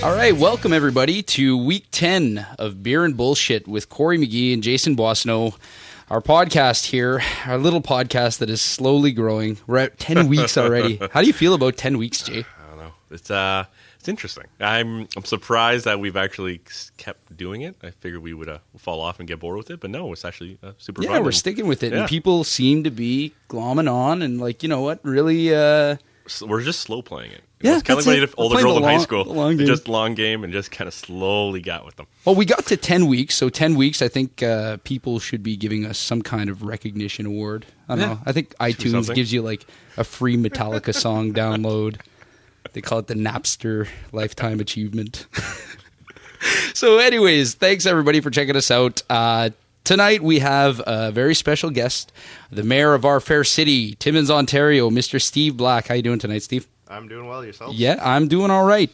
All right, welcome everybody to week 10 of Beer and Bullshit with Corey McGee and Jason Boissneau. Our podcast here, our little podcast that is slowly growing. We're at 10 weeks already. How do you feel about 10 weeks, Jay? I don't know. It's interesting. I'm surprised that we've actually kept doing it. I figured we would fall off and get bored with it, but no, it's actually super fun. Yeah, we're sticking with it, yeah. And people seem to be glomming on and like, you know what, really... We're just slow playing it. Yeah, it's kind of like when older girls in high school. Long game. Just long game and just kind of slowly got with them. Well, we got to 10 weeks, so 10 weeks, I think people should be giving us some kind of recognition award. I don't know. I think iTunes gives you like a free Metallica song download. They call it the Napster Lifetime Achievement. So anyways, thanks everybody for checking us out. Tonight we have a very special guest, the mayor of our fair city, Timmins, Ontario, Mr. Steve Black. How you doing tonight, Steve? I'm doing well. Yourself? Yeah, I'm doing all right.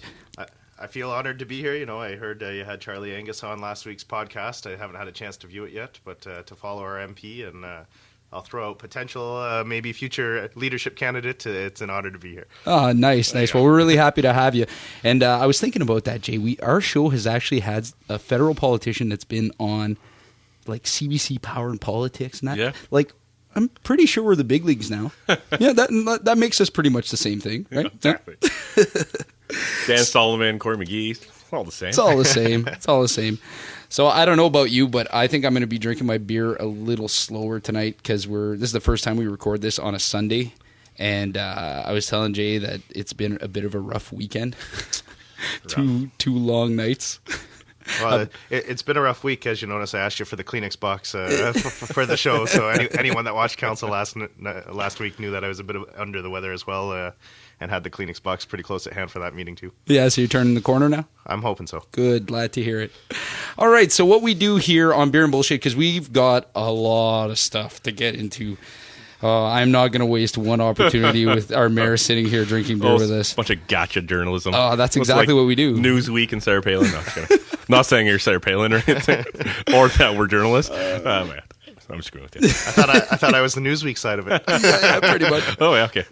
I feel honored to be here. You know, I heard you had Charlie Angus on last week's podcast. I haven't had a chance to view it yet, but to follow our MP, and I'll throw out potential, maybe future leadership candidate. It's an honor to be here. Oh, nice. Well, we're really happy to have you. And I was thinking about that, Jay. Our show has actually had a federal politician that's been on like CBC Power and Politics. And that, yeah. Like, I'm pretty sure we're the big leagues now. Yeah, that makes us pretty much the same thing, right? Yeah, exactly. Dan Solomon, Corey McGee, it's all the same. It's all the same. It's all the same. So I don't know about you, but I think I'm going to be drinking my beer a little slower tonight because this is the first time we record this on a Sunday. And I was telling Jay that it's been a bit of a rough weekend. Two long nights. Well, it's been a rough week, as you notice. I asked you for the Kleenex box for the show, so anyone that watched Council last week knew that I was a bit under the weather as well, and had the Kleenex box pretty close at hand for that meeting too. Yeah, so you're turning the corner now? I'm hoping so. Good, glad to hear it. All right, so what we do here on Beer and Bullshit, because we've got a lot of stuff to get into. I'm not going to waste one opportunity with our mayor sitting here drinking beer with us. A bunch of gotcha journalism. Oh, that's exactly what we do. Newsweek and Sarah Palin. No, not saying you're Sarah Palin or anything, or that we're journalists. Man, I'm screwing with you. I thought I was the Newsweek side of it. Yeah, pretty much. Oh, yeah, okay.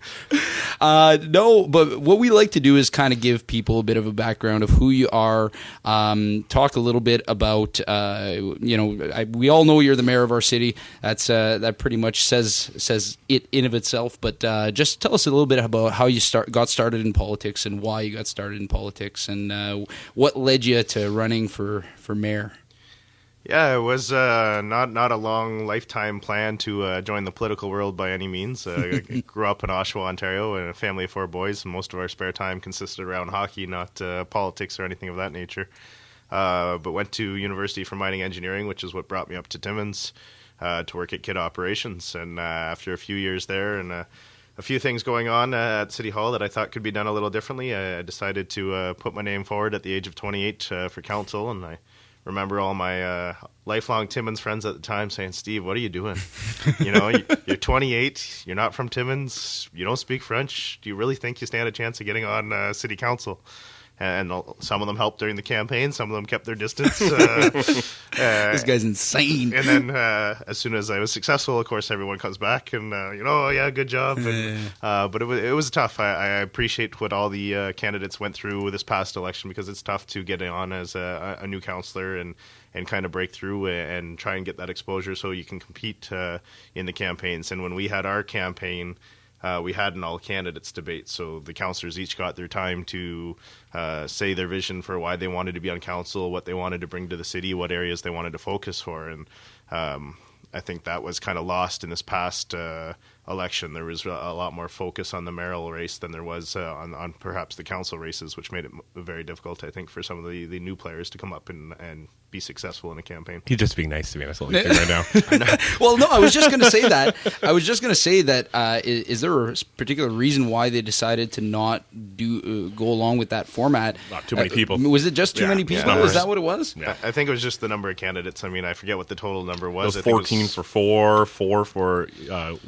No, but what we like to do is kind of give people a bit of a background of who you are. Talk a little bit about, we all know you're the mayor of our city. That pretty much says it in of itself. But just tell us a little bit about how you got started in politics and why you got started in politics and what led you to running for mayor. Yeah, it was not a long lifetime plan to join the political world by any means. I grew up in Oshawa, Ontario, in a family of 4 boys, and most of our spare time consisted around hockey, not politics or anything of that nature. But went to university for mining engineering, which is what brought me up to Timmins to work at Kid Operations. And after a few years there and a few things going on at City Hall that I thought could be done a little differently, I decided to put my name forward at the age of 28 for council, and I remember all my lifelong Timmins friends at the time saying, "Steve, what are you doing? You know, you're 28, you're not from Timmins, you don't speak French. Do you really think you stand a chance of getting on city council?" And some of them helped during the campaign. Some of them kept their distance. This guy's insane. And then as soon as I was successful, of course, everyone comes back and, oh, yeah, good job. And, but it was tough. I appreciate what all the candidates went through this past election because it's tough to get on as a new councillor and kind of break through and try and get that exposure so you can compete in the campaigns. And when we had our campaign, we had an all-candidates debate, so the councillors each got their time to say their vision for why they wanted to be on council, what they wanted to bring to the city, what areas they wanted to focus for, and I think that was kind of lost in this past election. There was a lot more focus on the mayoral race than there was on perhaps the council races, which made it very difficult, I think, for some of the new players to come up and be successful in a campaign. He's just being nice to me. That's all he's doing right now. Well, no, I was just going to say that. Is there a particular reason why they decided to not go along with that format? Not too many people. Was it just too many people? Yeah. Is that what it was? Yeah. I think it was just the number of candidates. I mean, I forget what the total number was. It was 14 for 4 for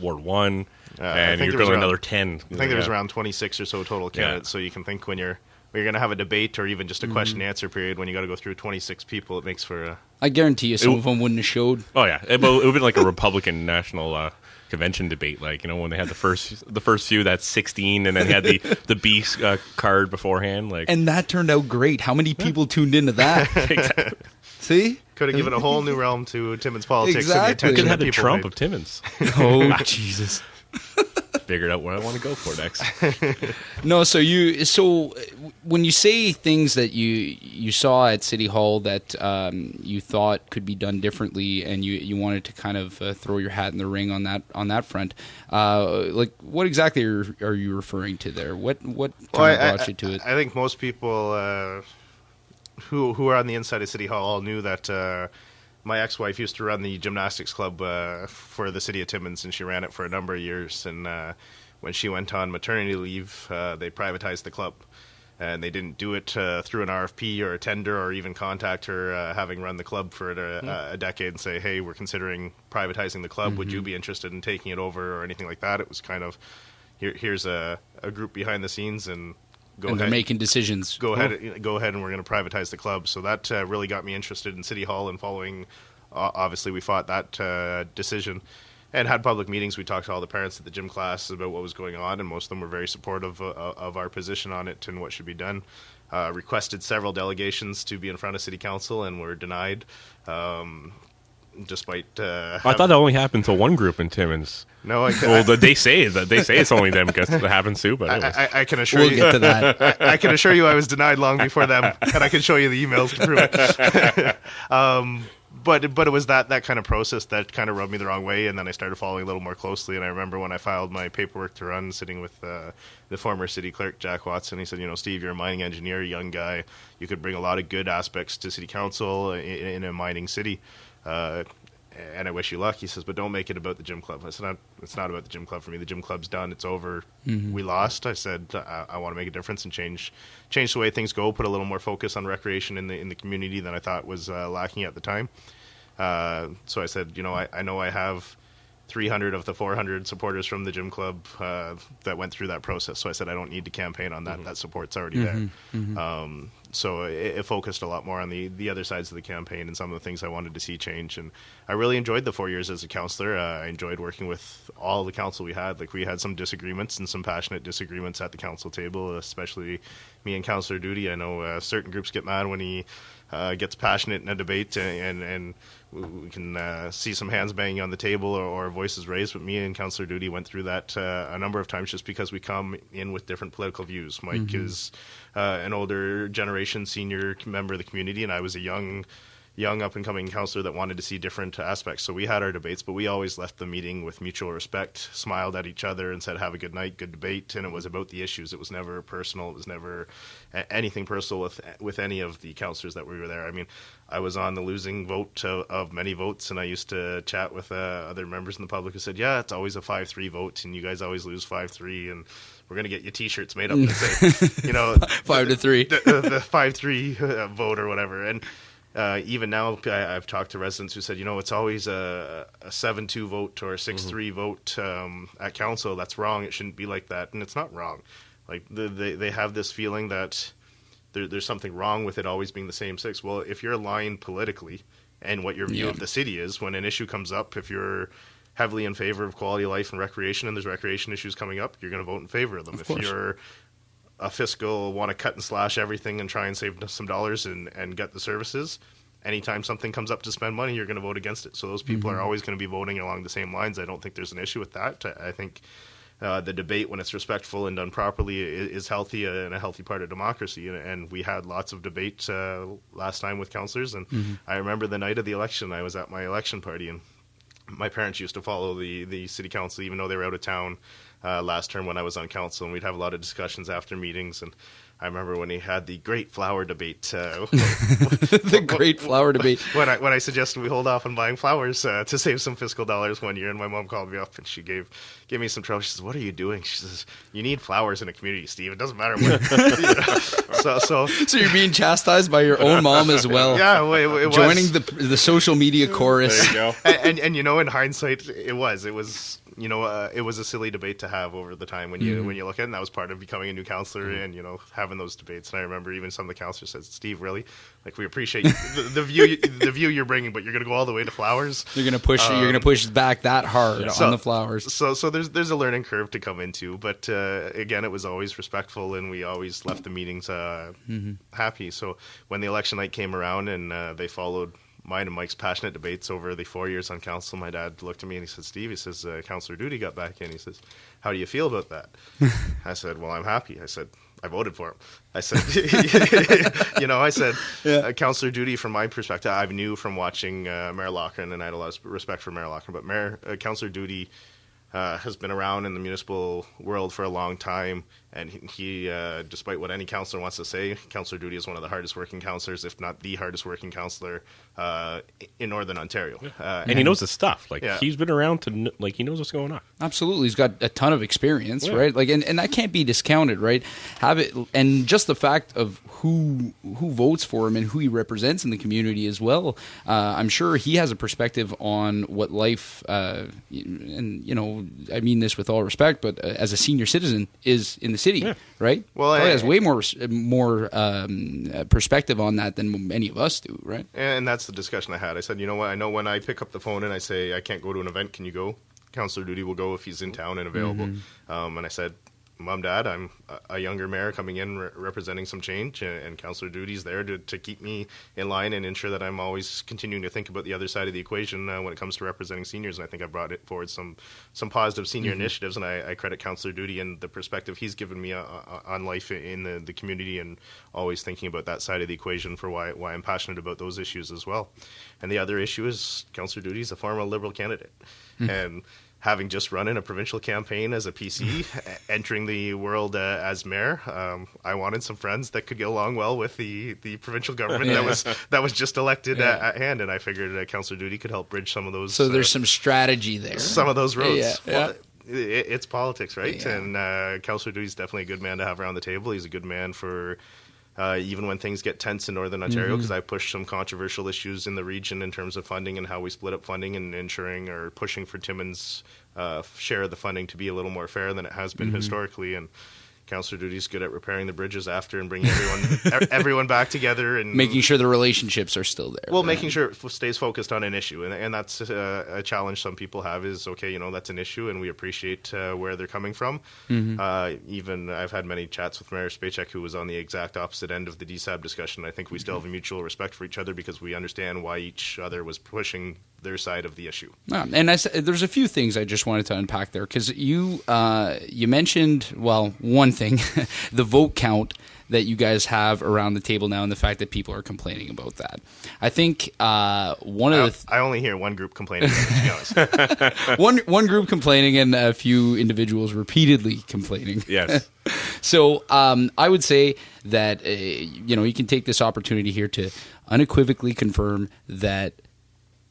Ward 1, and you're going another 10. I think there was around 26 or so total candidates, so you can think when you're going to have a debate or even just a question and answer period, when you got to go through 26 people, it makes for I guarantee you some of them wouldn't have showed. Oh, yeah. It would have been like a Republican national convention debate, like, when they had the first few that's 16, and then had the B card beforehand, like, and that turned out great. How many people tuned into that? Exactly. See, could have given a whole new realm to Timmins politics. Exactly. And the Could have had attention the people Trump made. of Timmins. Oh Jesus. Figured out what I want to go for next. No, so when you say things that you saw at City Hall that you thought could be done differently, and you wanted to kind of throw your hat in the ring on that front, like what exactly are you referring to there? What kind of brought you to it? I think most people who are on the inside of City Hall all knew that my ex-wife used to run the gymnastics club for the city of Timmins, and she ran it for a number of years. And when she went on maternity leave, they privatized the club. And they didn't do it through an RFP or a tender or even contact her, having run the club for a decade, and say, hey, we're considering privatizing the club. Would you be interested in taking it over or anything like that? It was kind of, here's a group behind the scenes, and they're making decisions. Go ahead, and we're going to privatize the club. So that really got me interested in City Hall, and following, obviously, we fought that decision and had public meetings. We talked to all the parents at the gym class about what was going on, and most of them were very supportive of our position on it and what should be done. Requested several delegations to be in front of City Council, and were denied. Despite, I thought that only happened to one group in Timmins. No, they say it's only them because it happens too. But I can assure We'll you, get to that. I can assure you, I was denied long before them, and I can show you the emails to prove it. But it was that kind of process that kind of rubbed me the wrong way, and then I started following a little more closely. And I remember when I filed my paperwork to run, sitting with the former city clerk, Jack Watson. He said, Steve, you're a mining engineer, a young guy. You could bring a lot of good aspects to city council in a mining city. And I wish you luck. He says, but don't make it about the gym club. I said, it's not about the gym club for me. The gym club's done. It's over. We lost. I said, I want to make a difference and change the way things go, put a little more focus on recreation in the community than I thought was lacking at the time. So I said, I know I have 300 of the 400 supporters from the gym club that went through that process. So I said, I don't need to campaign on that. That support's already there. So it focused a lot more on the other sides of the campaign and some of the things I wanted to see change. And I really enjoyed the 4 years as a councillor. I enjoyed working with all the council we had. Like, we had some disagreements and some passionate disagreements at the council table, especially me and Councillor Duty. I know certain groups get mad when he gets passionate in a debate, and we can see some hands banging on the table or voices raised. But me and Councillor Duty went through that a number of times, just because we come in with different political views. Mike is an older generation senior member of the community, and I was a young up-and-coming councillor that wanted to see different aspects. So we had our debates, but we always left the meeting with mutual respect, smiled at each other, and said, have a good night, good debate. And it was about the issues. It was never personal. It was never anything personal with any of the councillors that we were there. I mean, I was on the losing vote of many votes, and I used to chat with other members in the public who said, yeah, it's always a 5-3 vote, and you guys always lose 5-3, and we're going to get you T-shirts made up that say, 5-3. The 5-3 vote or whatever. And even now, I've talked to residents who said, it's always a 7-2 vote or a 6-3 vote at council. That's wrong. It shouldn't be like that. And it's not wrong. Like, they have this feeling that there's something wrong with it always being the same 6. Well, if you're aligned politically and what your view of the city is, when an issue comes up, if you're heavily in favor of quality of life and recreation, and there's recreation issues coming up, you're going to vote in favor of them. If you're a fiscal, want to cut and slash everything and try and save some dollars and get the services, anytime something comes up to spend money, you're going to vote against it. So those people are always going to be voting along the same lines. I don't think there's an issue with that. I think the debate, when it's respectful and done properly, is healthy and a healthy part of democracy. And we had lots of debate last time with councillors. And I remember the night of the election, I was at my election party, and my parents used to follow the city council, even though they were out of town last term when I was on council, and we'd have a lot of discussions after meetings. And I remember when he had the great flower debate. The great flower debate. When I suggested we hold off on buying flowers to save some fiscal dollars one year, and my mom called me up and she gave me some trouble. She says, "What are you doing?" She says, "You need flowers in a community, Steve. It doesn't matter what." So you're being chastised by your own mom as well. Yeah, it joining the social media chorus. There you go. And in hindsight, it was it was a silly debate to have over the time when you look at it, and that was part of becoming a new counselor and, having those debates. And I remember even some of the counselors said, Steve, really? Like, we appreciate the view you're bringing, but you're going to go all the way to flowers? You're going to push back that hard on the flowers. So there's a learning curve to come into, but again, it was always respectful, and we always left the meetings happy. So when the election night came around and they followed mine and Mike's passionate debates over the 4 years on council, my dad looked at me and he said, Steve, he says, Councillor Duty got back in. He says, how do you feel about that? I said, well, I'm happy. I said, I voted for him. I said, Councillor Duty, from my perspective, I knew from watching Mayor Loughran, and I had a lot of respect for Mayor Loughran, but Councillor Duty has been around in the municipal world for a long time, and he despite what any councillor wants to say, Councillor Duty is one of the hardest working councillors, if not the hardest working councillor in Northern Ontario. And he knows his stuff. He's been around he knows what's going on. Absolutely. He's got a ton of experience, right? And that can't be discounted, right? And just the fact of who votes for him and who he represents in the community as well. I'm sure he has a perspective on what life, and I mean this with all respect, but as a senior citizen is in the city, right? Well, he has way more perspective on that than many of us do, right? And that's the discussion I had. I said, you know what? I know when I pick up the phone and I say I can't go to an event, can you go? Councillor Duty will go if he's in town and available. And I said, Mom, Dad, I'm a younger mayor coming in representing some change, and Councillor Duty's there to keep me in line and ensure that I'm always continuing to think about the other side of the equation when it comes to representing seniors. And I think I brought it forward some positive senior initiatives, and I credit Councillor Duty and the perspective he's given me on life in the community, and always thinking about that side of the equation for why I'm passionate about those issues as well. And the other issue is Councillor Duty is a former Liberal candidate. And having just run in a provincial campaign as a PC, entering the world as mayor, I wanted some friends that could get along well with the provincial government that was just elected at hand, and I figured Councillor Duty could help bridge some of those. So there's some strategy there. Some of those roads. Well, it's politics, right? And Councillor Duty's definitely a good man to have around the table. He's a good man for even when things get tense in Northern Ontario, because I pushed some controversial issues in the region in terms of funding and how we split up funding, and ensuring or pushing for Timmins' share of the funding to be a little more fair than it has been historically. And Councillor Duty's good at repairing the bridges after and bringing everyone back together and making sure the relationships are still there. Well, making sure it stays focused on an issue, and that's a challenge some people have. Is okay, that's an issue, and we appreciate where they're coming from. Even I've had many chats with Mayor Spacek, who was on the exact opposite end of the DSAB discussion. I think we still have a mutual respect for each other because we understand why each other was pushing their side of the issue. And there's a few things I just wanted to unpack there, because you mentioned, well, one thing, the vote count that you guys have around the table now, and the fact that people are complaining about that. I think I only hear one group complaining about it, to be honest. one group complaining and a few individuals repeatedly complaining. Yes. So I would say that you can take this opportunity here to unequivocally confirm that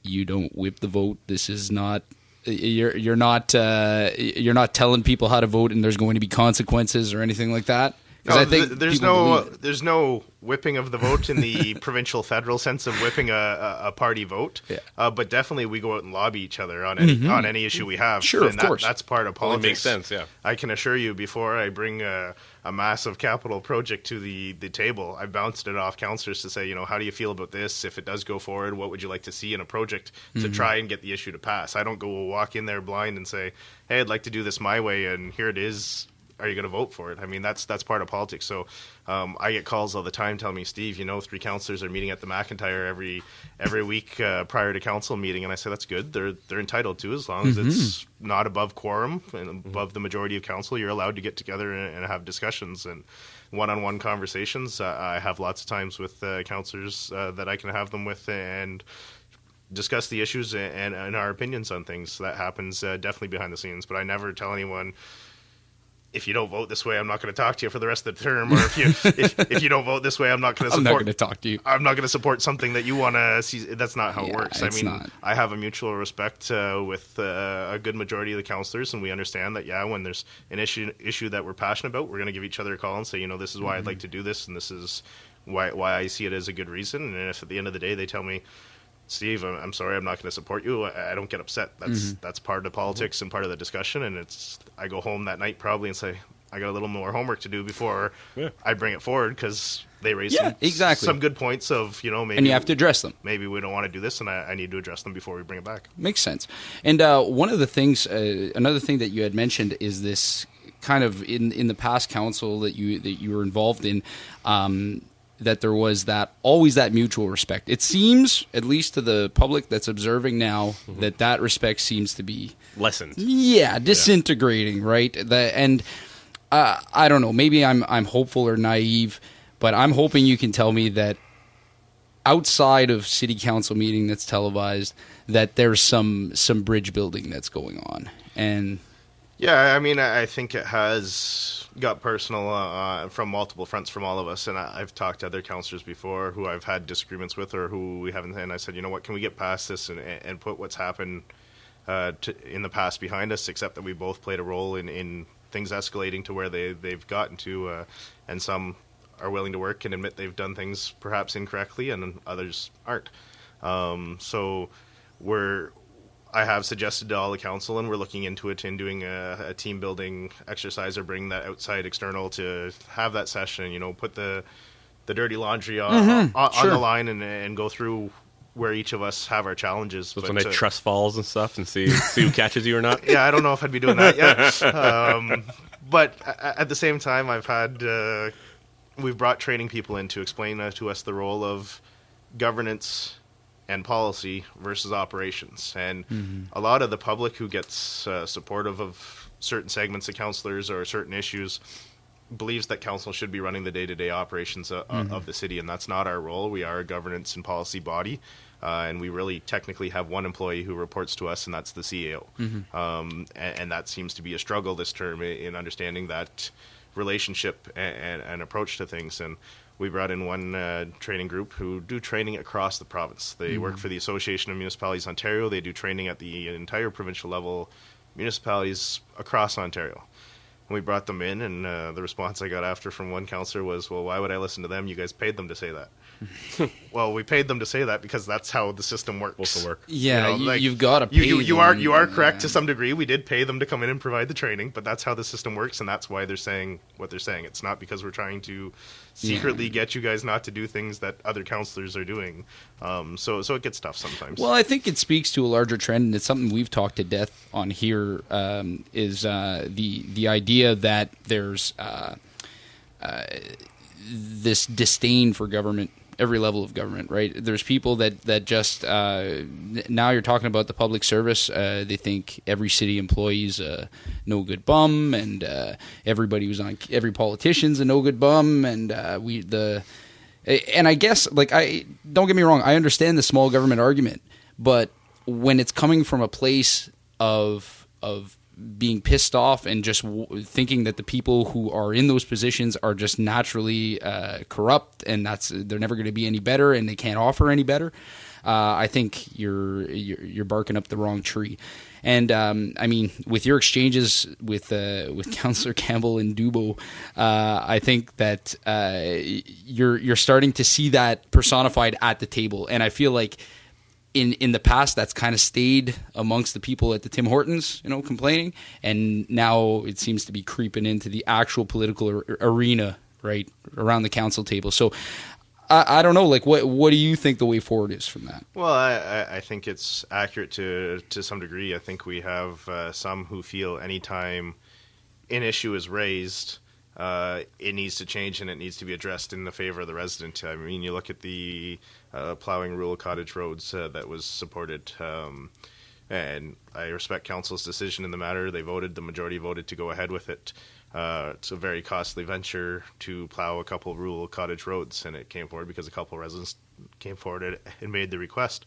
you don't whip the vote. This is not you're not telling people how to vote and there's going to be consequences or anything like that. No, I think there's no whipping of the vote in the provincial federal sense of whipping a party vote. But definitely we go out and lobby each other on any issue we have. Sure, of course. That's part of politics. It makes sense, yeah. I can assure you, before I bring a massive capital project to the table, I bounced it off councillors to say, how do you feel about this? If it does go forward, what would you like to see in a project to try and get the issue to pass? I don't go walk in there blind and say, hey, I'd like to do this my way, and here it is. Are you going to vote for it? I mean, that's part of politics. So I get calls all the time telling me, Steve, 3 councillors are meeting at the McIntyre every week prior to council meeting, and I say that's good. They're entitled to, as long as it's not above quorum and above the majority of council. You're allowed to get together and have discussions and one-on-one conversations. I have lots of times with councillors that I can have them with and discuss the issues and our opinions on things. That happens definitely behind the scenes, but I never tell anyone, if you don't vote this way, I'm not going to talk to you for the rest of the term. Or if you don't vote this way, I'm not going to support. I'm not going to talk to you. I'm not going to support something that you want to see. That's not how it works. I mean, I have a mutual respect with a good majority of the councillors, and we understand that. When there's an issue that we're passionate about, we're going to give each other a call and say, this is why I'd like to do this, and this is why I see it as a good reason. And if at the end of the day they tell me, Steve, I'm sorry, I'm not going to support you. I don't get upset. That's part of politics and part of the discussion. And I go home that night probably and say, I got a little more homework to do before I bring it forward, because they raise some good points of, maybe. And you have to address them. Maybe we don't want to do this, and I need to address them before we bring it back. Makes sense. And one of the things, another thing that you had mentioned is this kind of in the past council that you were involved in, that there was always that mutual respect. It seems, at least to the public that's observing now, that respect seems to be lessened. Yeah, disintegrating, right? I don't know. Maybe I'm hopeful or naive, but I'm hoping you can tell me that outside of city council meeting that's televised, that there's some bridge building that's going on. And yeah, I mean, I think it has got personal from multiple fronts from all of us. And I've talked to other councillors before who I've had disagreements with or who we haven't. And I said, you know what, can we get past this and put what's happened in the past behind us, except that we both played a role in things escalating to where they've gotten to, and some are willing to work and admit they've done things perhaps incorrectly, and others aren't. So I have suggested to all the council, and we're looking into it, in doing a team building exercise or bring that outside external to have that session, put the dirty laundry on the line and go through where each of us have our challenges. So when they trust falls and stuff and see who catches you or not? Yeah, I don't know if I'd be doing that yet. But at the same time, we've brought training people in to explain to us the role of governance and policy versus operations. And a lot of the public who gets supportive of certain segments of councillors or certain issues believes that council should be running the day-to-day operations of the city, and that's not our role. We are a governance and policy body, and we really technically have one employee who reports to us, and that's the CEO. And that seems to be a struggle this term in understanding that relationship and approach to things. And we brought in one training group who do training across the province. They work for the Association of Municipalities Ontario. They do training at the entire provincial level, municipalities across Ontario. And we brought them in, and the response I got after from one councillor was, well, why would I listen to them? You guys paid them to say that. Well, we paid them to say that because that's how the system works. Yeah, you've got to pay them. You are correct to some degree. We did pay them to come in and provide the training, but that's how the system works, and that's why they're saying what they're saying. It's not because we're trying to secretly get you guys not to do things that other councillors are doing. So it gets tough sometimes. Well, I think it speaks to a larger trend, and it's something we've talked to death on here, is the idea that there's this disdain for government, every level of government, right? There's people that just now you're talking about the public service. They think every city employee's a no good bum, and every politician's a no good bum, and and I guess, don't get me wrong, I understand the small government argument, but when it's coming from a place of being pissed off and just thinking that the people who are in those positions are just naturally corrupt, and they're never going to be any better, and they can't offer any better, I think you're barking up the wrong tree. And I mean, with your exchanges with Councillor Campbell and Dubo, I think that you're starting to see that personified at the table, and I feel like in the past that's kind of stayed amongst the people at the Tim Hortons, complaining, and now it seems to be creeping into the actual political arena, right, around the council table. So I don't know, what do you think the way forward is from that? Well, I think it's accurate to some degree. I think we have some who feel anytime an issue is raised, it needs to change and it needs to be addressed in the favor of the resident. I mean, you look at the plowing rural cottage roads that was supported, and I respect council's decision in the matter. The majority voted to go ahead with it. It's a very costly venture to plow a couple rural cottage roads, and it came forward because a couple residents came forward and made the request.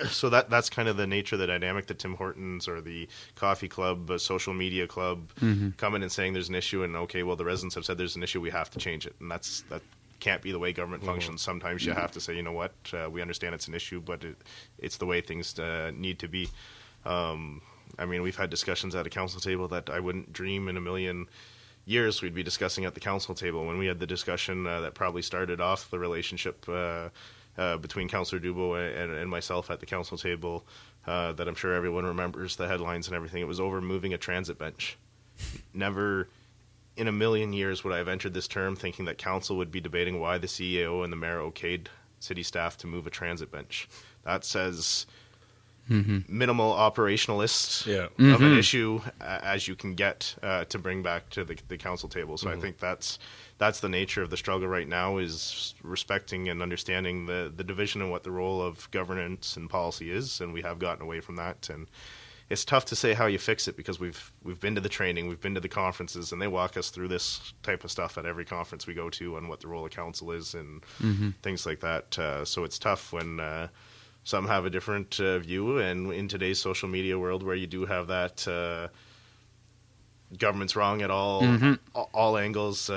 So that's kind of the nature of the dynamic that Tim Hortons or the coffee club, social media club, come in and saying there's an issue, and okay, well, the residents have said there's an issue, we have to change it, and that can't be the way government functions. Sometimes you have to say, you know what, we understand it's an issue, but it's the way things need to be. I mean, we've had discussions at a council table that I wouldn't dream in a million years we'd be discussing at the council table. When we had the discussion that probably started off the relationship between Councillor Dubo and myself at the council table that I'm sure everyone remembers the headlines and everything. It was over moving a transit bench. Never in a million years would I have entered this term thinking that council would be debating why the CEO and the mayor okayed city staff to move a transit bench. That says minimal operationalist of an issue as you can get to bring back to the council table. So I think that's the nature of the struggle right now, is respecting and understanding the division and what the role of governance and policy is, and we have gotten away from that. And it's tough to say how you fix it, because we've been to the training, we've been to the conferences, and they walk us through this type of stuff at every conference we go to on what the role of council is and things like that. So it's tough when some have a different view, and in today's social media world where you do have that government's wrong at all angles,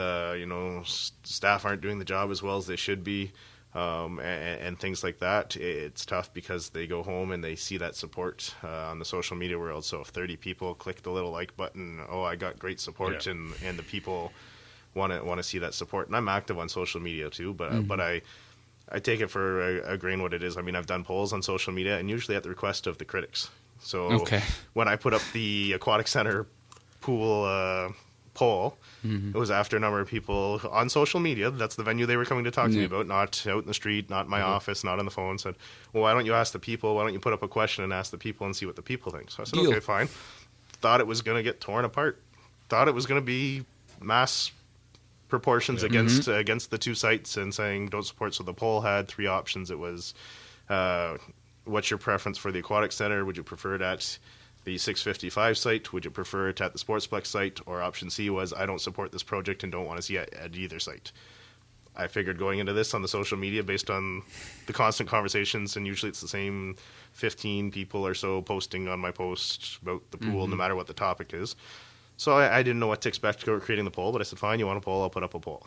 staff aren't doing the job as well as they should be, and things like that. It's tough because they go home and they see that support on the social media world. So if 30 people click the little like button, I got great support, and the people want to see that support. And I'm active on social media too, but I take it for a grain what it is. I mean, I've done polls on social media, and usually at the request of the critics. So when I put up the Aquatic Center pool poll, it was after a number of people on social media, that's the venue they were coming to talk to me about, not out in the street, not in my office, not on the phone, said, well, why don't you ask the people? Why don't you put up a question and ask the people and see what the people think? So I said, okay, fine. Thought it was going to get torn apart. Thought it was going to be mass proportions against the two sites and saying don't support. So the poll had three options. It was, what's your preference for the Aquatic Center? Would you prefer it at the 655 site? Would you prefer it at the Sportsplex site? Or option C was, I don't support this project and don't want to see it at either site. I figured going into this on the social media, based on the constant conversations, and usually it's the same 15 people or so posting on my post about the pool, no matter what the topic is. So I didn't know what to expect creating the poll, but I said, fine, you want a poll, I'll put up a poll.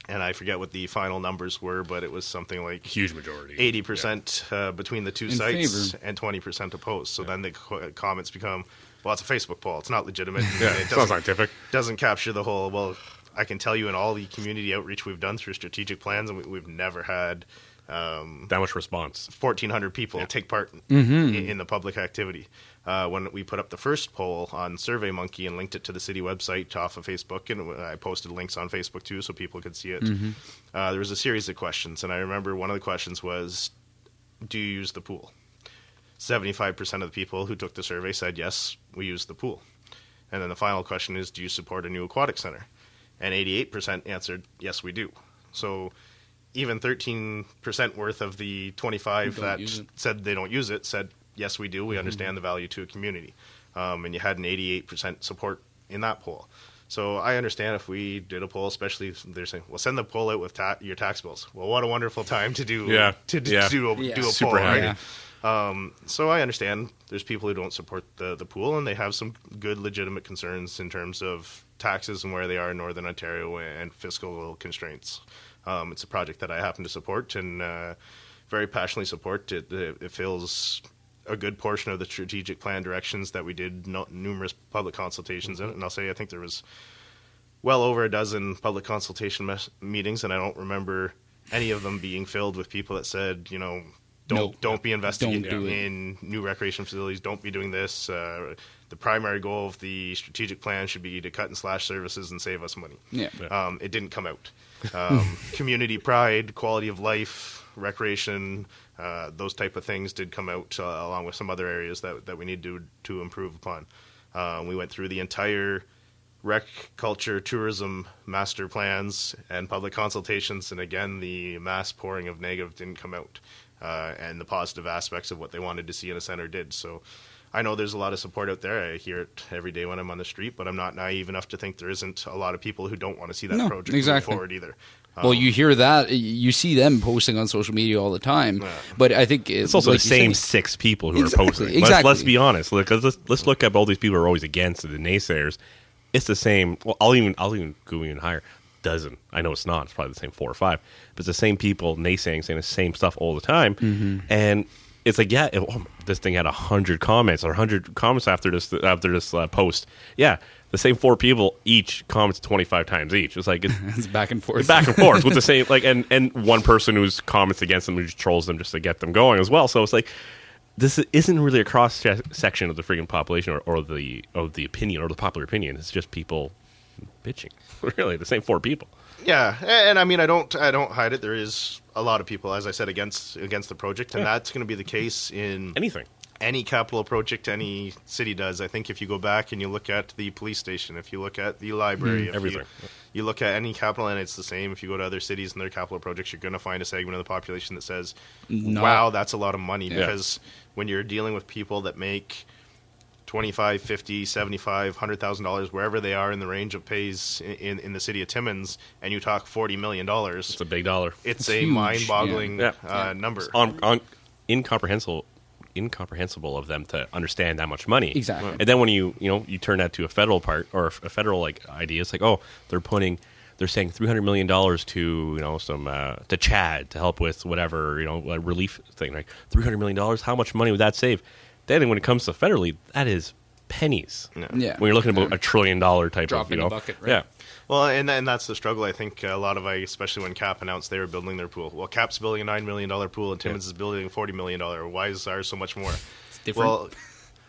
And I forget what the final numbers were, but it was something like huge majority, 80% between the two sites and 20% opposed. So then the comments become, well, it's a Facebook poll, it's not legitimate. It's not scientific. Doesn't capture the whole, well, I can tell you in all the community outreach we've done through strategic plans, and we've never had that much response. 1,400 people take part in the public activity. When we put up the first poll on SurveyMonkey and linked it to the city website off of Facebook, and I posted links on Facebook too so people could see it, there was a series of questions, and I remember one of the questions was, do you use the pool? 75% of the people who took the survey said, yes, we use the pool. And then the final question is, do you support a new aquatic center? And 88% answered, yes, we do. So even 13% worth of the 25 that said they don't use it said, yes, we do. We understand the value to a community. And you had an 88% support in that poll. So I understand if we did a poll, especially if they're saying, well, send the poll out with your tax bills. Well, what a wonderful time to do do a super poll. happy. Right? So I understand there's people who don't support the pool, and they have some good legitimate concerns in terms of taxes and where they are in Northern Ontario and fiscal constraints. It's a project that I happen to support and very passionately support. It fills a good portion of the strategic plan directions that we did numerous public consultations in. And I'll say I think there was well over a dozen public consultation meetings, and I don't remember any of them being filled with people that said, don't be investing in new recreation facilities, don't be doing this. The primary goal of the strategic plan should be to cut and slash services and save us money. It didn't come out. Community pride, quality of life, recreation, those type of things did come out, along with some other areas that we need to improve upon. We went through the entire rec, culture, tourism master plans and public consultations, and again, the mass pouring of negative didn't come out, and the positive aspects of what they wanted to see in a center did. So I know there's a lot of support out there. I hear it every day when I'm on the street, but I'm not naive enough to think there isn't a lot of people who don't want to see that project move forward either. Well, you hear that, you see them posting on social media all the time, but I think it's also the same six people who are posting. Let's be honest. Let's look up all these people who are always against it, the naysayers. It's the same. Well, I'll even go even higher. Dozen. I know it's not. It's probably the same 4 or 5, but it's the same people naysaying, saying the same stuff all the time, and it's like, yeah, this thing had 100 comments or 100 comments after this post. Yeah, the same 4 people each comments 25 times each. It's like it's back and forth, with the same and one person who's comments against them who just trolls them just to get them going as well. So it's like this isn't really a cross section of the freaking population or the opinion or the popular opinion. It's just people bitching. Really, the same 4 people. Yeah, and I mean, I don't hide it. There is a lot of people, as I said, against the project, and that's going to be the case in any capital project any city does. I think if you go back and you look at the police station, if you look at the library, everything, you look at any capital, and it's the same. If you go to other cities and their capital projects, you're going to find a segment of the population that says, "Wow, that's a lot of money." Because when you're dealing with people that make $25,000, $50,000, $75,000, $100,000, wherever they are in the range of pays in the city of Timmins, and you talk $40 million. It's a big dollar. It's a mind-boggling number. Incomprehensible of them to understand that much money. Exactly. And then when you turn that to a federal part or a federal idea, it's like, oh, they're saying $300 million to some to Chad to help with whatever relief thing. Like $300 million, how much money would that save? Then when it comes to federally, that is pennies. Yeah. When you're looking at about $1 trillion type drop of in a bucket, right? Yeah. Well, and that's the struggle. I think a lot of especially when Cap announced they were building their pool. Well, Cap's building a $9 million pool, and Timmins is building a $40 million. Why is ours so much more? It's different. Well,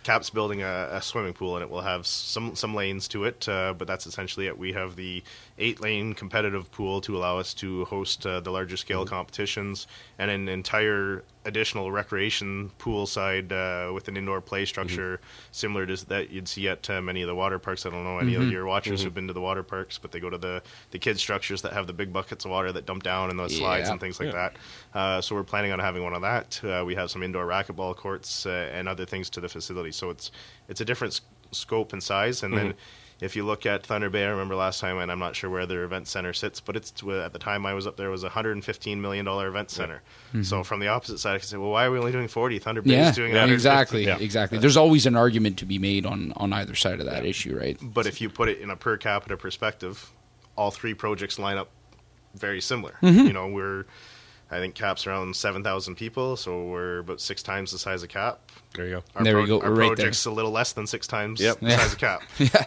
Cap's building a swimming pool, and it will have some lanes to it, but that's essentially it. We have the 8-lane competitive pool to allow us to host the larger scale competitions, and an entire additional recreation pool side with an indoor play structure similar to that you'd see at many of the water parks. I don't know any of your watchers who've been to the water parks, but they go to the kids structures that have the big buckets of water that dump down and those slides and things like that. So we're planning on having one of that. We have some indoor racquetball courts and other things to the facility. So it's a different scope and size. And then if you look at Thunder Bay, I remember last time, and I'm not sure where their event center sits, but it's at the time I was up there, it was a $115 million event center. So from the opposite side, I could say, well, why are we only doing 40? Thunder Bay is doing 150. Exactly. There's always an argument to be made on either side of that issue, right? But if you put it in a per capita perspective, all 3 projects line up very similar. I think Cap's around 7,000 people, so we're about 6 times the size of Cap. There you go. Our project's a little less than 6 times the size of Cap.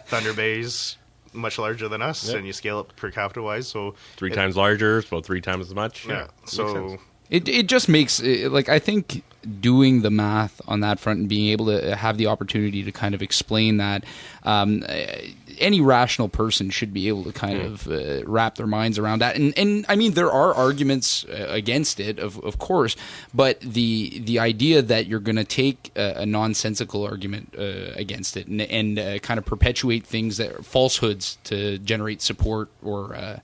Thunder Bay's much larger than us, and you scale up per capita wise. So 3 times larger, it's about 3 times as much. Yeah. So it just makes I think doing the math on that front and being able to have the opportunity to kind of explain that. Any rational person should be able to kind of wrap their minds around that. And I mean, there are arguments against it, of course, but the idea that you're going to take a nonsensical argument against it and kind of perpetuate things that are falsehoods to generate support or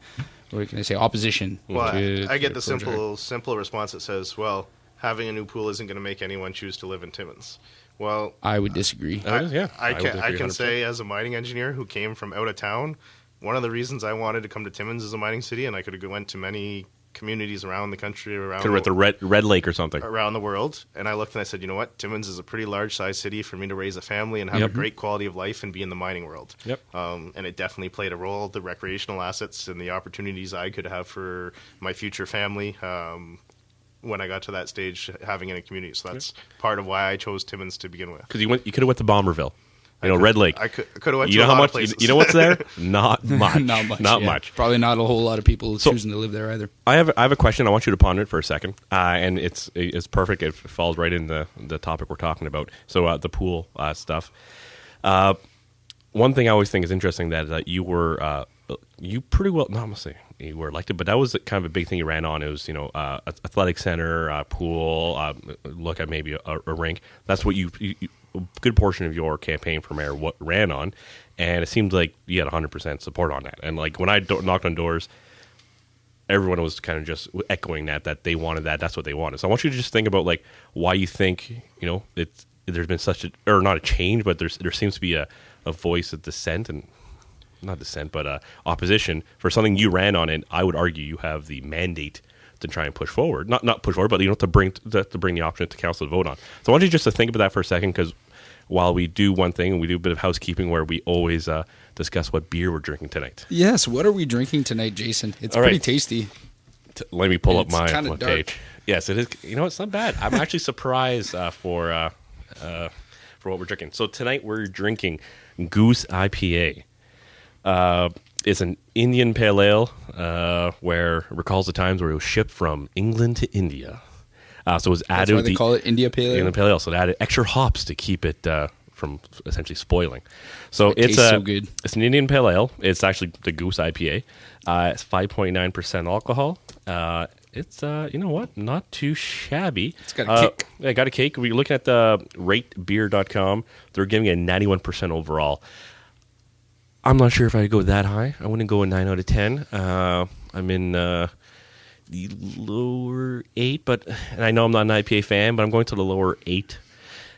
what can I say, opposition. Well, I get the simple response that says, well, having a new pool isn't going to make anyone choose to live in Timmins. Well, I would disagree. I can say as a mining engineer who came from out of town, one of the reasons I wanted to come to Timmins as a mining city, and I could have went to many communities around the country, could have went to Red Lake or something around the world, and I looked and I said, you know what, Timmins is a pretty large size city for me to raise a family and have a great quality of life and be in the mining world. And it definitely played a role, the recreational assets and the opportunities I could have for my future family. When I got to that stage, having in a community, so that's part of why I chose Timmins to begin with. Because you could have went to Bomberville, Red Lake. I could have went to a lot of places. You know what's there? Not much. Not much. Probably not a whole lot of people choosing to live there either. I have a question. I want you to ponder it for a second, and it's perfect. It falls right in the topic we're talking about. So the pool stuff. One thing I always think is interesting that you were you pretty well. No, I'm gonna say you were elected, but that was kind of a big thing you ran on. It was athletic center, pool, look at maybe a rink. That's what you a good portion of your campaign for mayor ran on, and it seemed like you had 100% support on that. And like when I knocked on doors, everyone was kind of just echoing that they wanted that. That's what they wanted. So I want you to just think about like why you think there's been such not a change, but there seems to be a voice of dissent and. Not dissent, but opposition for something you ran on, and I would argue you have the mandate to try and push forward. Not push forward, but to bring the option to council to vote on. So I want you just to think about that for a second, because while we do one thing, and we do a bit of housekeeping where we always discuss what beer we're drinking tonight. Yes, what are we drinking tonight, Jason? It's pretty tasty. Let me pull up my page. Yes, it is. You know, it's not bad. I'm actually surprised for what we're drinking. So tonight we're drinking Goose IPA. It's an Indian pale ale where it recalls the times where it was shipped from England to India. So it was added. That's why they call it India Pale Ale. Indian pale ale. So it added extra hops to keep it from essentially spoiling. So It tastes so good. It's an Indian pale ale. It's actually the Goose IPA. It's 5.9% alcohol. It's you know what? Not too shabby. It's got a kick. Yeah, got a cake. We're looking at the ratebeer.com. They're giving it 91% overall. I'm not sure if I'd go that high. I wouldn't go a 9 out of 10. I'm in the lower 8, and I know I'm not an IPA fan, but I'm going to the lower 8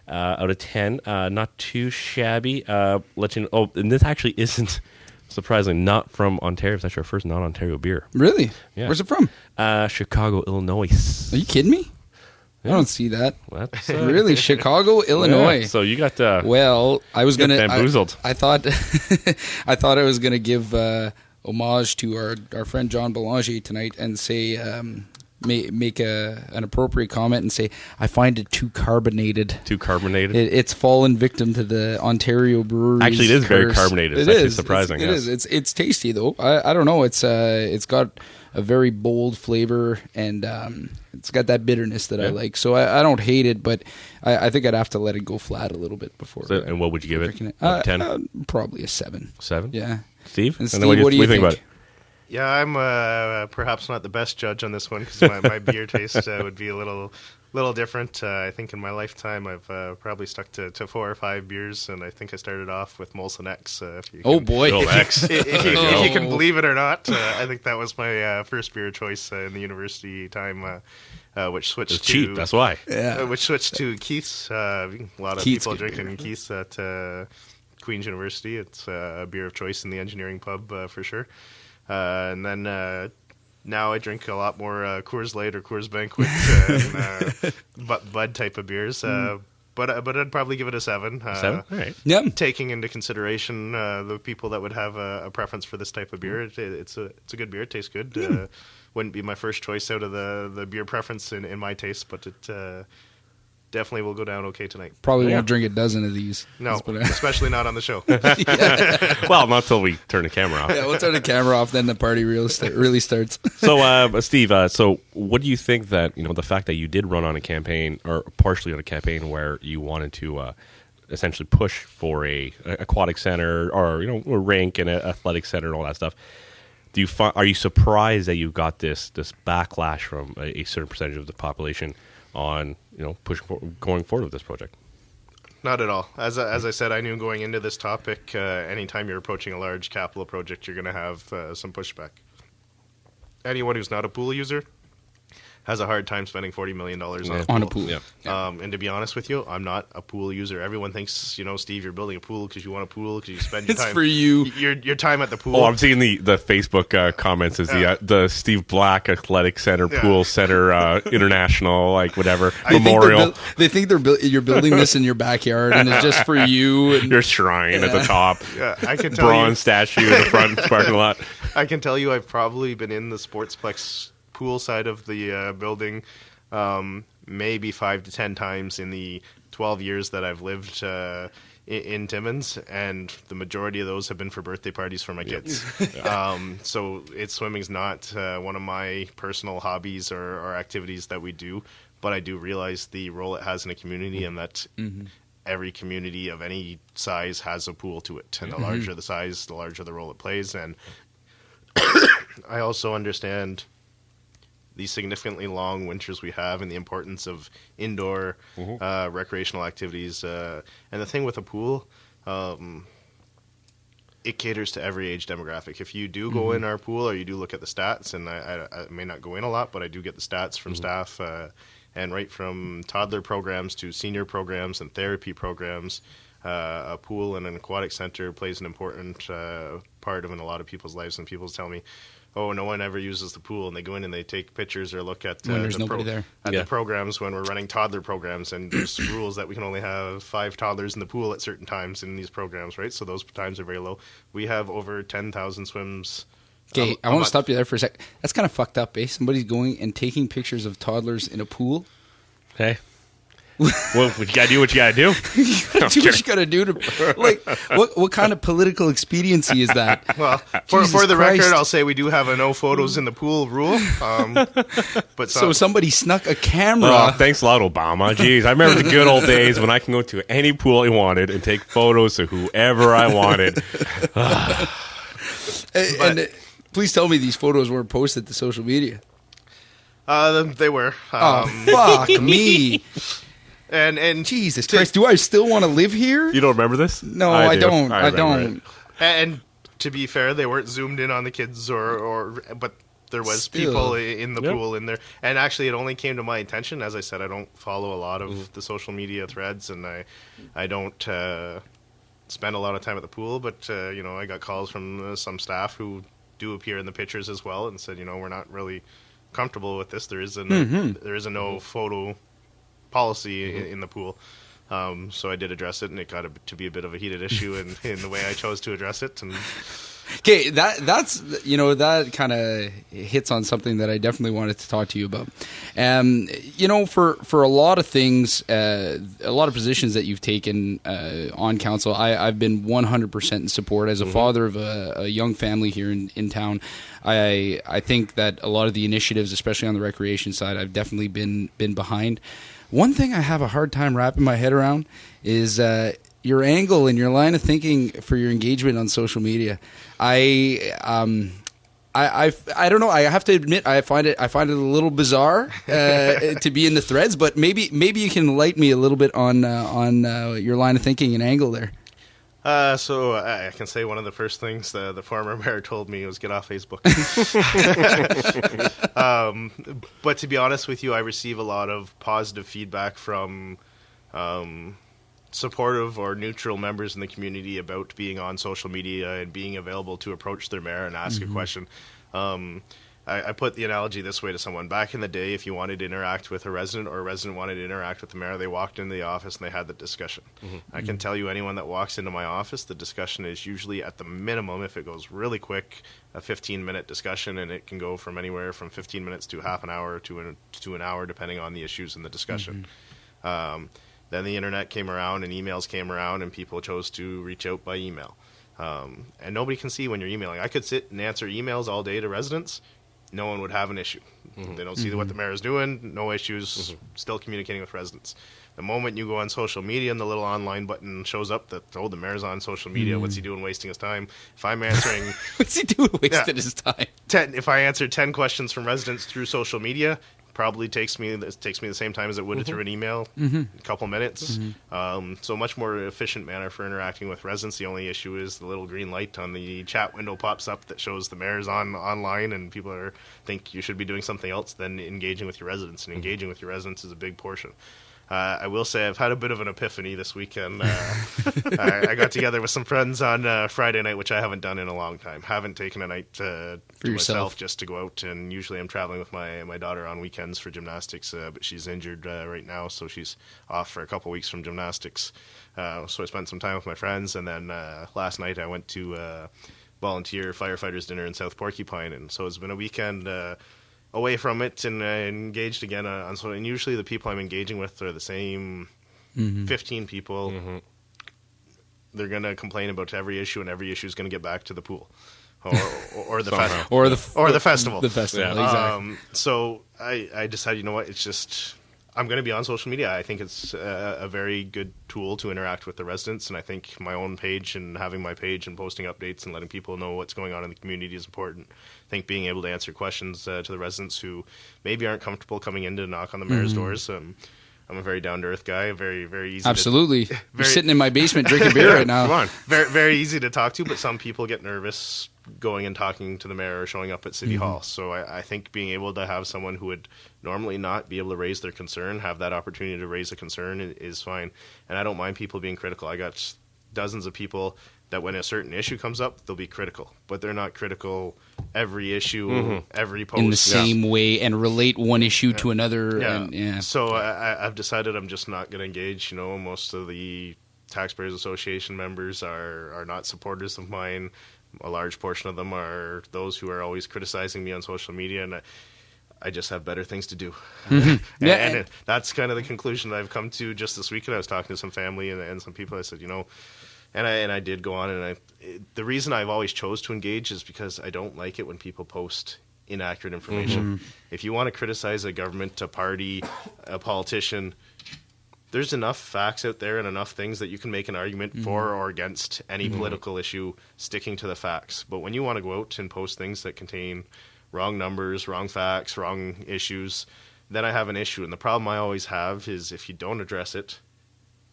out of 10. Not too shabby. Let you know. Oh, and this actually isn't, surprisingly, not from Ontario. It's actually our first non-Ontario beer. Really? Yeah. Where's it from? Chicago, Illinois. Are you kidding me? Yeah. I don't see that. That's, really? Chicago, Illinois. Yeah, so you got well, I was gonna bamboozled. I thought I thought I was gonna give homage to our friend John Belanger tonight and say make an appropriate comment and say I find it too carbonated. Too carbonated. It's fallen victim to the Ontario breweries. Actually, it is curse. very carbonated. It's actually surprising. It is. It's tasty though. I don't know. It's got a very bold flavor and it's got that bitterness that I like. So I don't hate it, but I think I'd have to let it go flat a little bit before. So, and what would you give it? 10? Probably a 7. 7? Yeah. Steve? And Steve, what do you think about it? Yeah, I'm perhaps not the best judge on this one because my beer taste would be a little different. I think in my lifetime I've probably stuck to 4 or 5 beers, and I think I started off with Molson X. If you can, Little X. if you can believe it or not, I think that was my first beer choice in the university time, which switched It's to cheap. That's why. Yeah. which switched to Keith's. A lot of Keith's people good drinking Keith's at Queen's University. It's a beer of choice in the engineering pub for sure. And then now I drink a lot more Coors Light or Coors Banquet and Bud type of beers. But I'd probably give it a 7. 7? All right. Yep. Taking into consideration the people that would have a preference for this type of beer, it's a good beer. It tastes good. Wouldn't be my first choice out of the beer preference in my taste, but it definitely will go down okay tonight. Probably won't drink a dozen of these. No, especially not on the show. Well, not until we turn the camera off. Yeah, we'll turn the camera off, then the party really starts. So, Steve, so what do you think that, the fact that you did run on a campaign, or partially on a campaign where you wanted to essentially push for a aquatic center or, a rink and an athletic center and all that stuff, are you surprised that you got this backlash from a certain percentage of the population on, going forward with this project? Not at all. As I said, I knew going into this topic, anytime you're approaching a large capital project, you're going to have some pushback. Anyone who's not a pool user has a hard time spending $40 million on a pool. Yeah. And to be honest with you, I'm not a pool user. Everyone thinks, Steve, you're building a pool because you want a pool, because you spend your time. It's for you. Your time at the pool. Oh, I'm seeing the Facebook comments is the Steve Black Athletic Center, Pool Center, International, whatever, Memorial. They think you're building this in your backyard, and it's just for you. And your shrine at the top. Yeah, I can tell bronze statue in the front parking lot. I can tell you I've probably been in the Sportsplex pool side of the building maybe 5 to 10 times in the 12 years that I've lived in Timmins, and the majority of those have been for birthday parties for my kids. So swimming's not one of my personal hobbies or activities that we do, but I do realize the role it has in a community, and that every community of any size has a pool to it, and the larger the size, the larger the role it plays. And I also understand the significantly long winters we have and the importance of indoor recreational activities. And the thing with a pool, it caters to every age demographic. If you do go in our pool, or you do look at the stats, and I may not go in a lot, but I do get the stats from staff, and right from toddler programs to senior programs and therapy programs, a pool and an aquatic center plays an important part of in a lot of people's lives. And people tell me, oh, no one ever uses the pool, and they go in and they take pictures or look at when there's nobody there. The programs when we're running toddler programs, and there's rules that we can only have 5 toddlers in the pool at certain times in these programs, right? So those times are very low. We have over 10,000 swims Okay, I want to stop you there for a sec. That's kind of fucked up, eh? Somebody's going and taking pictures of toddlers in a pool. Hey. Well, you gotta do what you gotta do. You gotta do what you gotta do to, like, what kind of political expediency is that? Well, for the record, I'll say we do have a no photos in the pool rule. But so somebody snuck a camera. Oh, thanks a lot, Obama. Jeez, I remember the good old days when I can go to any pool I wanted and take photos of whoever I wanted. and please tell me these photos weren't posted to social media. They were. Fuck me. And Jesus Christ, do I still want to live here? You don't remember this? No, I don't. I don't. And to be fair, they weren't zoomed in on the kids, but there was people in the pool in there. And actually, it only came to my attention. As I said, I don't follow a lot of the social media threads, and I don't spend a lot of time at the pool. But I got calls from some staff who do appear in the pictures as well, and said, we're not really comfortable with this. There is a no photo policy in the pool. So I did address it, and it got to be a bit of a heated issue in the way I chose to address it. And okay, that's that kind of hits on something that I definitely wanted to talk to you about. For a lot of things, a lot of positions that you've taken on council, I've been 100% in support. As a father of a young family here in town, I think that a lot of the initiatives, especially on the recreation side, I've definitely been behind. One thing I have a hard time wrapping my head around is your angle and your line of thinking for your engagement on social media. I don't know. I have to admit, I find it a little bizarre to be in the threads. But maybe you can enlighten me a little bit on your line of thinking and angle there. So I can say one of the first things the former mayor told me was get off Facebook. But to be honest with you, I receive a lot of positive feedback from supportive or neutral members in the community about being on social media and being available to approach their mayor and ask a question. I put the analogy this way to someone. Back in the day, if you wanted to interact with a resident or a resident wanted to interact with the mayor, they walked into the office and they had the discussion. I can tell you, anyone that walks into my office, the discussion is usually at the minimum, if it goes really quick, a 15-minute discussion, and it can go from anywhere from 15 minutes to half an hour to an hour, depending on the issues in the discussion. Then the internet came around and emails came around, and people chose to reach out by email. And nobody can see when you're emailing. I could sit and answer emails all day to residents. No one would have an issue. They don't see what the mayor is doing. No issues. Still communicating with residents. The moment you go on social media and the little online button shows up that, the mayor's on social media, what's he doing wasting his time? If I'm answering... what's he doing wasting his time? If I answer 10 questions from residents through social media, probably takes me the same time as it would through an email, a couple minutes. So much more efficient manner for interacting with residents. The only issue is the little green light on the chat window pops up that shows the mayor's online, and people think you should be doing something else than engaging with your residents. And engaging with your residents is a big portion. I will say I've had a bit of an epiphany this weekend. I got together with some friends on Friday night, which I haven't done in a long time. Haven't taken a night to myself just to go out. And usually I'm traveling with my daughter on weekends for gymnastics, but she's injured right now, so she's off for a couple weeks from gymnastics. So I spent some time with my friends, and then last night I went to volunteer firefighters dinner in South Porcupine, and so it's been a weekend away from it and engaged again on social. And usually the people I'm engaging with are the same 15 people. They're going to complain about every issue, and every issue is going to get back to the pool or the festival or the festival. The festival, exactly. So I decided, you know what? It's just I'm going to be on social media. I think it's a very good tool to interact with the residents, and I think my own page and having my page and posting updates and letting people know what's going on in the community is important. I think being able to answer questions to the residents who maybe aren't comfortable coming in to knock on the mayor's doors. I'm a very down-to-earth guy, very, very easy. Absolutely. You're sitting in my basement drinking beer right now. Come on. Very, very easy to talk to, but some people get nervous going and talking to the mayor or showing up at City Hall. So I think being able to have someone who would normally not be able to raise their concern, have that opportunity to raise a concern is fine. And I don't mind people being critical. I got dozens of people that when a certain issue comes up, they'll be critical. But they're not critical every issue, every post. In the same way, and relate one issue to another. So I've decided I'm just not going to engage. Most of the Taxpayers Association members are not supporters of mine. A large portion of them are those who are always criticizing me on social media, and I just have better things to do. And that's kind of the conclusion that I've come to just this weekend. I was talking to some family and some people. I said, and I did go on, and the reason I've always chose to engage is because I don't like it when people post inaccurate information. If you want to criticize a government, a party, a politician, there's enough facts out there and enough things that you can make an argument for or against any political issue sticking to the facts. But when you want to go out and post things that contain wrong numbers, wrong facts, wrong issues, then I have an issue. And the problem I always have is if you don't address it,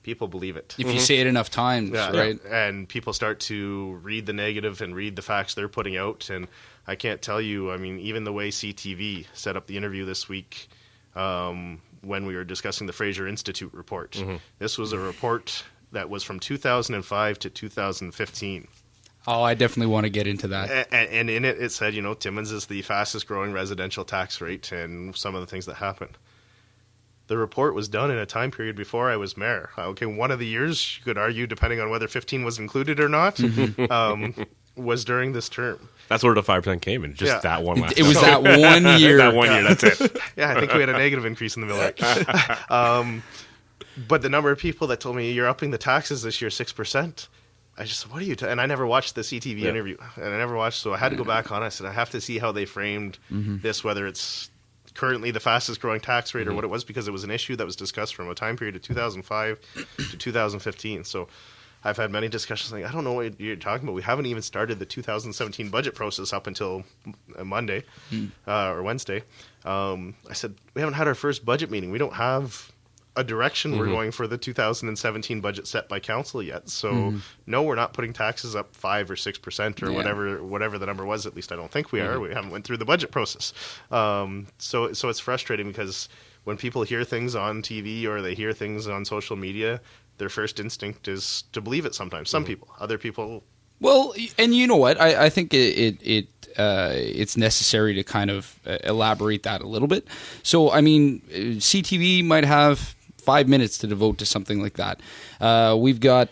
people believe it. If you say it enough times, right? And people start to read the negative and read the facts they're putting out. And I can't tell you, I mean, even the way CTV set up the interview this week, when we were discussing the Fraser Institute report. This was a report that was from 2005 to 2015. Oh, I definitely want to get into that. And in it, it said, Timmins is the fastest growing residential tax rate and some of the things that happened. The report was done in a time period before I was mayor. Okay, one of the years, you could argue, depending on whether 15 was included or not, was during this term. That's where the 5% came in, just that one last It was that 1 year. That 1 year, that's it. Yeah, I think we had a negative increase in the mill rate. But the number of people that told me, you're upping the taxes this year 6%, I just said, what are you and I never watched the CTV interview. And I never watched, so I had to go back on it. I said, I have to see how they framed this, whether it's currently the fastest growing tax rate or what it was, because it was an issue that was discussed from a time period of 2005 to 2015. So I've had many discussions like, I don't know what you're talking about. We haven't even started the 2017 budget process up until Monday or Wednesday. I said, we haven't had our first budget meeting. We don't have a direction we're going for the 2017 budget set by council yet. So no, we're not putting taxes up 5 or 6% or whatever the number was. At least I don't think we are. We haven't went through the budget process. So it's frustrating because when people hear things on TV or they hear things on social media, their first instinct is to believe it sometimes. Some people. Other people... Well, and you know what? I think it's necessary to kind of elaborate that a little bit. So, I mean, CTV might have 5 minutes to devote to something like that. We've got,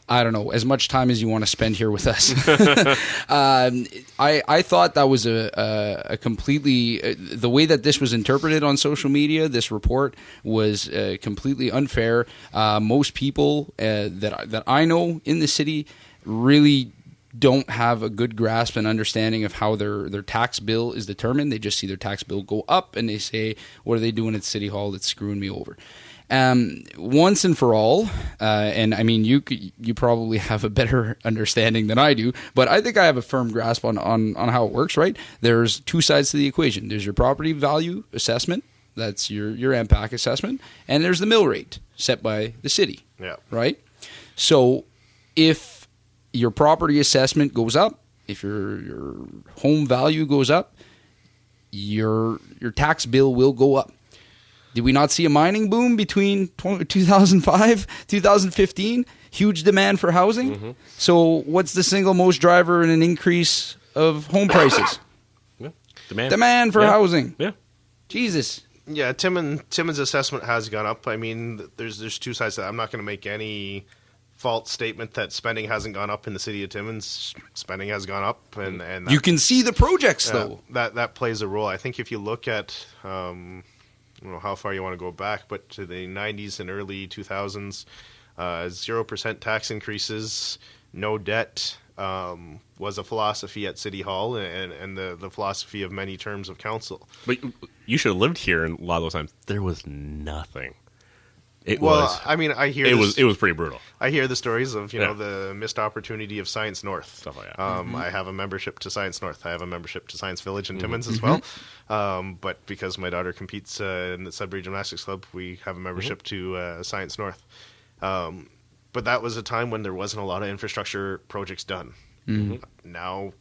I don't know, as much time as you want to spend here with us. I thought that was a completely the way that this was interpreted on social media. This report was completely unfair. Most people that I know in the city really don't have a good grasp and understanding of how their tax bill is determined. They just see their tax bill go up and they say, "What are they doing at City Hall that's screwing me over?" Once and for all, and I mean, you probably have a better understanding than I do, but I think I have a firm grasp on how it works, right? There's two sides to the equation. There's your property value assessment, that's your MPAC assessment, and there's the mill rate set by the city, right? So if your property assessment goes up, if your home value goes up, your tax bill will go up. Did we not see a mining boom between 2005, 2015? Huge demand for housing. So what's the single most driver in an increase of home prices? Demand for housing. Jesus. Yeah, Timmins' assessment has gone up. I mean, there's two sides to that. I'm not going to make any false statement that spending hasn't gone up in the city of Timmins. Spending has gone up, and that, you can see the projects though. That plays a role. I think if you look at I don't know how far you want to go back, but to the 90s and early 2000s, 0% tax increases, no debt was a philosophy at City Hall and the philosophy of many terms of council. But you should have lived here in a lot of those times. There was nothing. I mean, I hear it was pretty brutal. I hear the stories of the missed opportunity of Science North, stuff like that. I have a membership to Science North. I have a membership to Science Village in Timmins as well. But because my daughter competes in the Sudbury Gymnastics Club, we have a membership to Science North. But that was a time when there wasn't a lot of infrastructure projects done. Now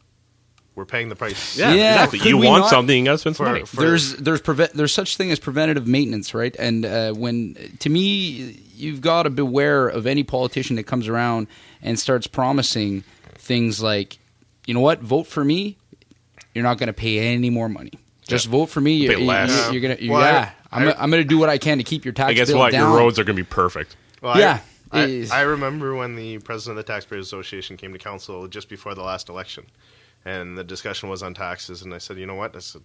we're paying the price. Yeah, exactly. You want something, you got to spend some money. There's such thing as preventative maintenance, right? And when, to me, you've got to beware of any politician that comes around and starts promising things like, you know what, vote for me, you're not going to pay any more money. Just vote for me. You're gonna. I'm gonna do what I can to keep your tax bill down. Your roads are gonna be perfect. Well, I remember when the president of the Taxpayers Association came to council just before the last election, and the discussion was on taxes, and I said, you know what? I said,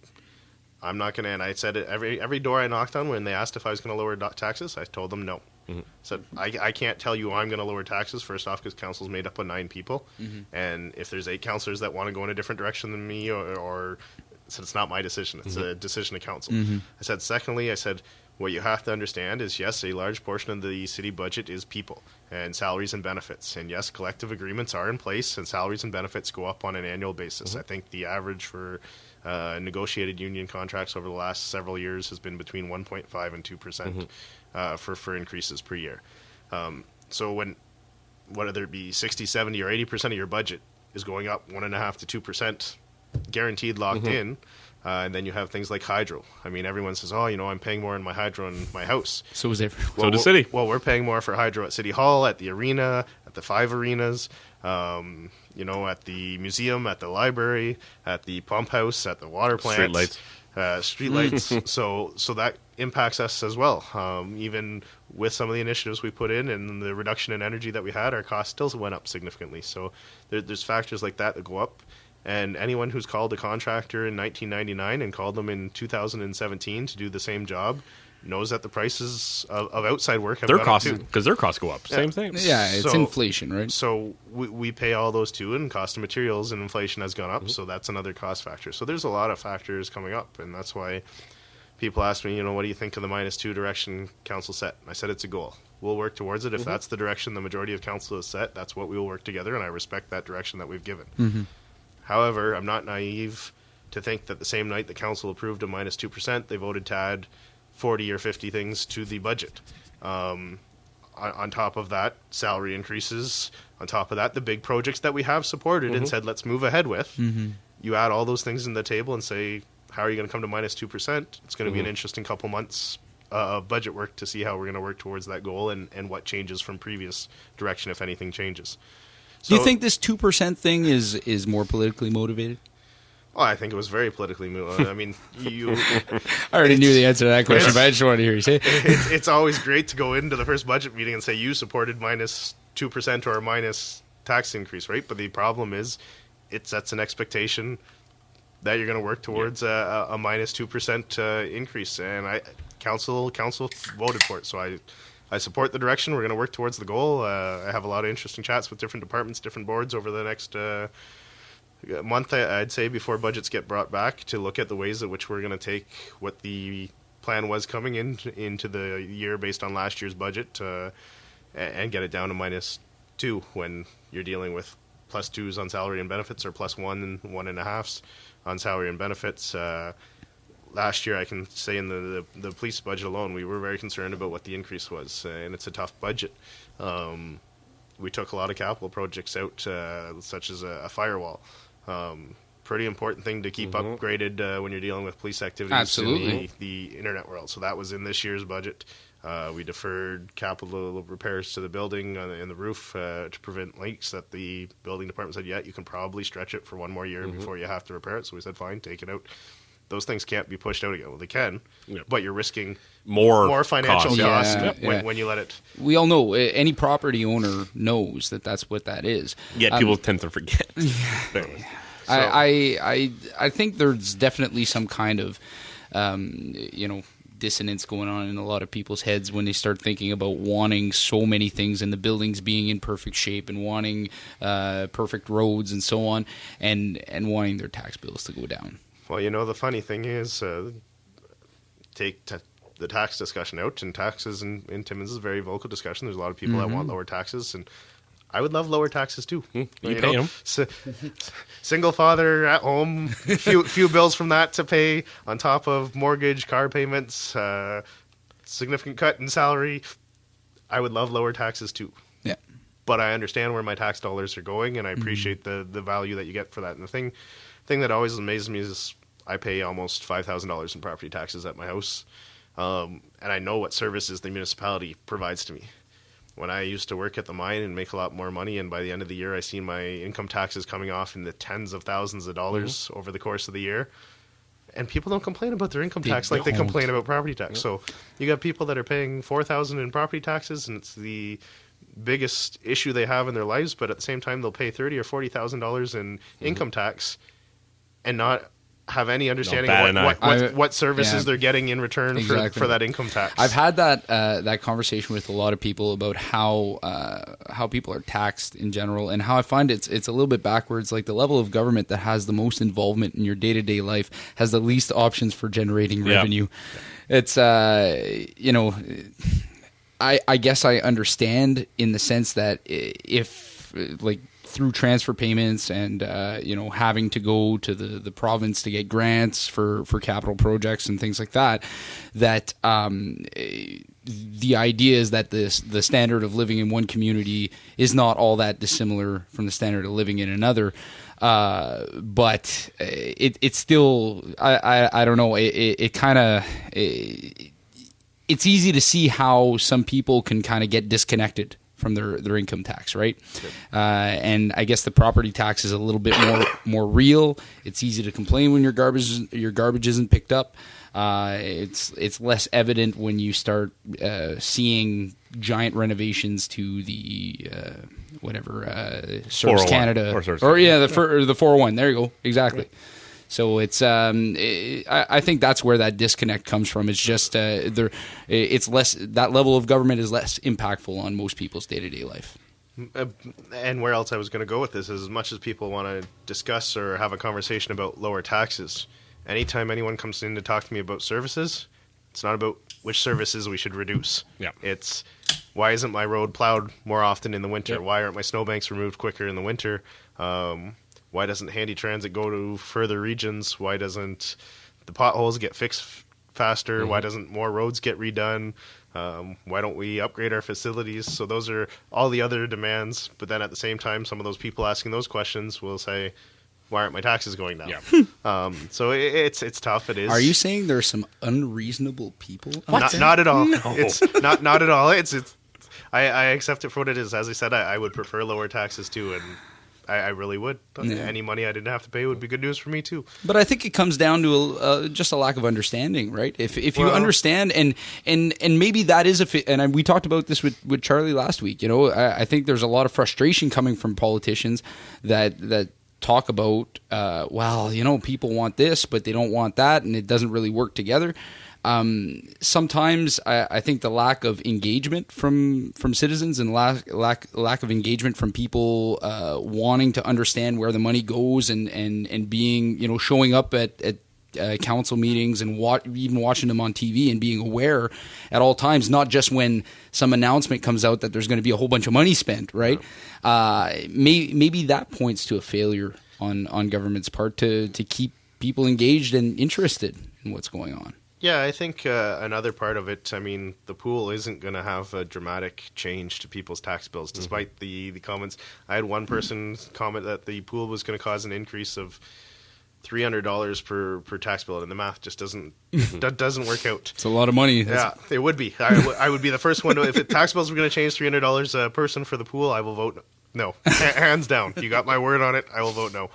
I'm not going to, and I said it every door I knocked on when they asked if I was going to lower taxes, I told them no. Mm-hmm. Said, I can't tell you I'm going to lower taxes, first off, because council's made up of 9 people, and if there's 8 councillors that want to go in a different direction than me, or said it's not my decision, it's a decision of council. I said, secondly, I said, what you have to understand is, yes, a large portion of the city budget is people and salaries and benefits. And yes, collective agreements are in place and salaries and benefits go up on an annual basis. I think the average for negotiated union contracts over the last several years has been between 1.5 and 2% for increases per year. So when, whether it be 60, 70, or 80% of your budget is going up 1.5 to 2%, guaranteed, locked in, and then you have things like hydro. I mean, everyone says, oh, you know, I'm paying more in my hydro in my house. So is everyone. So does City. Well, we're paying more for hydro at City Hall, at the arena, at the 5 arenas, you know, at the museum, at the library, at the pump house, at the water plant. Street lights. So that impacts us as well. Even with some of the initiatives we put in and the reduction in energy that we had, our costs still went up significantly. So there's factors like that go up. And anyone who's called a contractor in 1999 and called them in 2017 to do the same job knows that the prices of outside work have gone up too. Because their costs go up. Yeah. Same thing. Yeah, it's inflation, right? So we pay all those too, and cost of materials and inflation has gone up, so that's another cost factor. So there's a lot of factors coming up, and that's why people ask me, you know, what do you think of the -2 direction council set? And I said it's a goal. We'll work towards it. If that's the direction the majority of council has set, that's what we will work together, and I respect that direction that we've given. However, I'm not naive to think that the same night the council approved a -2%, they voted to add 40 or 50 things to the budget. On top of that, salary increases. On top of that, the big projects that we have supported and said, let's move ahead with. You add all those things in the table and say, how are you going to come to -2%? It's going to be an interesting couple months of budget work to see how we're going to work towards that goal and what changes from previous direction, if anything changes. Do you think this 2% thing is more politically motivated? Well, I think it was very politically motivated. I mean, I already knew the answer to that question, but I just wanted to hear you say it. It's always great to go into the first budget meeting and say you supported -2% or a minus tax increase, right? But the problem is it sets an expectation that you're going to work towards a -2% increase. And council voted for it, so I support the direction. We're going to work towards the goal. I have a lot of interesting chats with different departments, different boards over the next month, I'd say, before budgets get brought back, to look at the ways in which we're going to take what the plan was coming into the year based on last year's budget and get it down to -2 when you're dealing with +2s on salary and benefits or +1 and 1.5s on salary and benefits. Last year, I can say in the police budget alone, we were very concerned about what the increase was, and it's a tough budget. We took a lot of capital projects out, such as a firewall. Pretty important thing to keep upgraded when you're dealing with police activities in the internet world. So that was in this year's budget. We deferred capital repairs to the building and the roof to prevent leaks that the building department said, yeah, you can probably stretch it for one more year before you have to repair it. So we said, fine, take it out. Those things can't be pushed out again. Well, they can, but you're risking more financial cost when you let it. We all know, any property owner knows that that's what that is. Yet people tend to forget. I think there's definitely some kind of, dissonance going on in a lot of people's heads when they start thinking about wanting so many things and the buildings being in perfect shape and wanting perfect roads and so on, and wanting their tax bills to go down. Well, you know, the funny thing is, take the tax discussion out, and taxes in Timmins is a very vocal discussion. There's a lot of people that want lower taxes, and I would love lower taxes too. You pay them. Single father at home, few bills from that to pay on top of mortgage, car payments, significant cut in salary. I would love lower taxes too. Yeah. But I understand where my tax dollars are going, and I appreciate the value that you get for that. And the thing that always amazes me is I pay almost $5,000 in property taxes at my house, and I know what services the municipality provides to me. When I used to work at the mine and make a lot more money, and by the end of the year I seen my income taxes coming off in the tens of thousands of dollars over the course of the year, and people don't complain about their income tax like they complain about property tax. So you got people that are paying $4,000 in property taxes, and it's the biggest issue they have in their lives, but at the same time they'll pay $30,000 or $40,000 in income tax and not have any understanding of what services they're getting in return for that income tax. I've had that conversation with a lot of people about how people are taxed in general, and how I find it's a little bit backwards. Like, the level of government that has the most involvement in your day-to-day life has the least options for generating revenue. It's I guess I understand in the sense that if, like, through transfer payments and having to go to the province to get grants for capital projects and things like that, the idea is that the standard of living in one community is not all that dissimilar from the standard of living in another. But it's still, I don't know, it kind of, it's easy to see how some people can kind of get disconnected from their income tax, right? And I guess the property tax is a little bit more real. It's easy to complain when your garbage isn't picked up. It's less evident when you start seeing giant renovations to the Service Canada or the 401. There you go, exactly. Right. So it's I think that's where that disconnect comes from. It's just it's less, that level of government is less impactful on most people's day-to-day life. And where else I was going to go with this is, as much as people want to discuss or have a conversation about lower taxes, anytime anyone comes in to talk to me about services, it's not about which services we should reduce. Yeah. It's, why isn't my road plowed more often in the winter? Yep. Why aren't my snowbanks removed quicker in the winter? Why doesn't Handy Transit go to further regions? Why doesn't the potholes get fixed faster? Mm-hmm. Why doesn't more roads get redone? Why don't we upgrade our facilities? So those are all the other demands. But then at the same time, some of those people asking those questions will say, why aren't my taxes going down? Yeah. So it's tough. It is. Are you saying there are some unreasonable people? Not at all. No. It's not at all. I accept it for what it is. As I said, I would prefer lower taxes too, and I really would. Yeah. Any money I didn't have to pay would be good news for me too. But I think it comes down to just a lack of understanding, right? If you understand, and maybe that is and we talked about this with Charlie last week. I think there's a lot of frustration coming from politicians that talk about, people want this, but they don't want that, and it doesn't really work together. Sometimes I think the lack of engagement from citizens and lack of engagement from people wanting to understand where the money goes and being, showing up at council meetings and even watching them on TV and being aware at all times, not just when some announcement comes out that there's going to be a whole bunch of money spent, right? Maybe that points to a failure on government's part to keep people engaged and interested in what's going on. Yeah, I think another part of it, the pool isn't going to have a dramatic change to people's tax bills, despite the comments. I had one person comment that the pool was going to cause an increase of $300 per tax bill, and the math just doesn't work out. It's a lot of money. Yeah, it would be. I would be the first one to, if the tax bills were going to change $300 a person for the pool, I will vote no. Hands down. You got my word on it, I will vote no.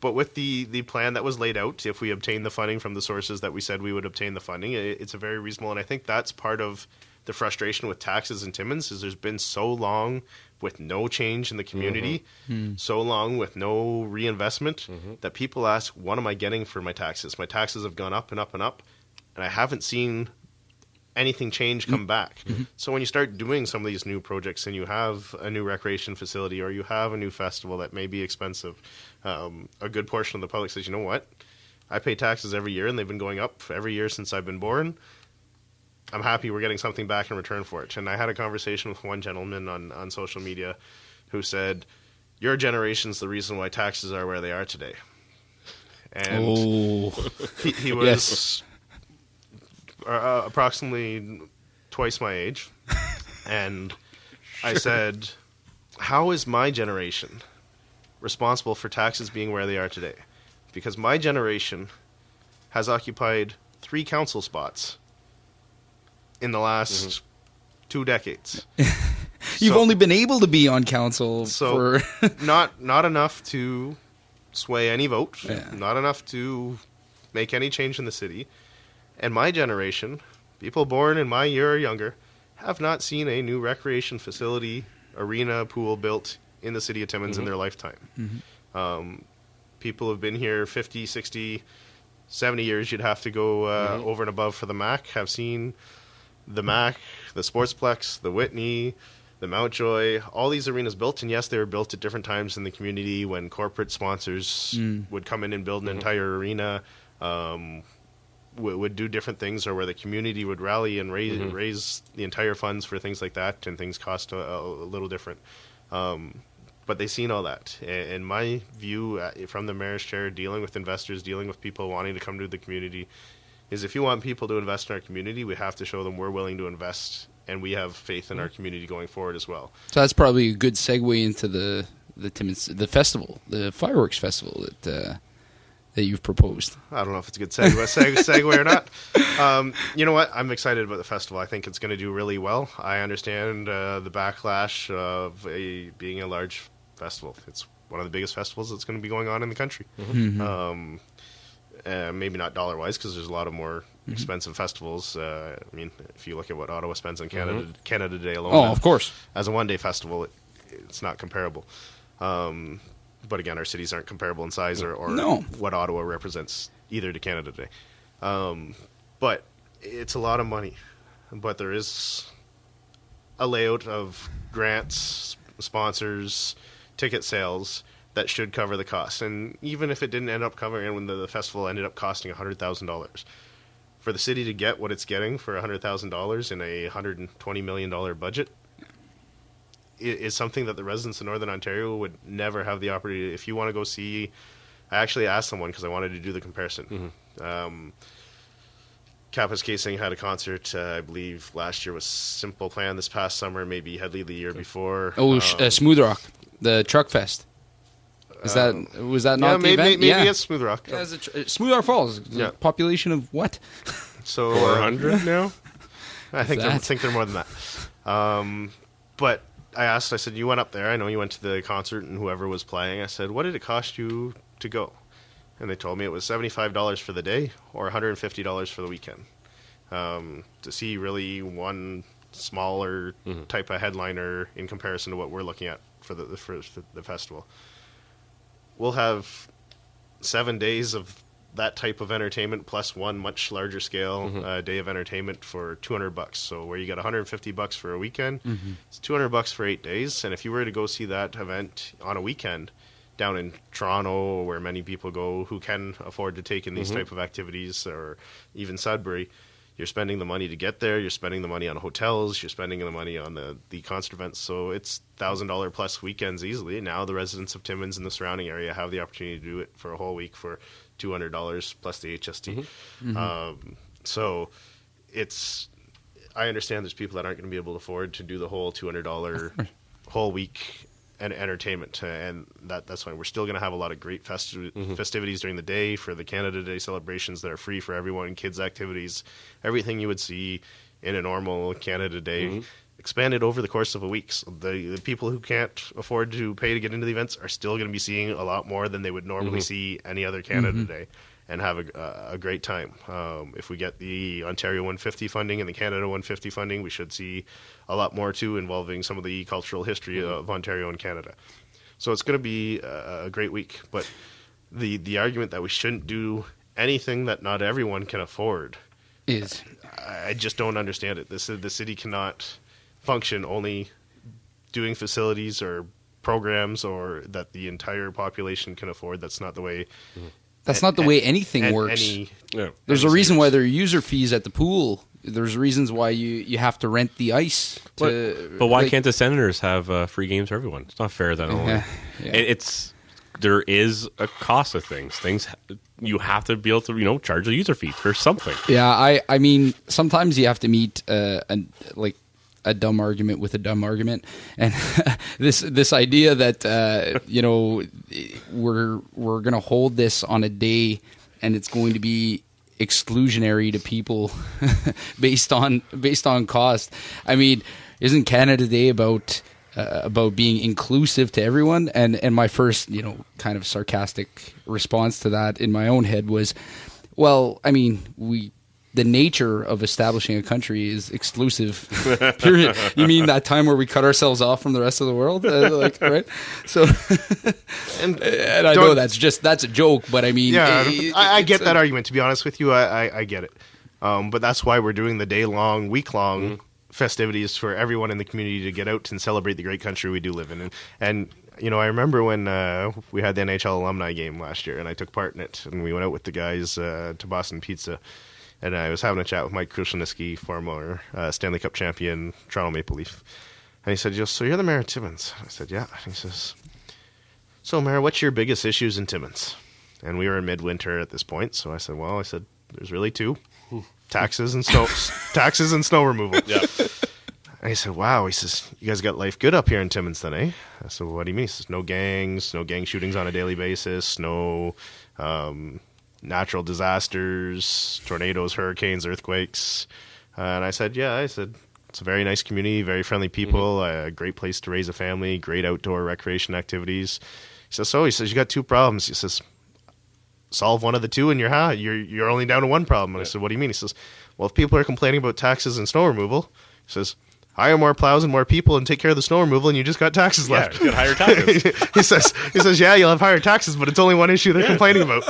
But with the plan that was laid out, if we obtain the funding from the sources that we said we would obtain the funding, it's a very reasonable, and I think that's part of the frustration with taxes in Timmins, is there's been so long with no change in the community, so long with no reinvestment, that people ask, what am I getting for my taxes? My taxes have gone up and up and up, and I haven't seen anything change come back. So when you start doing some of these new projects and you have a new recreation facility or you have a new festival that may be expensive, a good portion of the public says, you know what, I pay taxes every year and they've been going up every year since I've been born. I'm happy we're getting something back in return for it. And I had a conversation with one gentleman on social media who said, your generation's the reason why taxes are where they are today. And he was... Yes. Approximately twice my age, and I said, how is my generation responsible for taxes being where they are today? Because my generation has occupied 3 council spots in the last 2 decades. You've only been able to be on council for not enough to sway any vote, not enough to make any change in the city. And my generation, people born in my year or younger, have not seen a new recreation facility, arena, pool built in the city of Timmins in their lifetime. People have been here 50, 60, 70 years. You'd have to go over and above for the MAC, have seen the MAC, the Sportsplex, the Whitney, the Mountjoy, all these arenas built. And yes, they were built at different times in the community when corporate sponsors would come in and build an entire arena, would do different things, or where the community would rally and raise the entire funds for things like that, and things cost a little different. But they've seen all that. And my view from the mayor's chair, dealing with investors, dealing with people wanting to come to the community, is if you want people to invest in our community, we have to show them we're willing to invest, and we have faith in our community going forward as well. So that's probably a good segue into the Timmins, the festival, the fireworks festival that you've proposed. I don't know if it's a good segue or not. You know what? I'm excited about the festival. I think it's going to do really well. I understand the backlash of being a large festival. It's one of the biggest festivals that's going to be going on in the country. Maybe not dollar-wise, because there's a lot of more expensive festivals. I mean, if you look at what Ottawa spends on Canada Day alone, of course, as a one-day festival, it's not comparable. But again, our cities aren't comparable in size or what Ottawa represents either to Canada Day. But it's a lot of money. But there is a layout of grants, sponsors, ticket sales that should cover the cost. And even if it didn't end up covering, when the festival ended up costing $100,000, for the city to get what it's getting for $100,000 in a $120 million budget, is something that the residents of Northern Ontario would never have the opportunity. If you want to go see, I actually asked someone because I wanted to do the comparison. Kappa's Casing had a concert, I believe last year was Simple Plan this past summer, maybe Headley the year before. Smooth Rock, the Truck Fest. Was that not the event? Maybe it's Smooth Rock. Yeah, Smooth Rock Falls. Population of what? So 400 now? I think they're more than that. But I said, you went up there. I know you went to the concert and whoever was playing. I said, what did it cost you to go? And they told me it was $75 for the day or $150 for the weekend. To see really one smaller type of headliner in comparison to what we're looking at for the festival. We'll have 7 days of that type of entertainment plus one much larger scale day of entertainment for $200. So where you get $150 for a weekend, it's $200 for 8 days. And if you were to go see that event on a weekend down in Toronto, where many people go who can afford to take in these type of activities, or even Sudbury, you're spending the money to get there, you're spending the money on hotels, you're spending the money on the concert events. So it's $1,000 plus weekends easily. Now the residents of Timmins and the surrounding area have the opportunity to do it for a whole week for $200 plus the HST. So I understand there's people that aren't going to be able to afford to do the whole $200 whole week and entertainment, and that's why we're still going to have a lot of great festivities during the day for the Canada Day celebrations that are free for everyone, kids activities, everything you would see in a normal Canada Day, expanded over the course of a week. So the people who can't afford to pay to get into the events are still going to be seeing a lot more than they would normally see any other Canada Day, and have a great time. If we get the Ontario 150 funding and the Canada 150 funding, we should see a lot more too, involving some of the cultural history of Ontario and Canada. So it's going to be a great week. But the argument that we shouldn't do anything that not everyone can afford is, I just don't understand it. The city cannot function only doing facilities or programs or that the entire population can afford. That's not the way. That's not the way anything works. There's a reason why there are user fees at the pool. There's reasons why you have to rent the ice. But why can't the Senators have free games for everyone? It's not fair that there is a cost of things. Things you have to be able to charge a user fee for something. Yeah, I mean sometimes you have to meet a dumb argument with a dumb argument, and this idea that we're going to hold this on a day and it's going to be exclusionary to people based on cost. I mean, isn't Canada Day about being inclusive to everyone? And my first kind of sarcastic response to that in my own head was, well, I mean, we the nature of establishing a country is exclusive. Period. You mean that time where we cut ourselves off from the rest of the world? Right? So, and I know that's a joke, but I mean, I get that argument. To be honest with you, I get it. But that's why we're doing the day-long, week-long festivities for everyone in the community to get out and celebrate the great country we do live in. And you know, I remember when we had the NHL alumni game last year, and I took part in it, and we went out with the guys to Boston Pizza, and I was having a chat with Mike Krushelnyski, former Stanley Cup champion, Toronto Maple Leaf, and he said, "So you're the mayor of Timmins?" I said, "Yeah." And he says, "So, Mayor, what's your biggest issues in Timmins?" And we were in midwinter at this point, so I said, "Well, there's really two: taxes and snow removal." Yeah. And he said, "Wow." He says, "You guys got life good up here in Timmins then, eh?" I said, "Well, what do you mean?" He says, "No gangs, no gang shootings on a daily basis, no natural disasters, tornadoes, hurricanes, earthquakes." And I said, "Yeah." I said, "It's a very nice community, very friendly people, a great place to raise a family, great outdoor recreation activities." He says, "So," he says, "you got two problems." He says, "Solve one of the two and you're only down to one problem." And I said, "What do you mean?" He says, "Well, if people are complaining about taxes and snow removal," he says, "hire more plows and more people and take care of the snow removal, and you just got taxes left." You got higher taxes. he says, "Yeah, you'll have higher taxes, but it's only one issue they're complaining about."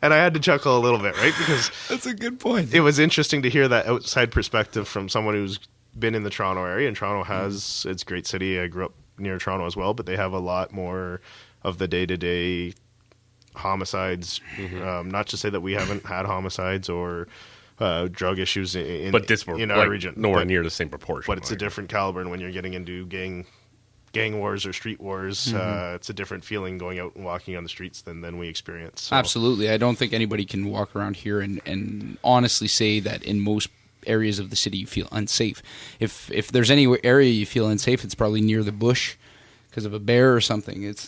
And I had to chuckle a little bit, right? Because that's a good point. It was interesting to hear that outside perspective from someone who's been in the Toronto area, and Toronto has it's a great city. I grew up near Toronto as well, but they have a lot more of the day-to-day homicides. Not to say that we haven't had homicides or drug issues in our region. Nowhere near the same proportion. But it's a different caliber, and when you're getting into gang wars or street wars, it's a different feeling going out and walking on the streets than we experience. So. Absolutely. I don't think anybody can walk around here and honestly say that in most areas of the city you feel unsafe. If there's any area you feel unsafe, it's probably near the bush because of a bear or something. It's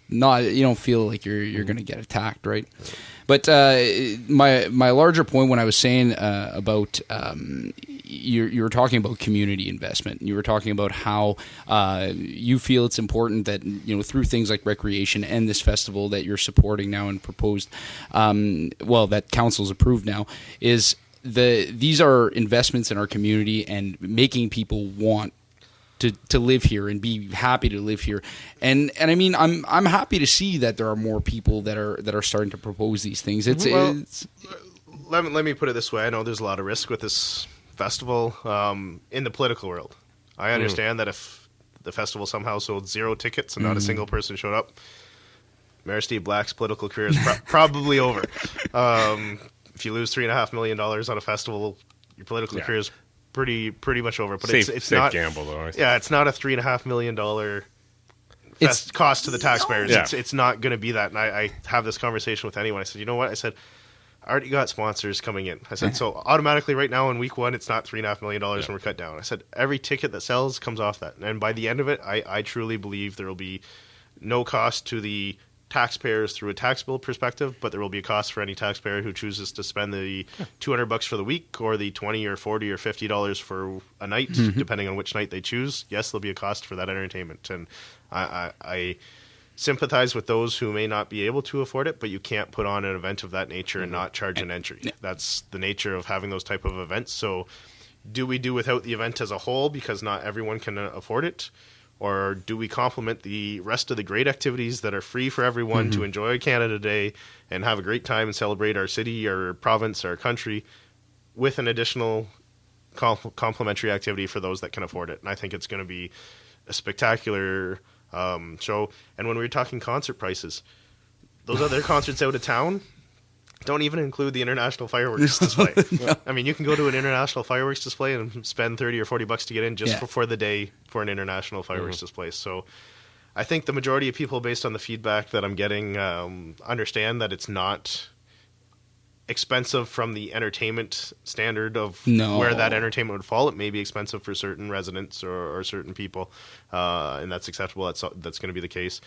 not. You don't feel like you're going to get attacked, right? But my larger point when I was saying about you were talking about community investment. And you were talking about how you feel it's important that through things like recreation and this festival that you're supporting now and proposed, that council's approved now, is these are investments in our community and making people want to live here and be happy to live here, and I mean I'm happy to see that there are more people that are starting to propose these things. Let me put it this way: I know there's a lot of risk with this festival in the political world. I understand that if the festival somehow sold 0 tickets and not a single person showed up, Mayor Steve Black's political career is probably over. If you lose $3.5 million on a festival, your political career is pretty much over. But it's safe not gamble though. It's not a $3.5 million cost to the taxpayers. Yeah. It's not going to be that. And I have this conversation with anyone. I said, you know what? I said, I already got sponsors coming in. I said, so automatically right now in week 1, it's not $3.5 million when we're cut down. I said, every ticket that sells comes off that. And by the end of it, I truly believe there will be no cost to the taxpayers through a tax bill perspective, but there will be a cost for any taxpayer who chooses to spend the $200 for the week or the $20 or $40 or $50 for a night, depending on which night they choose. Yes, there'll be a cost for that entertainment. And I sympathize with those who may not be able to afford it, but you can't put on an event of that nature and not charge an entry. That's the nature of having those type of events. So do we do without the event as a whole because not everyone can afford it? Or do we complement the rest of the great activities that are free for everyone to enjoy Canada Day and have a great time and celebrate our city, our province, our country with an additional complimentary activity for those that can afford it? And I think it's going to be a spectacular show. And when we were talking concert prices, those other concerts out of town don't even include the international fireworks display. No. I mean, you can go to an international fireworks display and spend $30 or $40 to get in just for the day for an international fireworks display. So I think the majority of people, based on the feedback that I'm getting, understand that it's not expensive from the entertainment standard of where that entertainment would fall. It may be expensive for certain residents or certain people, and that's acceptable. That's going to be the case.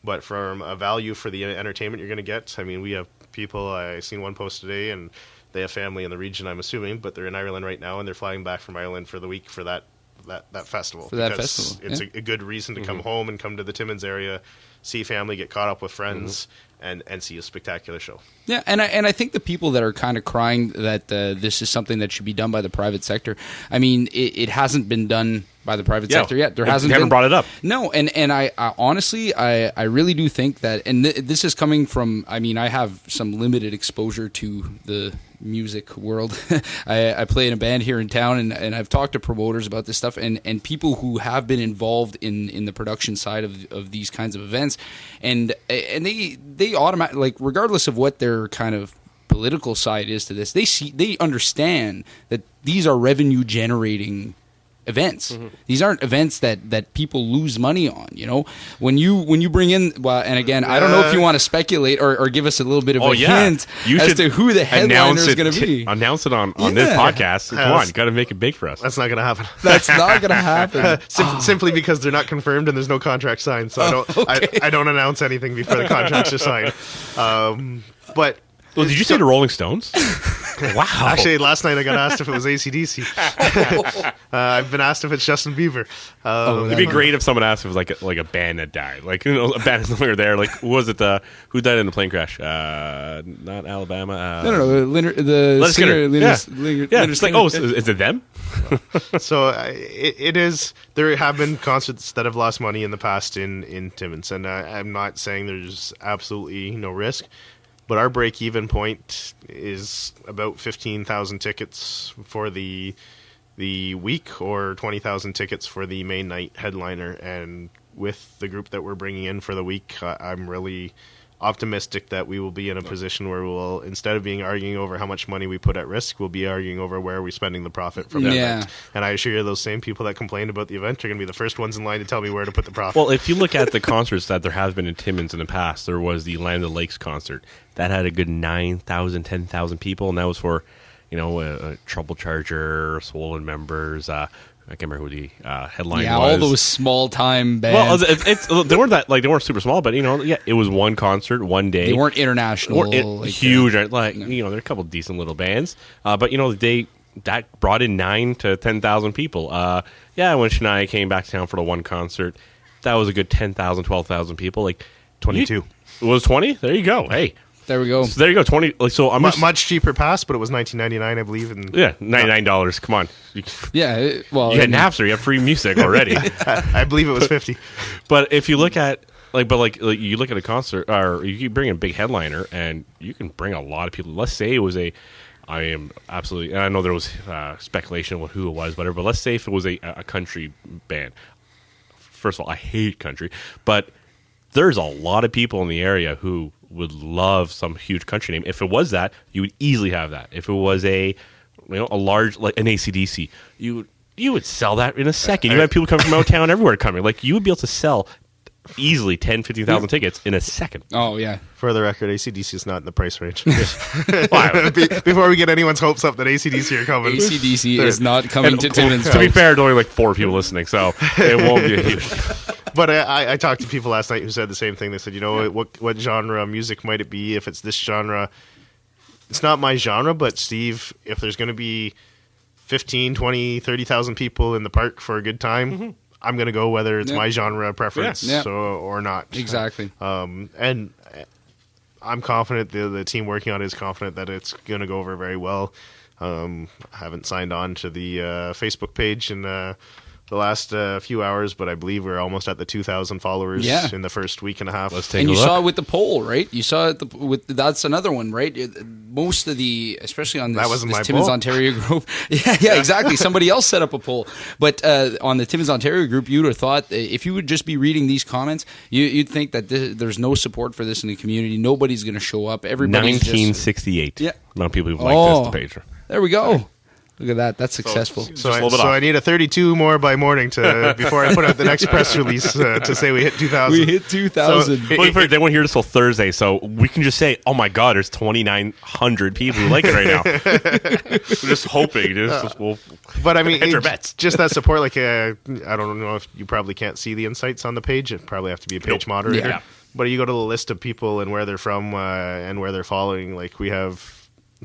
But from a value for the entertainment you're going to get, I mean, we have people, I seen one post today, and they have family in the region, I'm assuming, but they're in Ireland right now, and they're flying back from Ireland for the week for that that festival. For that festival, it's a good reason to come home and come to the Timmins area, see family, get caught up with friends, and see a spectacular show. Yeah, and I think the people that are kind of crying that this is something that should be done by the private sector, I mean, it hasn't been done by the private sector yet. They haven't brought it up. No, and I honestly, I really do think that, and this is coming from, I mean, I have some limited exposure to the music world. I play in a band here in town, and I've talked to promoters about this stuff, and people who have been involved in the production side of these kinds of events, and they automatically, like, regardless of what their kind of political side is to this, they understand that these are revenue generating events. These aren't events that people lose money on. You know, when you bring in, well, and again, I don't know if you want to speculate or give us a little bit of a hint as to who the headliner is going to be. Announce it on this podcast. Come on, you got to make it big for us. That's not going to happen. That's not going to happen. Simply because they're not confirmed and there's no contract signed. So I don't announce anything before the contracts are signed. But. Well, did you say the Rolling Stones? Wow. Actually, last night I got asked if it was AC/DC. I've been asked if it's Justin Bieber. It'd be great if someone asked if it was like a band that died. Like, you know, a band is no longer there. Like, who was it? Who died in the plane crash? Not Alabama. No. The singer. It's like, is it them? So it is. There have been concerts that have lost money in the past in Timmins, and I'm not saying there's absolutely no risk. But our break-even point is about 15,000 tickets for the week, or 20,000 tickets for the main night headliner. And with the group that we're bringing in for the week, I'm really optimistic that we will be in a position where we'll, instead of being arguing over how much money we put at risk, we'll be arguing over where we're spending the profit from the event. And I assure you, those same people that complained about the event are going to be the first ones in line to tell me where to put the profit. Well, if you look at the concerts that there have been in Timmins in the past, there was the Land of the Lakes concert. That had a good 9,000, 10,000 people, and that was for, you know, a Trouble Charger, Swollen members, I can't remember who the headline was. Yeah, all those small-time bands. Well, they weren't super small, but, you know, it was one concert, one day. They weren't international. Huge. You know, there are a couple of decent little bands. But, you know, that brought in 9,000 to 10,000 people. When Shania came back to town for the one concert, that was a good 10,000, 12,000 people. Like 22. It was 20? There you go. Hey. There we go. So there you go. 20. Like, so I'm much cheaper pass, but it was $19.99, I believe. And $99. Come on. You had Napster. You have free music already. I believe it was $50. But if you look at you look at a concert, or you bring a big headliner, and you can bring a lot of people. Let's say it was I am absolutely. And I know there was speculation with who it was, whatever. But let's say if it was a country band. First of all, I hate country, but there's a lot of people in the area who would love some huge country name. If it was that, you would easily have that. If it was a large, like an AC/DC, you would sell that in a second. You have people coming from out of town everywhere coming. Like, you would be able to sell easily 10,000, 15,000 tickets in a second. Oh, yeah. For the record, AC/DC is not in the price range. Before we get anyone's hopes up that AC/DC are coming. AC/DC is not coming to Timmins. To be fair, there's only like 4 people listening, so it won't be a huge... But I talked to people last night who said the same thing. They said, you know, what genre of music might it be if it's this genre? It's not my genre, but Steve, if there's going to be 15, 20, 30,000 people in the park for a good time, I'm going to go whether it's my genre preference or not. Exactly. And I'm confident, the team working on it is confident that it's going to go over very well. I haven't signed on to the Facebook page in the last few hours, but I believe we're almost at the 2,000 followers in the first week and a half. Let's take and a you look. saw it with the poll, right? You saw it with that's another one, right? Most of the, especially on this Timmins Ontario group, exactly. Somebody else set up a poll, but on the Timmins Ontario group, you'd have thought if you would just be reading these comments, you'd think that there's no support for this in the community. Nobody's going to show up. Everybody's 1968. Amount of people who've liked this page. There we go. Look at that. That's successful. So I need a 32 more by morning before I put out the next press release to say we hit 2,000. We hit 2,000. They won't hear this till Thursday, so we can just say, oh my God, there's 2,900 people who like it right now. We're just hoping. But I mean, bets. Just that support, like, I don't know if you probably can't see the insights on the page. It probably have to be a page moderator. Yeah. But you go to the list of people and where they're from and where they're following, like we have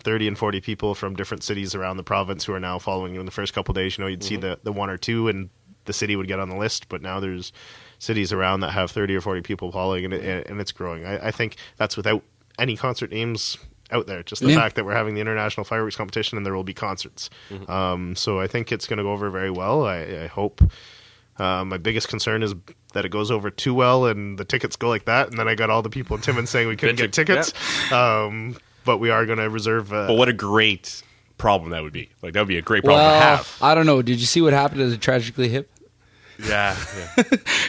30 and 40 people from different cities around the province who are now following you in the first couple of days. You'd see the one or two and the city would get on the list, but now there's cities around that have 30 or 40 people following, and it's growing. I think that's without any concert names out there, just the fact that we're having the international fireworks competition and there will be concerts. So I think it's going to go over very well. I hope. My biggest concern is that it goes over too well and the tickets go like that, and then I got all the people in Timmins saying we couldn't get tickets. But we are going to reserve. But what a great problem that would be! Like that would be a great problem to have. I don't know. Did you see what happened to the Tragically Hip? Yeah.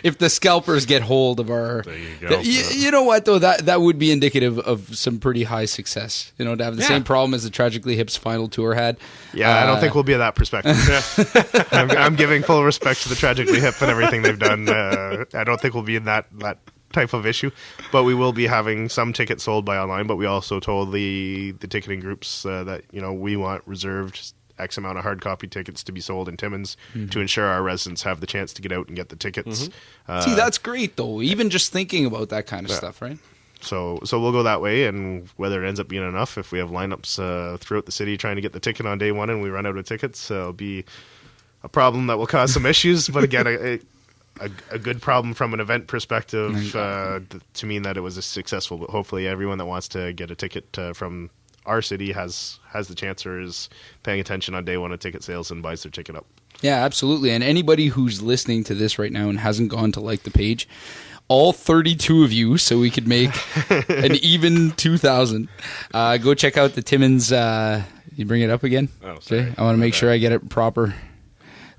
If the scalpers get hold of our, there you go. You know what though, that would be indicative of some pretty high success. To have the same problem as the Tragically Hip's final tour had. Yeah, I don't think we'll be at that perspective. I'm giving full respect to the Tragically Hip and everything they've done. I don't think we'll be in that type of issue, but we will be having some tickets sold by online. But we also told the ticketing groups that we want reserved X amount of hard copy tickets to be sold in Timmins to ensure our residents have the chance to get out and get the tickets. See, that's great though. Even just thinking about that kind of stuff, right? So we'll go that way, and whether it ends up being enough, if we have lineups throughout the city trying to get the ticket on day one and we run out of tickets, it'll be a problem that will cause some issues. But again, a good problem from an event perspective to mean that it was a successful. But hopefully, everyone that wants to get a ticket from our city has the chance or is paying attention on day one of ticket sales and buys their ticket up. Yeah, absolutely. And anybody who's listening to this right now and hasn't gone to like the page, all 32 of you, so we could make an even 2,000, go check out the Timmins. You bring it up again? Oh, sorry. I want to make sure I get it proper.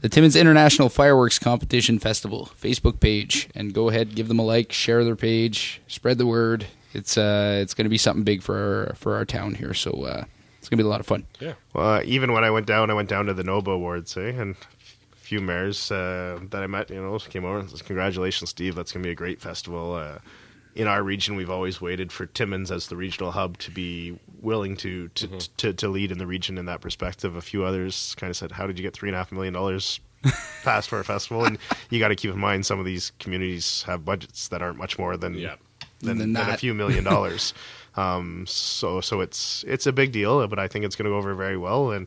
The Timmins International Fireworks Competition Festival Facebook page, and go ahead, give them a like, share their page, spread the word. It's going to be something big for our town here, so it's going to be a lot of fun. Yeah. Well, even when I went down to the NOBA Awards, and a few mayors that I met, came over and said, "Congratulations, Steve! That's going to be a great festival." In our region, we've always waited for Timmins as the regional hub to be willing to lead in the region in that perspective. A few others kind of said, "How did you get $3.5 million passed for a festival?" And you got to keep in mind some of these communities have budgets that aren't much more than a few $1 million. So it's a big deal, but I think it's going to go over very well. And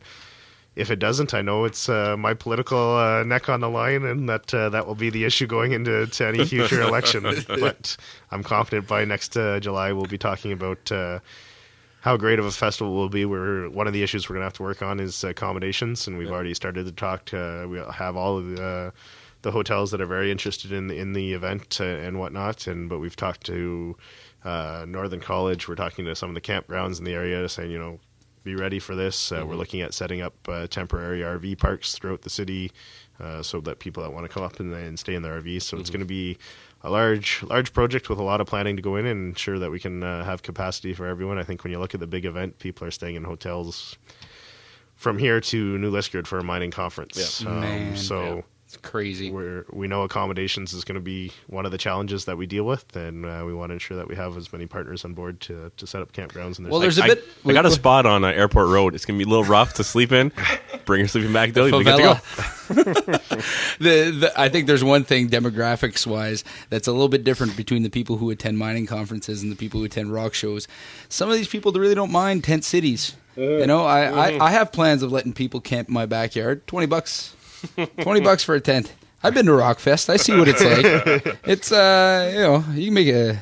if it doesn't, I know it's my political neck on the line, and that will be the issue going into any future election. But I'm confident by next July we'll be talking about how great of a festival will be. One of the issues we're going to have to work on is accommodations, and we've already started to talk to. We have all of the hotels that are very interested in the event and whatnot, but we've talked to Northern College. We're talking to some of the campgrounds in the area, saying, be ready for this. We're looking at setting up temporary RV parks throughout the city, so that people that want to come up and stay in their RVs. So it's going to be a large project with a lot of planning to go in and ensure that we can have capacity for everyone. I think when you look at the big event, people are staying in hotels from here to New Liskeard for a mining conference. Yeah. It's crazy. We know accommodations is going to be one of the challenges that we deal with, and we want to ensure that we have as many partners on board to set up campgrounds. And there's a bit. I got a spot on Airport Road. It's going to be a little rough to sleep in. Bring your sleeping bag, Dilly. We get to go. I think there's one thing demographics wise that's a little bit different between the people who attend mining conferences and the people who attend rock shows. Some of these people really don't mind tent cities. I have plans of letting people camp in my backyard. $20. $20 for a tent. I've been to Rockfest. I see what it's like. It's you can make a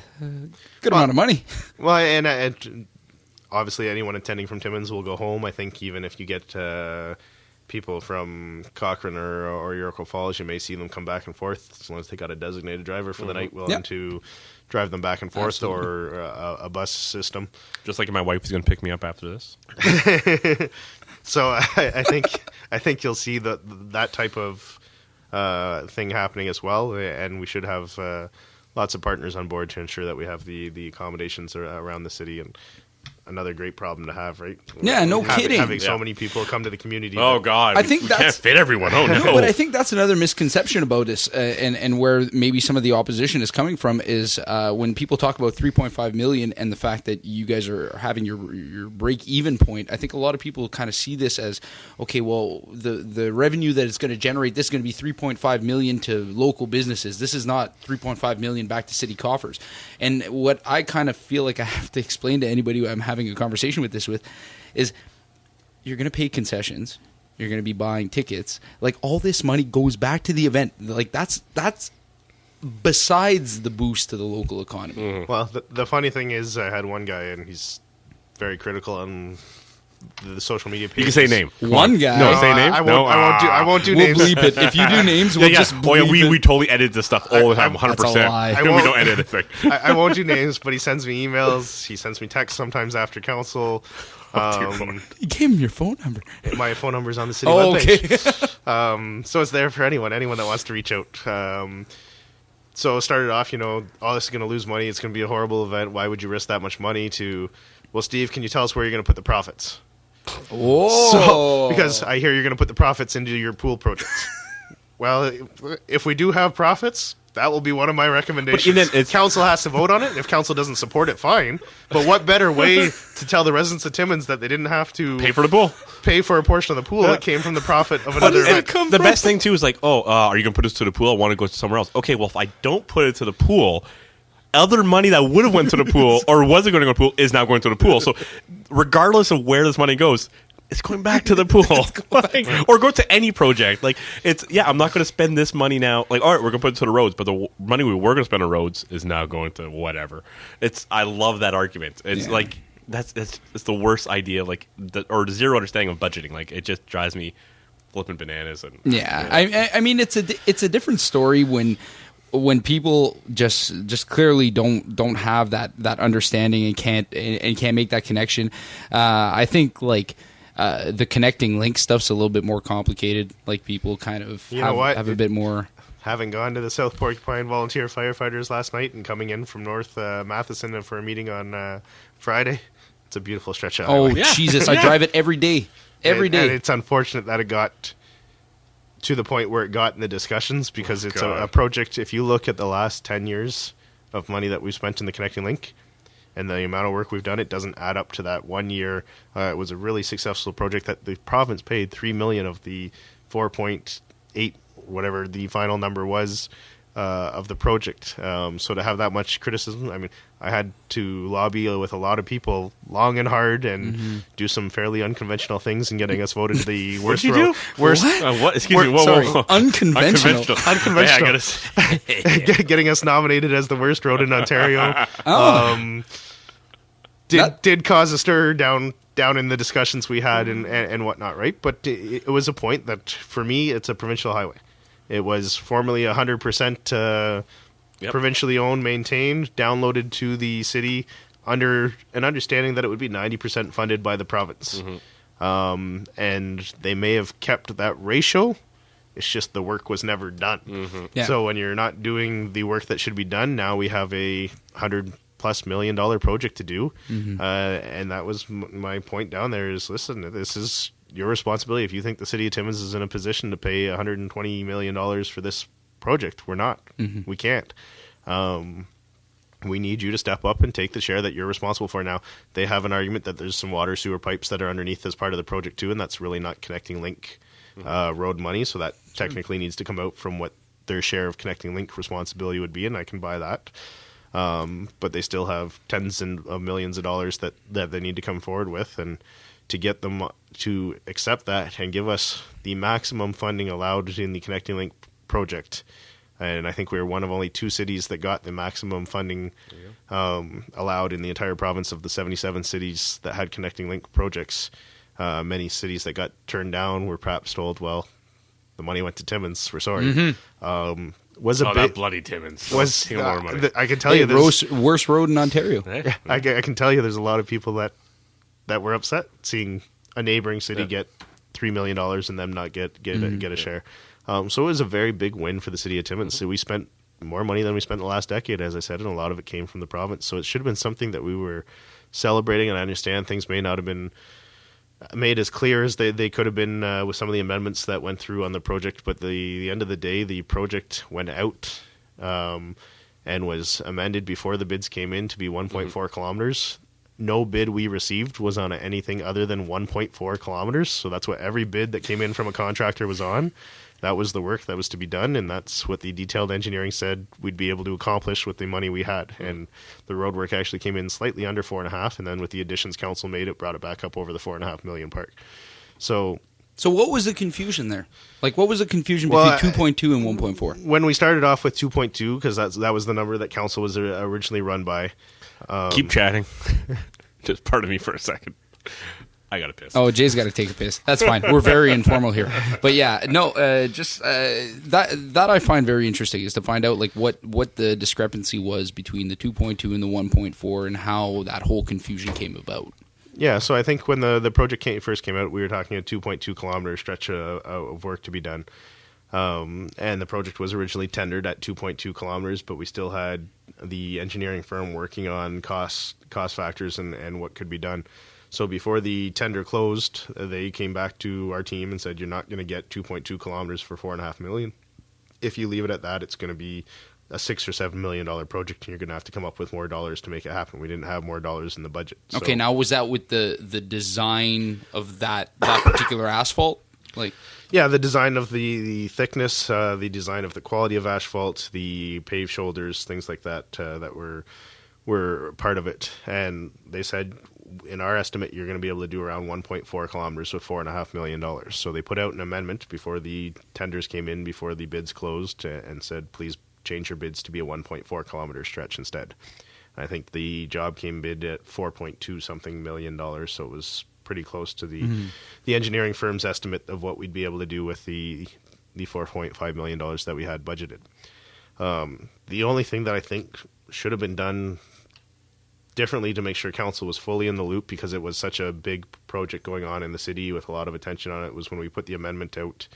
good amount of money. Well, and obviously anyone attending from Timmins will go home. I think even if you get people from Cochrane or Yurko Falls, you may see them come back and forth as long as they got a designated driver for the night willing to drive them back and forth. Absolutely. Or a bus system. Just like my wife is going to pick me up after this. So I think you'll see that type of thing happening as well, and we should have lots of partners on board to ensure that we have the accommodations around the city. And another great problem to have, right? Yeah, kidding. Having so many people come to the community. Oh God, I think we can't fit everyone. Oh no! But I think that's another misconception about this, and where maybe some of the opposition is coming from is when people talk about 3.5 million and the fact that you guys are having your break even point. I think a lot of people kind of see this as, okay, well, the revenue that it's going to generate, this is going to be 3.5 million to local businesses. This is not 3.5 million back to city coffers. And what I kind of feel like I have to explain to anybody who I'm having a conversation with this with is you're going to pay concessions. You're going to be buying tickets. Like, all this money goes back to the event. Like, that's besides the boost to the local economy. Mm-hmm. Well, the funny thing is, I had one guy, and he's very critical on the social media pages. You can say name. One guy. No, say name. I won't do We'll names. bleep it. If you do names, we'll just bleep it. We totally edit this stuff all the time, 100%. That's a lie. We don't edit anything. I won't do names, but he sends me emails. He sends me texts sometimes after council. You gave him your phone number. My phone number is on the city webpage. Okay. So it's there for anyone that wants to reach out. So it started off, oh, this is going to lose money. It's going to be a horrible event. Why would you risk that much money to, well, Steve, can you tell us where you're going to put the profits? Whoa. So, because I hear you're going to put the profits into your pool projects. Well, if we do have profits, that will be one of my recommendations. But then council has to vote on it. If council doesn't support it, fine. But what better way to tell the residents of Timmins that they didn't have to pay for the pool, pay for a portion of the pool that came from the profit of another event? The best thing too is like, are you going to put this to the pool? I want to go somewhere else. Okay, well, if I don't put it to the pool, other money that would have went to the pool or wasn't going to go to the pool is now going to the pool. So regardless of where this money goes, it's going back to the pool. Or go to any project. Like, I'm not going to spend this money now. Like, all right, we're going to put it to the roads, but the money we were going to spend on roads is now going to whatever. I love that argument. It's like, it's the worst idea, like, or the zero understanding of budgeting. Like, it just drives me flipping bananas. And I mean, it's a different story when people just clearly don't have that understanding and can't make that connection. I think, like, the connecting link stuff's a little bit more complicated. Like, people kind of have a bit more. Having gone to the South Porcupine Volunteer Firefighters last night and coming in from North Matheson for a meeting on Friday, it's a beautiful stretch of highway. Jesus, I drive it every day. Every day. And it's unfortunate that it got to the point where it got in the discussions, because it's a project. If you look at the last 10 years of money that we spent in the connecting link and the amount of work we've done, it doesn't add up to that 1 year. It was a really successful project that the province paid $3 million of the 4.8, whatever the final number was, of the project. So to have that much criticism, I mean, I had to lobby with a lot of people long and hard and do some fairly unconventional things in getting us voted the worst road. What? Excuse me. Whoa. Unconventional. Unconventional. Getting us nominated as the worst road in Ontario. Did cause a stir down in the discussions we had and whatnot, right? But it was a point that, for me, it's a provincial highway. It was formerly 100% provincially owned, maintained, downloaded to the city under an understanding that it would be 90% funded by the province. And they may have kept that ratio. It's just the work was never done. So when you're not doing the work that should be done, now we have a $100+ million project to do. And that was my point down there is, listen, this is your responsibility. If you think the city of Timmins is in a position to pay $120 million for this project, we're not. We can't. We need you to step up and take the share that you're responsible for. Now, they have an argument that there's some water sewer pipes that are underneath as part of the project too, and that's really not connecting link road money, so that technically needs to come out from what their share of connecting link responsibility would be, and I can buy that. But they still have tens of millions of dollars that they need to come forward with, and to get them to accept that and give us the maximum funding allowed in the Connecting Link project. And I think we were one of only 2 cities that got the maximum funding allowed in the entire province of the 77 cities that had Connecting Link projects. Many cities that got turned down were perhaps told, well, the money went to Timmins, we're sorry. That bloody Timmins. Was more money. I can tell you this. Worst road in Ontario. I can tell you there's a lot of people that were upset seeing a neighboring city get $3 million and them not get a share. So it was a very big win for the city of Timmins. So we spent more money than we spent the last decade, as I said, and a lot of it came from the province. So it should have been something that we were celebrating, and I understand things may not have been made as clear as they could have been with some of the amendments that went through on the project. But the end of the day, the project went out and was amended before the bids came in to be 1.4 kilometers. No bid we received was on anything other than 1.4 kilometers. So that's what every bid that came in from a contractor was on. that was the work that was to be done, and that's what the detailed engineering said we'd be able to accomplish with the money we had. And the road work actually came in slightly under 4.5, and then with the additions council made, it brought it back up over the 4.5 million mark. So what was the confusion there? Like, what was the confusion between 2.2 and 1.4? When we started off with 2.2, because that was the number that council was originally run by. Keep chatting. Just pardon me for a second. I got to piss. Oh, Jay's got to take a piss. That's fine. We're very informal here. But yeah, no, that I find very interesting is to find out like what the discrepancy was between the 2.2 and the 1.4 and how that whole confusion came about. Yeah, so I think when the project first came out, we were talking a 2.2 kilometer stretch of work to be done. And the project was originally tendered at 2.2 kilometers, but we still had the engineering firm working on cost factors and what could be done. So before the tender closed, they came back to our team and said, you're not going to get 2.2 kilometers for $4.5 million. If you leave it at that, it's going to be a $6 or $7 million project, and you're going to have to come up with more dollars to make it happen. We didn't have more dollars in the budget. So. Okay, now was that with the design of that particular asphalt? Like, yeah, the design of the thickness, the design of the quality of asphalt, the paved shoulders, things like that that were part of it. And they said, in our estimate, you're going to be able to do around 1.4 kilometers with $4.5 million. So they put out an amendment before the tenders came in, before the bids closed, and said, please change your bids to be a 1.4 kilometer stretch instead. I think the job came bid at $4.2 something million, so it was pretty close to the engineering firm's estimate of what we'd be able to do with the $4.5 million that we had budgeted. The only thing that I think should have been done differently to make sure council was fully in the loop, because it was such a big project going on in the city with a lot of attention on it, was when we put the amendment out,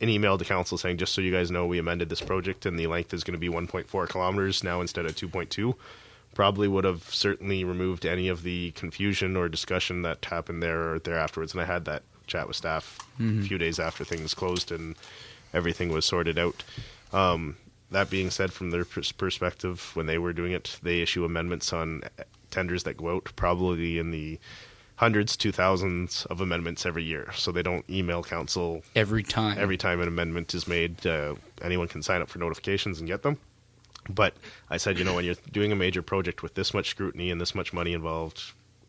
an email to council saying, just so you guys know, we amended this project and the length is going to be 1.4 kilometers now instead of 2.2. Probably would have certainly removed any of the confusion or discussion that happened there afterwards. And I had that chat with staff a few days after things closed and everything was sorted out. That being said, from their perspective, when they were doing it, they issue amendments on tenders that go out probably in the hundreds to thousands of amendments every year. So they don't email council every time an amendment is made. Anyone can sign up for notifications and get them. But I said, when you're doing a major project with this much scrutiny and this much money involved,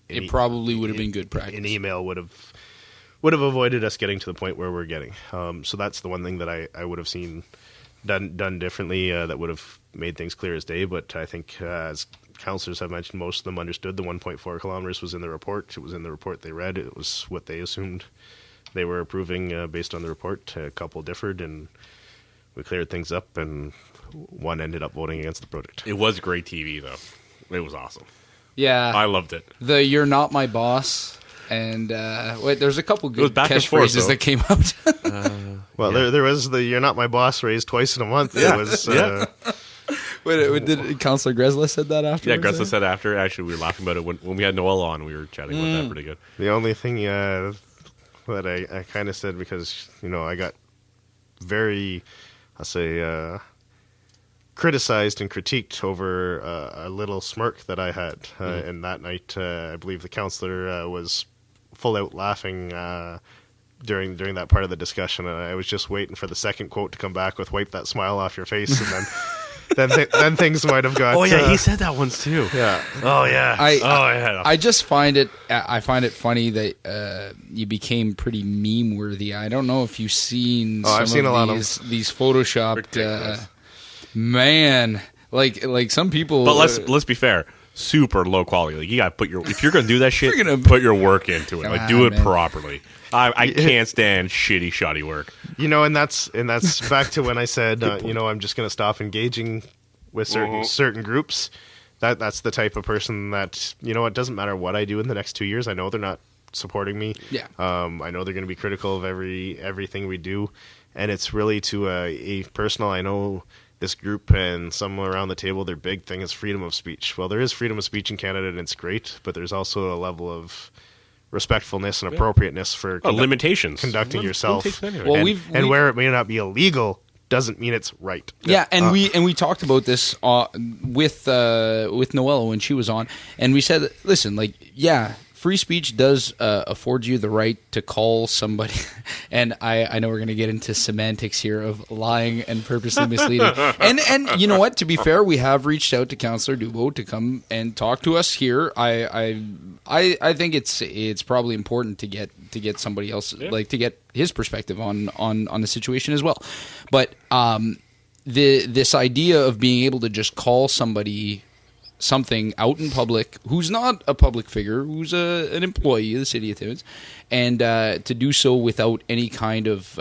it probably would have been good practice. An email would have avoided us getting to the point where we're getting. So that's the one thing that I would have seen done differently that would have made things clear as day. But I think as councillors have mentioned, most of them understood the 1.4 kilometers was in the report. It was in the report they read. It was what they assumed they were approving based on the report. A couple differed, and we cleared things up, and one ended up voting against the project. It was great TV, though. It was awesome. Yeah. I loved it. The "You're Not My Boss," and there's a couple good catchphrases that came out. There was the "You're Not My Boss" raised twice in a month. Yeah. It was... Wait, did Councilor Gresla said that after? Yeah, Gresla said after. Actually, we were laughing about it when we had Noel on. We were chatting about that pretty good. The only thing that I kind of said, because, I got very, I'll say... criticized and critiqued over a little smirk that I had. And that night, I believe the councillor was full out laughing during that part of the discussion. And I was just waiting for the second quote to come back with "wipe that smile off your face," and then things might have got... Oh, yeah, he said that once, too. Yeah. Oh, yeah. I just find it funny that you became pretty meme-worthy. I don't know if you've seen I've seen a lot of these Photoshopped... Man, like some people... But let's be fair. Super low quality. Like, you got to put if you're going to do that shit, put your work into it. Like, do it properly. I can't stand shitty, shoddy work. And that's back to when I said, I'm just going to stop engaging with certain groups. That's the type of person that, it doesn't matter what I do in the next 2 years. I know they're not supporting me. Yeah. I know they're going to be critical of everything we do. And it's really to a personal, I know this group and some around the table, their big thing is freedom of speech. Well, there is freedom of speech in Canada, and it's great, but there's also a level of respectfulness and appropriateness for limitations conducting yourself. Anyway. Well, where it may not be illegal doesn't mean it's right. Yeah, and we talked about this with Noella when she was on, and we said, listen, free speech does afford you the right to call somebody, and I know we're going to get into semantics here of lying and purposely misleading. And you know what? To be fair, we have reached out to Councillor Dubo to come and talk to us here. I think it's probably important to get somebody else, like to get his perspective on the situation as well. But this idea of being able to just call somebody something out in public who's not a public figure, who's an employee of the city of Timmins, and to do so without any kind of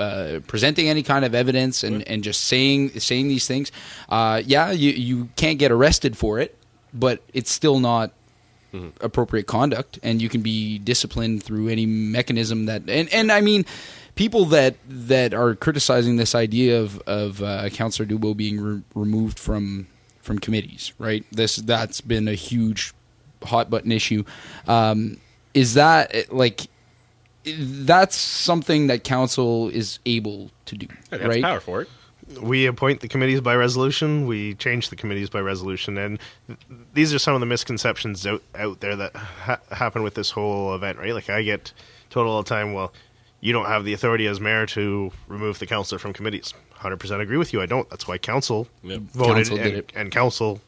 presenting any kind of evidence and just saying these things, you can't get arrested for it, but it's still not appropriate conduct, and you can be disciplined through any mechanism that and I mean, people that are criticizing this idea of Councillor Dubo being removed from committees, right? That's been a huge hot button issue. Is that like that's something that council is able to do, That's right? power for it. We appoint the committees by resolution. We change the committees by resolution, and these are some of the misconceptions out there that happen with this whole event, right? Like I get told all the time, well, you don't have the authority as mayor to remove the councillor from committees. 100% agree with you. I don't. That's why council voted Council did it. and council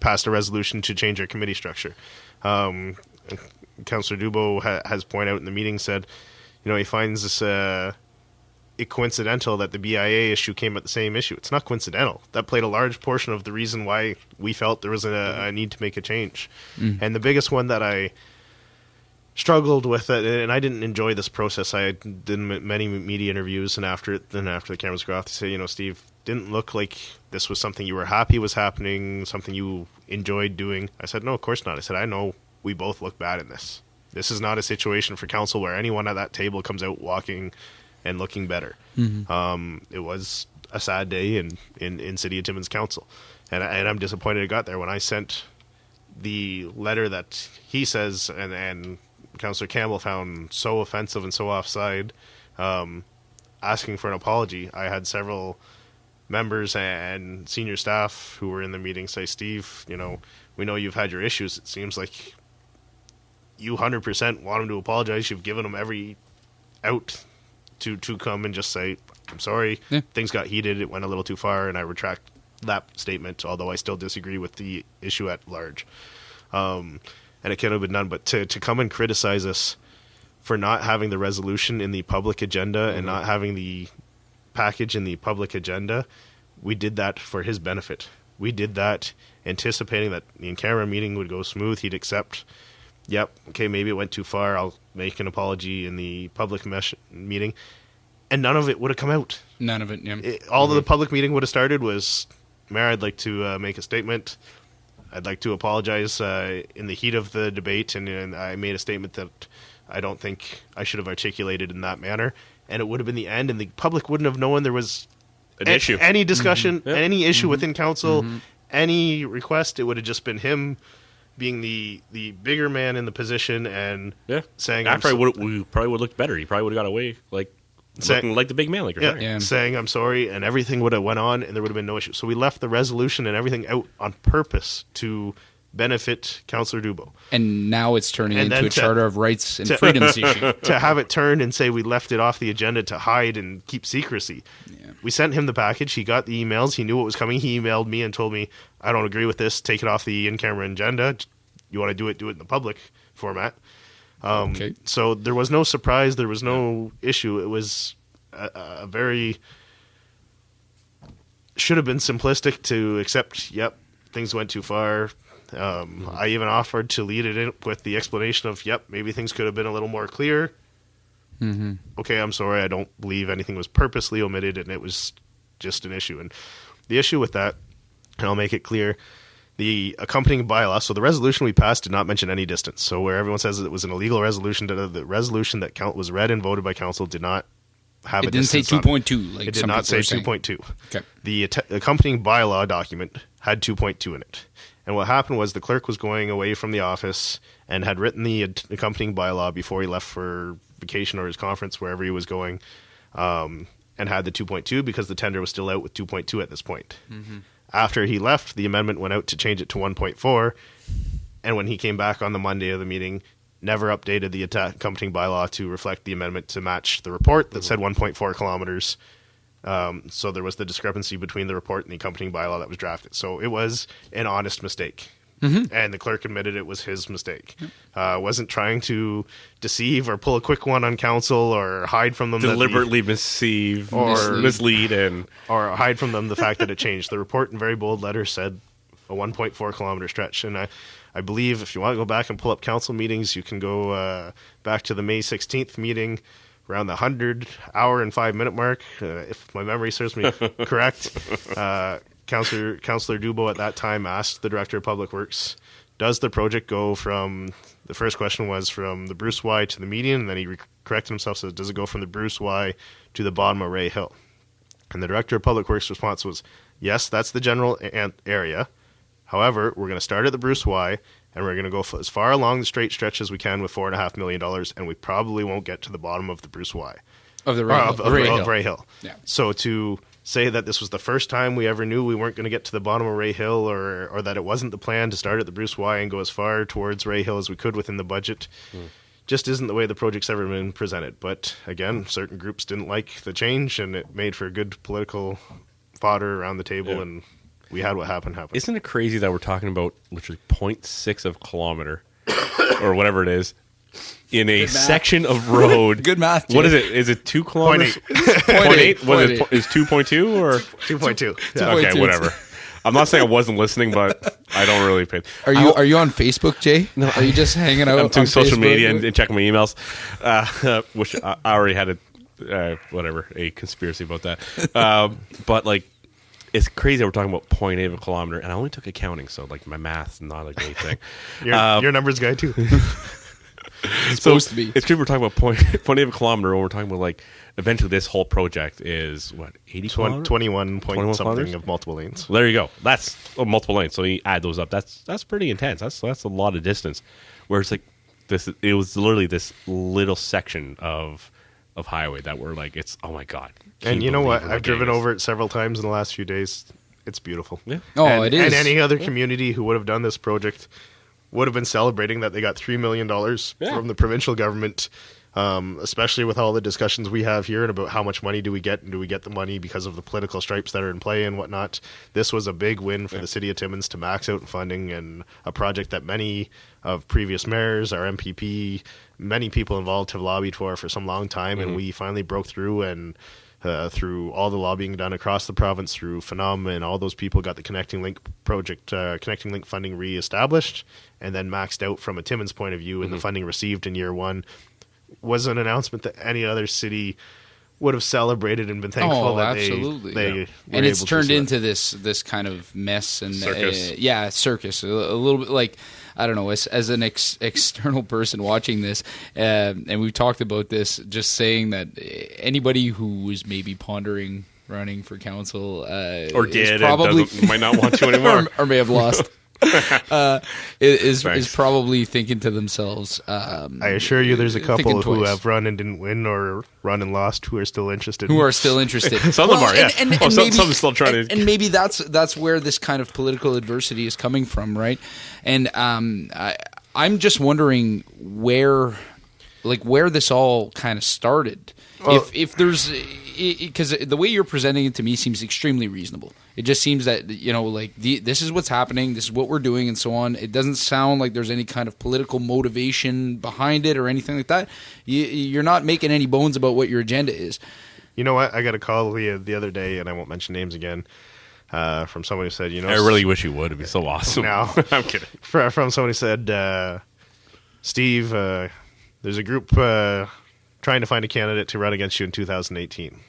passed a resolution to change our committee structure. Councillor Dubo has pointed out in the meeting, said, he finds this coincidental that the BIA issue came at the same issue. It's not coincidental. That played a large portion of the reason why we felt there was a need to make a change. And the biggest one that I struggled with it, and I didn't enjoy this process. I did many media interviews, and after the cameras go off, they say, Steve, didn't look like this was something you were happy was happening, something you enjoyed doing. I said, no, of course not. I said, I know we both look bad in this. This is not a situation for council where anyone at that table comes out walking and looking better. It was a sad day in City of Timmins Council, and I'm disappointed it got there. When I sent the letter that he says and Councillor Campbell found so offensive and so offside, asking for an apology, I had several members and senior staff who were in the meeting say, Steve, we know you've had your issues. It seems like you 100% want him to apologize. You've given him every out to come and just say, I'm sorry, things got heated, it went a little too far, and I retract that statement, although I still disagree with the issue at large. And it could have been done, but to come and criticize us for not having the resolution in the public agenda and not having the package in the public agenda, we did that for his benefit. We did that anticipating that the in-camera meeting would go smooth. He'd accept, okay, maybe it went too far. I'll make an apology in the public meeting. And none of it would have come out. None of it, All the public meeting would have started was, Mayor, I'd like to make a statement. I'd like to apologize in the heat of the debate, and I made a statement that I don't think I should have articulated in that manner. And it would have been the end, and the public wouldn't have known there was an issue, any discussion, any issue within council, any request. It would have just been him being the bigger man in the position and saying, we probably would have looked better. He probably would have got away looking like the big man, like you're saying. Saying I'm sorry, and everything would have went on, and there would have been no issue. So we left the resolution and everything out on purpose to benefit Councillor Dubo. And now it's turning into a Charter of Rights and Freedoms issue. To have it turned and say we left it off the agenda to hide and keep secrecy. Yeah. We sent him the package. He got the emails. He knew what was coming. He emailed me and told me, I don't agree with this. Take it off the in-camera agenda. You want to do it in the public format. Okay. So there was no surprise. There was no issue. It was a very... should have been simplistic to accept, things went too far. I even offered to lead it in with the explanation of, maybe things could have been a little more clear. Okay, I'm sorry. I don't believe anything was purposely omitted, and it was just an issue. And the issue with that, and I'll make it clear, the accompanying bylaw, so the resolution we passed did not mention any distance. So where everyone says it was an illegal resolution, the resolution that was read and voted by council did not have a distance. It didn't say 2.2. It did not say 2.2. Okay. The accompanying bylaw document had 2.2 in it. And what happened was the clerk was going away from the office and had written the accompanying bylaw before he left for vacation or his conference, wherever he was going, and had the 2.2 because the tender was still out with 2.2 at this point. After he left, the amendment went out to change it to 1.4, and when he came back on the Monday of the meeting, never updated the accompanying bylaw to reflect the amendment to match the report that said 1.4 kilometers. So there was the discrepancy between the report and the accompanying bylaw that was drafted. So it was an honest mistake. And the clerk admitted it was his mistake. Wasn't trying to deceive or pull a quick one on council or hide from them. Deliberately mislead or hide from them the fact that it changed. The report in very bold letters said a 1.4 kilometer stretch. And I believe if you want to go back and pull up council meetings, you can go back to the May 16th meeting around the 100-hour and 5-minute mark, if my memory serves me correct. Councillor Dubo at that time asked the Director of Public Works, does the project go from, the first question was from the Bruce Y to the median, and then he corrected himself, says, does it go from the Bruce Y to the bottom of Ray Hill? And the Director of Public Works response was, yes, that's the general area. However, we're going to start at the Bruce Y, and we're going to go as far along the straight stretch as we can with $4.5 million, and we probably won't get to the bottom of the Bruce Y. Of the Ray Hill. Yeah. So to say that this was the first time we ever knew we weren't going to get to the bottom of Ray Hill, or that it wasn't the plan to start at the Bruce Y and go as far towards Ray Hill as we could within the budget, just isn't the way the project's ever been presented. But again, certain groups didn't like the change, and it made for good political fodder around the table, and we had what happened. Isn't it crazy that we're talking about literally 0.6 of a kilometer or whatever it is in a section of road? Good math, Jay. What is it? Is it 2 kilometers? 0.8. What is it? Is 2.2 or 2.2? Yeah. Okay, whatever. I'm not saying I wasn't listening, but I don't really pay. Are you on Facebook, Jay? No, are you just hanging out? I'm doing social Facebook? media and checking my emails, which I already had a conspiracy about that. But like, it's crazy that we're talking about 0.8 of a kilometer, and I only took accounting, so like my math's not a great thing. Your numbers guy too. It's supposed to be. It's true. We're talking about 0.8 of a kilometer, and we're talking about like eventually this whole project is what 21 point something of multiple lanes. Well, there you go. That's multiple lanes. So you add those up. That's pretty intense. That's a lot of distance. Where it's like this. It was literally this little section of highway that we're like, it's oh my god. And you know what? I've driven over it several times in the last few days. It's beautiful. Yeah. It is. And any other community who would have done this project would have been celebrating that they got $3 million from the provincial government, especially with all the discussions we have here and about how much money do we get, and do we get the money because of the political stripes that are in play and whatnot. This was a big win for the city of Timmins to max out funding, and a project that many of previous mayors, our MPP, many people involved have lobbied for some long time, and we finally broke through, and through all the lobbying done across the province, through Phenom and all those people, got the Connecting Link project, Connecting Link funding reestablished, and then maxed out from a Timmins point of view, and the funding received in year one was an announcement that any other city would have celebrated and been thankful that absolutely. they and it's turned into this kind of mess and circus. Circus. A little bit like, I don't know, as an external person watching this, and we've talked about this, just saying that anybody who was maybe pondering running for council or did probably might not want to anymore or may have lost. Is probably thinking to themselves. I assure you, there's a couple who have run and didn't win, or run and lost, who are still interested. Some of them are, yeah. And some are still trying to. And maybe that's where this kind of political adversity is coming from, right? And I'm just wondering where this all kind of started. Well, if there's, because the way you're presenting it to me seems extremely reasonable. It just seems that, this is what's happening, this is what we're doing, and so on. It doesn't sound like there's any kind of political motivation behind it or anything like that. You're not making any bones about what your agenda is. You know what? I got a call the other day, and I won't mention names again, from somebody who said, I really wish you would. It'd be so awesome. No. I'm kidding. From somebody who said, Steve, there's a group trying to find a candidate to run against you in 2018.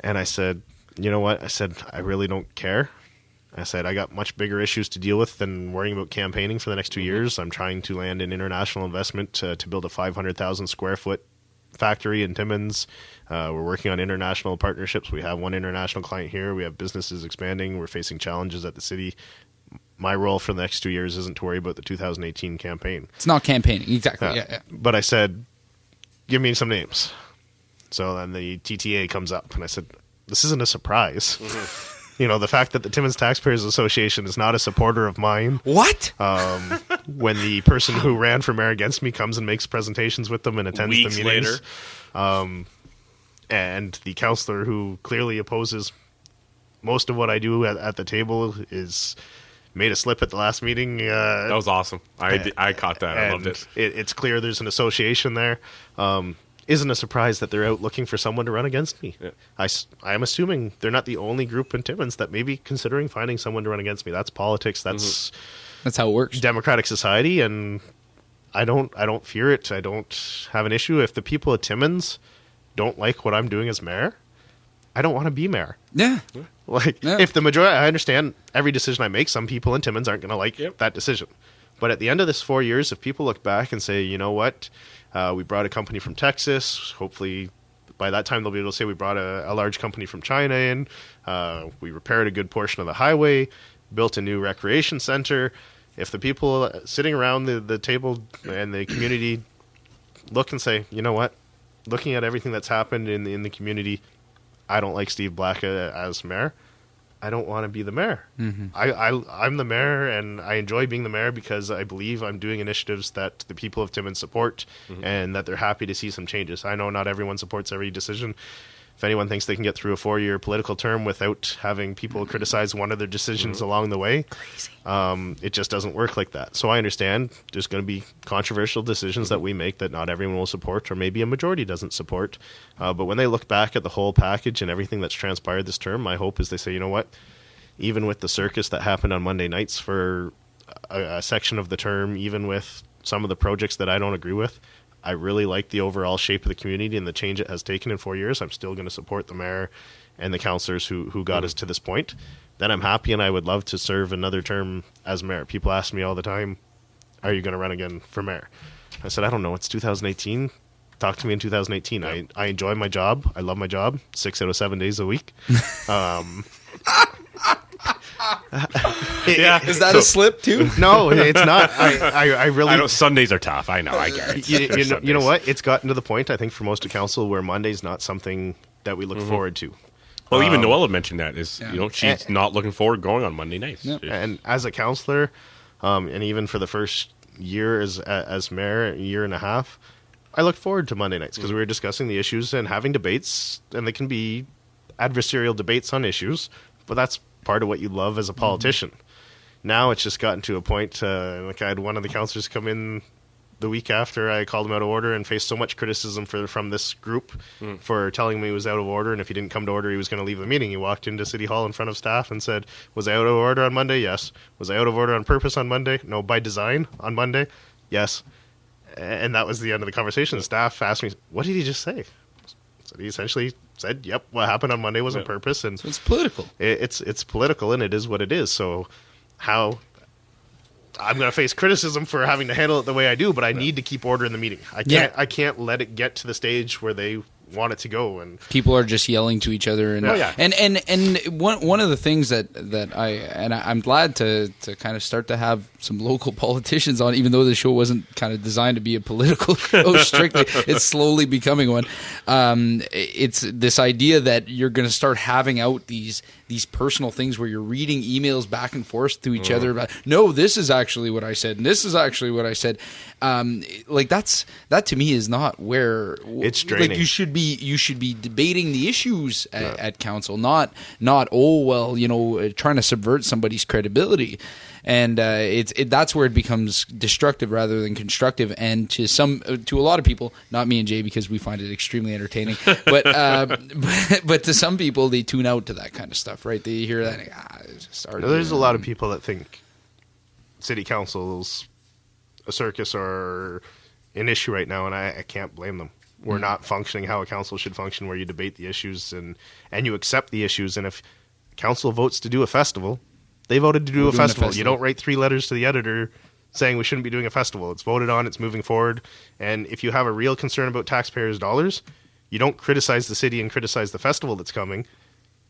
And I said, you know what? I said, I really don't care. I said, I got much bigger issues to deal with than worrying about campaigning for the next 2 years. I'm trying to land an international investment to build a 500,000 square foot factory in Timmins. We're working on international partnerships. We have one international client here. We have businesses expanding. We're facing challenges at the city. My role for the next 2 years isn't to worry about the 2018 campaign. It's not campaigning. Exactly. Yeah. But I said, give me some names. So then the TTA comes up, and I said, this isn't a surprise. The fact that the Timmins Taxpayers Association is not a supporter of mine. What? when the person who ran for mayor against me comes and makes presentations with them and attends Weeks the meetings. later. And the councillor who clearly opposes most of what I do at the table is made a slip at the last meeting. That was awesome. I caught that. I loved it. It's clear there's an association there. Isn't a surprise that they're out looking for someone to run against me. Yeah. I am assuming they're not the only group in Timmins that may be considering finding someone to run against me. That's politics. That's how it works. Democratic society, and I don't fear it. I don't have an issue. If the people of Timmins don't like what I'm doing as mayor, I don't want to be mayor. Yeah. If the majority, I understand every decision I make, some people in Timmins aren't going to like that decision. But at the end of this 4 years, if people look back and say, you know what, we brought a company from Texas, hopefully by that time they'll be able to say we brought a large company from China in, we repaired a good portion of the highway, built a new recreation center. If the people sitting around the table and the community look and say, you know what, looking at everything that's happened in the community, I don't like Steve Black as mayor. I don't want to be the mayor. Mm-hmm. I'm the mayor, and I enjoy being the mayor because I believe I'm doing initiatives that the people of Timmins support, and that they're happy to see some changes. I know not everyone supports every decision. If anyone thinks they can get through a 4-year political term without having people criticize one of their decisions along the way, it just doesn't work like that. So I understand there's going to be controversial decisions that we make that not everyone will support, or maybe a majority doesn't support. But when they look back at the whole package and everything that's transpired this term, my hope is they say, you know what, even with the circus that happened on Monday nights for a section of the term, even with some of the projects that I don't agree with, I really like the overall shape of the community and the change it has taken in 4 years. I'm still going to support the mayor and the councillors who got us to this point. Then I'm happy, and I would love to serve another term as mayor. People ask me all the time, are you going to run again for mayor? I said, I don't know. It's 2018. Talk to me in 2018. Yeah. I enjoy my job. I love my job 6 out of 7 days a week. Is that a slip too? No, it's not. I really. I know Sundays are tough. I know. I get it. You know what? It's gotten to the point, I think, for most of council where Monday's not something that we look forward to. Well, even Noella mentioned that she's not looking forward to going on Monday nights. Yep. And as a councillor, and even for the first year as mayor, a year and a half, I looked forward to Monday nights because we were discussing the issues and having debates, and they can be adversarial debates on issues, but that's part of what you love as a politician. Now it's just gotten to a point, like I had one of the councillors come in the week after I called him out of order and faced so much criticism from this group for telling me he was out of order, and if he didn't come to order, he was going to leave the meeting. He walked into City Hall in front of staff and said, was I out of order on Monday? Yes. Was I out of order on purpose on Monday? No, by design on Monday? Yes. And that was the end of the conversation. The staff asked me, what did he just say? So he essentially said, yep, what happened on Monday was on purpose. And so it's political. It's political, and it is what it is. So how I'm going to face criticism for having to handle it the way I do, but I need to keep order in the meeting. I can't let it get to the stage where they want it to go, and people are just yelling to each other. And and one of the things that I'm glad to kind of start to have some local politicians on, even though the show wasn't kind of designed to be a political show strictly. It's slowly becoming one. It's this idea that you're going to start having out these personal things where you're reading emails back and forth to each other about, no, this is actually what I said, and this is actually what I said. Like that to me is not where it's draining. Like you should be debating the issues at council, not trying to subvert somebody's credibility. And that's where it becomes destructive rather than constructive. And to a lot of people, not me and Jay, because we find it extremely entertaining, but to some people, they tune out to that kind of stuff, right? They hear that. And, there's a lot of people that think city council's a circus or an issue right now, and I can't blame them. We're not functioning how a council should function, where you debate the issues and you accept the issues. And if council votes to do a festival, they voted to do a festival. You don't write 3 letters to the editor saying we shouldn't be doing a festival. It's voted on. It's moving forward. And if you have a real concern about taxpayers' dollars, you don't criticize the city and criticize the festival that's coming.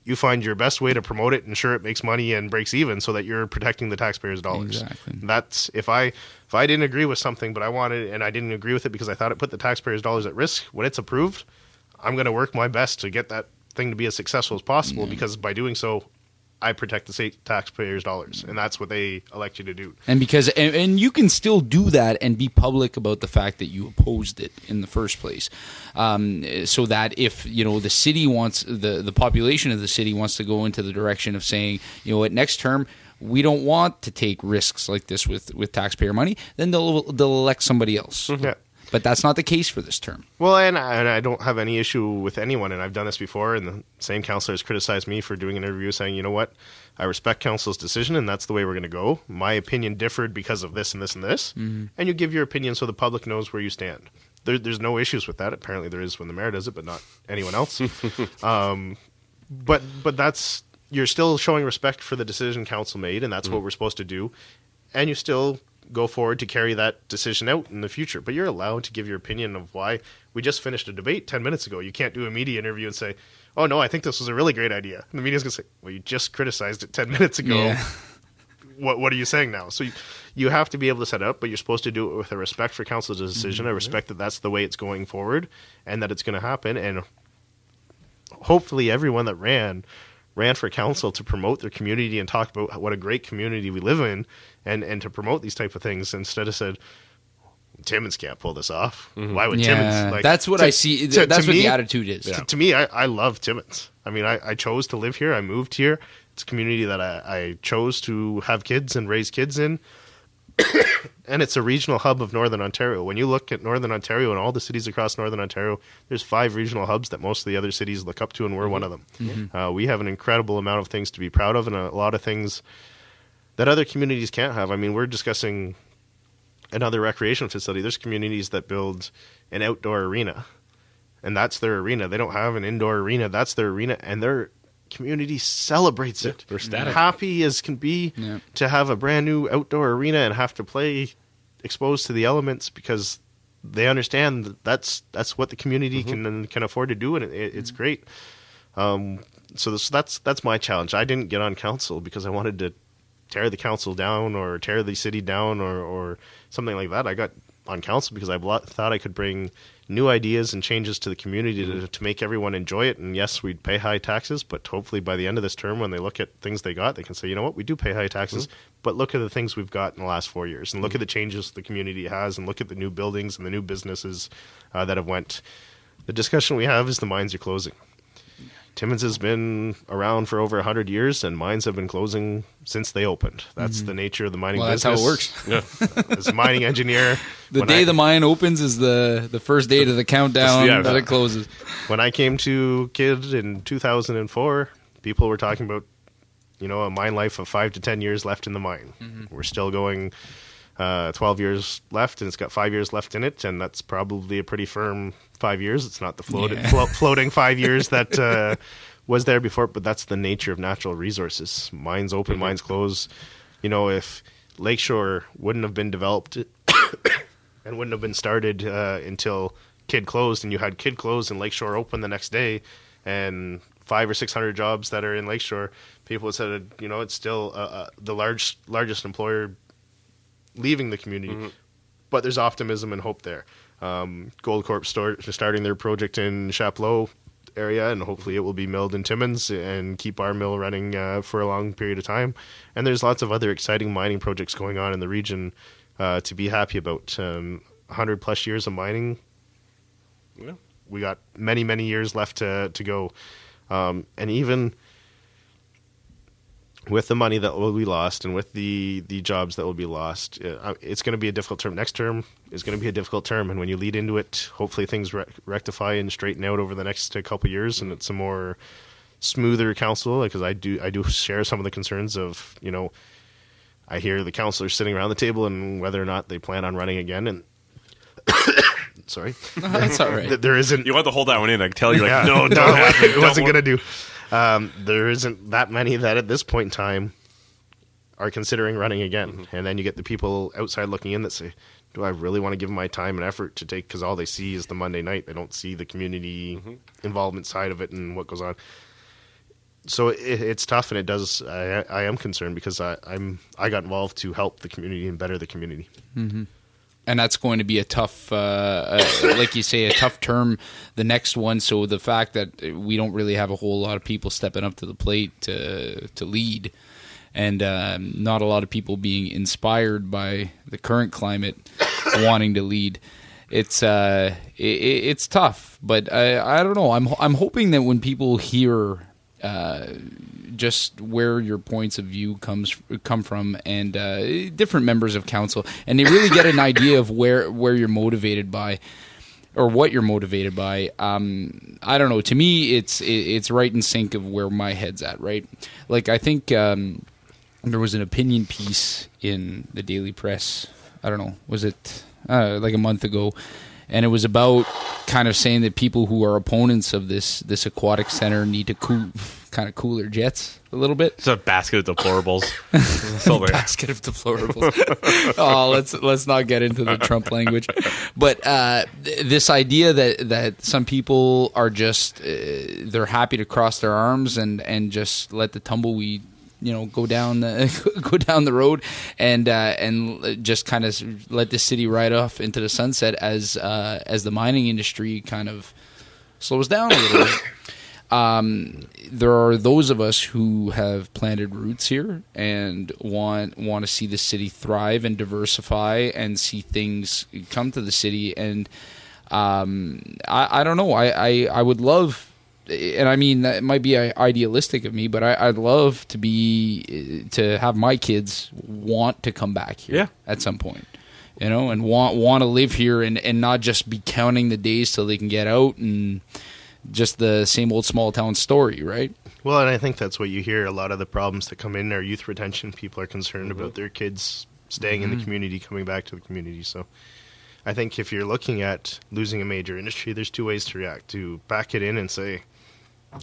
You find your best way to promote it, ensure it makes money and breaks even, so that you're protecting the taxpayers' dollars. Exactly. That's if I didn't agree with something, but I wanted, and I didn't agree with it because I thought it put the taxpayers' dollars at risk. When it's approved, I'm going to work my best to get that thing to be as successful as possible, because by doing so, I protect the state taxpayers' dollars, and that's what they elect you to do. And because and you can still do that and be public about the fact that you opposed it in the first place, so that if the city wants the population of the city wants to go into the direction of saying, what, next term we don't want to take risks like this with taxpayer money, then they'll elect somebody else. Yeah. But that's not the case for this term. Well, and I don't have any issue with anyone, and I've done this before, and the same councillor has criticized me for doing an interview saying, you know what, I respect council's decision, and that's the way we're going to go. My opinion differed because of this and this and this, and you give your opinion so the public knows where you stand. There's no issues with that. Apparently there is when the mayor does it, but not anyone else. But that's, you're still showing respect for the decision council made, and that's what we're supposed to do, and you still go forward to carry that decision out in the future. But you're allowed to give your opinion of why. We just finished a debate 10 minutes ago. You can't do a media interview and say, oh, no, I think this was a really great idea. And the media's going to say, well, you just criticized it 10 minutes ago. Yeah. What are you saying now? So you have to be able to set it up, but you're supposed to do it with a respect for council's decision, a respect that that's the way it's going forward and that it's going to happen. And hopefully everyone that ran for council to promote their community and talk about what a great community we live in and to promote these type of things instead of said, Timmins can't pull this off. Why would Timmins? Like, that's what I see. That's what the attitude is. To me, I love Timmins. I mean, I chose to live here. I moved here. It's a community that I chose to have kids and raise kids in. And it's a regional hub of Northern Ontario. When you look at Northern Ontario and all the cities across Northern Ontario, there's 5 regional hubs that most of the other cities look up to, and we're one of them. We have an incredible amount of things to be proud of and a lot of things that other communities can't have. I mean, we're discussing another recreation facility. There's communities that build an outdoor arena, and that's their arena. They don't have an indoor arena. That's their arena, and their community celebrates it. They're ecstatic. Happy as can be to have a brand new outdoor arena and have to play exposed to the elements because they understand that that's what the community can afford to do, and it's great. So that's my challenge. I didn't get on council because I wanted to tear the council down or tear the city down or something like that. I got on council because I thought I could bring new ideas and changes to the community to make everyone enjoy it. And yes, we'd pay high taxes, but hopefully by the end of this term, when they look at things they got, they can say, you know what, we do pay high taxes, but look at the things we've got in the last 4 years, and look at the changes the community has, and look at the new buildings and the new businesses that have went. The discussion we have is the mines are closing. Timmins has been around for over 100 years, and mines have been closing since they opened. That's the nature of the mining business. That's how it works. As a mining engineer, the day the mine opens is the first day to the countdown that it closes. When I came to KID in 2004, people were talking about, a mine life of 5 to 10 years left in the mine. We're still going 12 years left, and it's got 5 years left in it, and that's probably a pretty firm 5 years. It's not the floating 5 years that was there before, but that's the nature of natural resources. Mines open, mines close. If Lakeshore wouldn't have been developed and wouldn't have been started until KID closed, and you had KID closed and Lakeshore open the next day, and 500 or 600 jobs that are in Lakeshore, people said, it's still the largest employer leaving the community, but there's optimism and hope there. Goldcorp starting their project in Chapleau area, and hopefully it will be milled in Timmins and keep our mill running for a long period of time. And there's lots of other exciting mining projects going on in the region to be happy about. 100 plus years of mining. Yeah. We got many, many years left to go. And even with the money that will be lost and with the jobs that will be lost, it's going to be a difficult term. Next term is going to be a difficult term. And when you lead into it, hopefully things rectify and straighten out over the next couple of years, and it's a more smoother council, because I do share some of the concerns of, I hear the councillors sitting around the table and whether or not they plan on running again. And sorry. That's all right. There isn't. You want to hold that one in. I can tell you, no, it wasn't going to do. There isn't that many that at this point in time are considering running again. And then you get the people outside looking in that say, do I really want to give my time and effort to take, because all they see is the Monday night. They don't see the community involvement side of it and what goes on. So it's tough, and it does. I am concerned because I got involved to help the community and better the community. And that's going to be a tough, like you say, a tough term, the next one. So the fact that we don't really have a whole lot of people stepping up to the plate to lead, and not a lot of people being inspired by the current climate wanting to lead, it's tough. But I don't know. I'm hoping that when people hear just where your points of view come from, and different members of council, and they really get an idea of where you're motivated by, or what you're motivated by. I don't know. To me, it's right in sync of where my head's at. Right, like I think there was an opinion piece in the Daily Press. I don't know. Was it like a month ago? And it was about kind of saying that people who are opponents of this aquatic center need to cool their jets a little bit. It's a basket of deplorables. Basket of deplorables. Oh, let's not get into the Trump language. But this idea that some people are just they're happy to cross their arms and just let the tumbleweed, go down the road and just kind of let the city ride off into the sunset as the mining industry kind of slows down a little bit. There are those of us who have planted roots here and want to see the city thrive and diversify and see things come to the city. And I don't know. I would love. And I mean, that might be idealistic of me, but I'd love to have my kids want to come back here at some point, and want to live here and not just be counting the days till they can get out and just the same old small town story, right? Well, and I think that's what you hear. A lot of the problems that come in are youth retention. People are concerned about their kids staying in the community, coming back to the community. So I think if you're looking at losing a major industry, there's two ways to react: to back it in and say,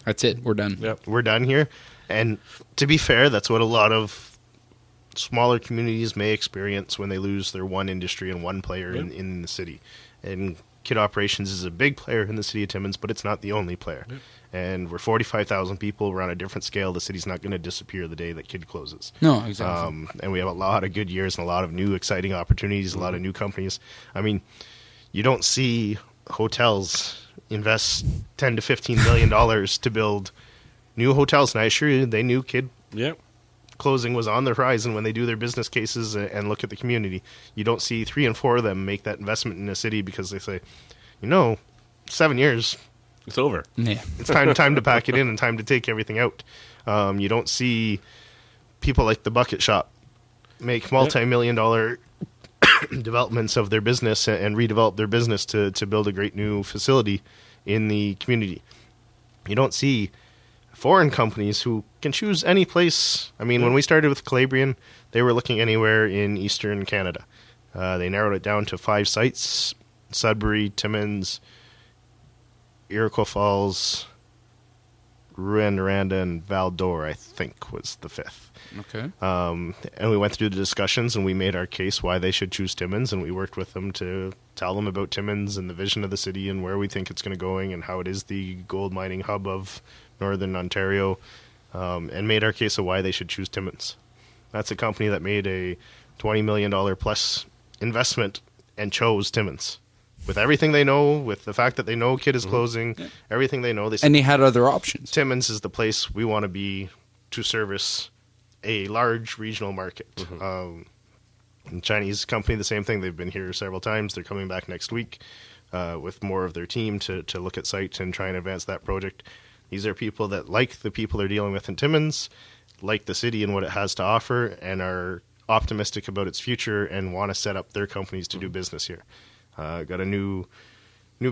that's it, we're done. Yep, we're done here. And to be fair, that's what a lot of smaller communities may experience when they lose their one industry and one player in the city. And Kid Operations is a big player in the city of Timmins, but it's not the only player. Yep. And we're 45,000 people. We're on a different scale. The city's not going to disappear the day that Kid closes. No, exactly. And we have a lot of good years and a lot of new exciting opportunities, a lot of new companies. I mean, you don't see hotels invest $10 to $15 million to build new hotels, and I assure you, they knew Kid closing was on the horizon when they do their business cases and look at the community. You don't see 3 and 4 of them make that investment in a city because they say, 7 years, it's over. Yeah, it's time to pack it in and time to take everything out. You don't see people like the Bucket Shop make multi-million-dollar developments of their business and redevelop their business to build a great new facility in the community. You don't see foreign companies who can choose any place. I mean, when we started with Calabrian, they were looking anywhere in eastern Canada. They narrowed it down to 5 sites: Sudbury, Timmins, Iroquois Falls, Rouyn-Noranda, and Val-d'Or, I think, was the 5th. Okay. And we went through the discussions and we made our case why they should choose Timmins, and we worked with them to tell them about Timmins and the vision of the city and where we think it's going to go and how it is the gold mining hub of northern Ontario, and made our case of why they should choose Timmins. That's a company that made a $20 million plus investment and chose Timmins. With everything they know, with the fact that they know Kid is closing, everything they know, they said, and they had other options. Timmins is the place we want to be to service a large regional market. Chinese company, the same thing. They've been here several times. They're coming back next week with more of their team to look at site and try and advance that project. These are people that like the people they're dealing with in Timmins, like the city and what it has to offer, and are optimistic about its future and want to set up their companies to do business here. Got a new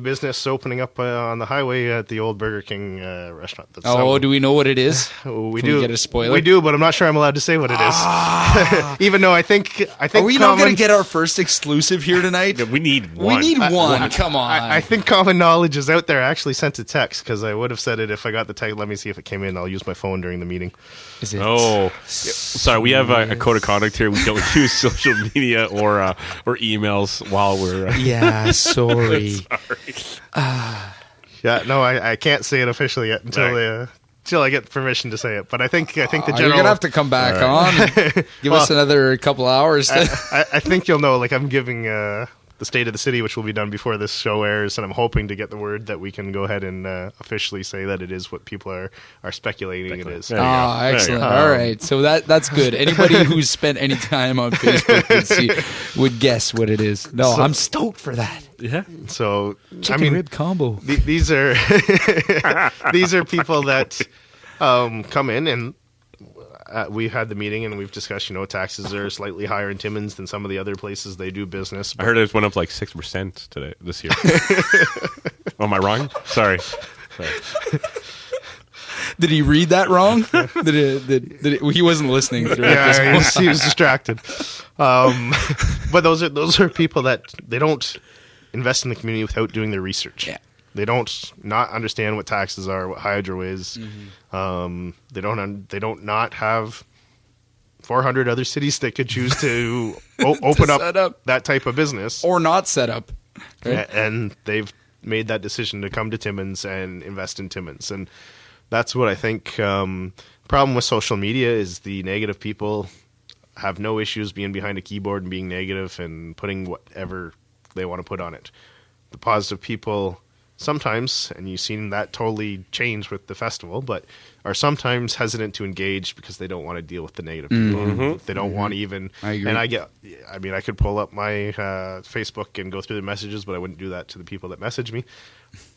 business opening up on the highway at the old Burger King restaurant. Do we know what it is? We Can do. we get a spoiler? We do, but I'm not sure I'm allowed to say what it is. Even though I think are we not going to get our first exclusive here tonight? We need one. We need one. Come on. I think common knowledge is out there. I actually sent a text because I would have said it if I got the text. Let me see if it came in. I'll use my phone during the meeting. Is it? Oh, sorry. We have a code of conduct here. We don't use social media or emails while we're. Yeah, sorry. Yeah, no, I can't say it officially yet until I get permission to say it. But I think the general. You're gonna have to come back on. And give us another couple hours. I think you'll know. Like I'm giving the state of the city, which will be done before this show airs, and I'm hoping to get the word that we can go ahead and officially say that it is what people are speculating it is. Excellent. All right, so that's good. Anybody who's spent any time on Facebook would guess what it is. No, I'm stoked for that. Yeah. So chicken rib combo. These are these are people that come in and. We've had the meeting and we've discussed, taxes are slightly higher in Timmins than some of the other places they do business. I heard it went up like 6% this year. Oh, am I wrong? Sorry. Did he read that wrong? He wasn't listening. Yeah, he was distracted. But those are people that they don't invest in the community without doing their research. Yeah. They don't not understand what taxes are, what hydro is. Mm-hmm. They don't not have 400 other cities that could choose to open up that type of business or not set up. Right? And they've made that decision to come to Timmins and invest in Timmins, and that's what I think. Problem with social media is the negative people have no issues being behind a keyboard and being negative and putting whatever they want to put on it. The positive people. Sometimes, and you've seen that totally change with the festival, but are sometimes hesitant to engage because they don't want to deal with the negative people. Mm-hmm. They don't want to even. I agree. And I could pull up my Facebook and go through the messages, but I wouldn't do that to the people that message me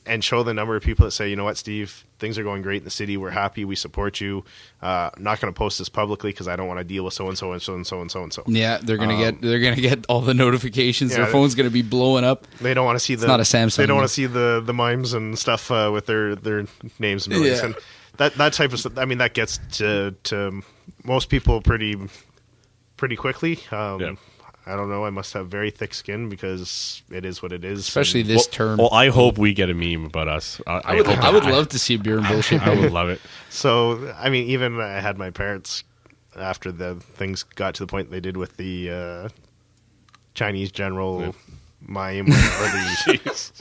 and show the number of people that say, you know what, Steve, things are going great in the city. We're happy. We support you. I'm not going to post this publicly because I don't want to deal with so and so and so and so and so and so. Yeah, they're gonna get all the notifications. Their phone's gonna be blowing up. They don't want to see it's not a Samsung. They don't want to see the mimes and stuff with their names and names. And that type of stuff. I mean, that gets to most people pretty quickly. I don't know. I must have very thick skin because it is what it is. Especially this term. Well, I hope we get a meme about us. I would love to see a beer and bullshit. I would love it. So, I mean, even I had my parents, after the things got to the point they did with the Chinese general mime, or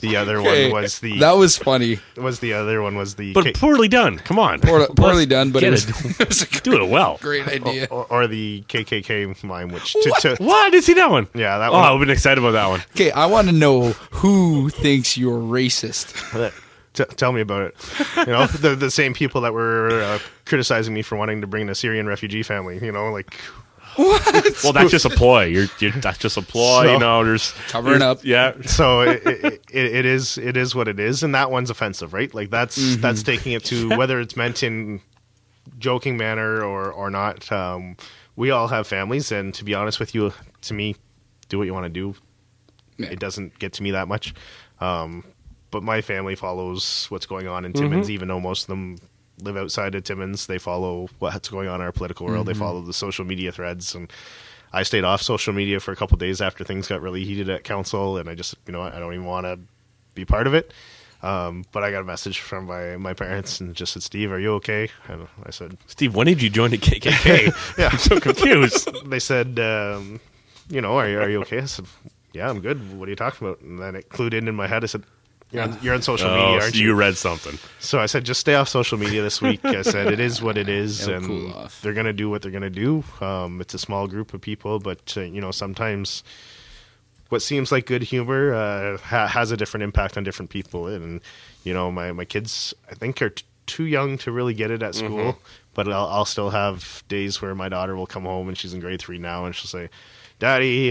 the other one was the... That was funny. The other one was the... But poorly done. Come on. Poorly done, but it was do it well. Great idea. Or the KKK mime, which... What? I didn't see that one. Yeah, that one. Oh, I've been excited about that one. Okay, I want to know who thinks you're racist. Tell me about it. The same people that were criticizing me for wanting to bring a Syrian refugee family. What? Well, that's just a ploy. That's just a ploy. So, there's covering up. Yeah. So it is what it is, and that one's offensive, right? Like that's taking it to whether it's meant in joking manner or not. We all have families, and to be honest with you, to me, do what you want to do. Yeah. It doesn't get to me that much. But my family follows what's going on in Timmins, even though most of them live outside of Timmins. They follow what's going on in our political world. They follow the social media threads, and I stayed off social media for a couple of days after things got really heated at council, and I just, I don't even want to be part of it. But I got a message from my parents and just said, Steve, are you okay? And I said, Steve, when did you join the KKK? Yeah. I'm so confused. They said, are you okay? I said, yeah, I'm good. What are you talking about? And then it clued in my head. I said, you're on social media, aren't you? You read something. So I said, just stay off social media this week. I said, it is what it is, and they're going to do what they're going to do. It's a small group of people, but, sometimes what seems like good humor has a different impact on different people. And, my kids, I think, are too young to really get it at school, but I'll still have days where my daughter will come home, and she's in grade 3 now, and she'll say, Daddy,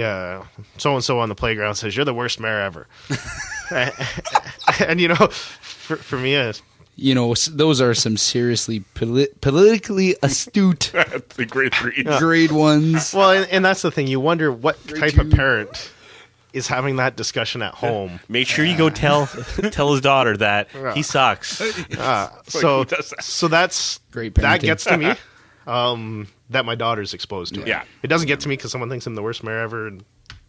so-and-so on the playground says, you're the worst mayor ever. And, for me... those are some seriously politically astute the grade 3. Grade 1s. Well, and that's the thing. You wonder what type of parent is having that discussion at home. Make sure you go tell his daughter that he sucks. So that's great parenting. That gets to me. That my daughter's exposed to it. Yeah. It doesn't get to me because someone thinks I'm the worst mayor ever in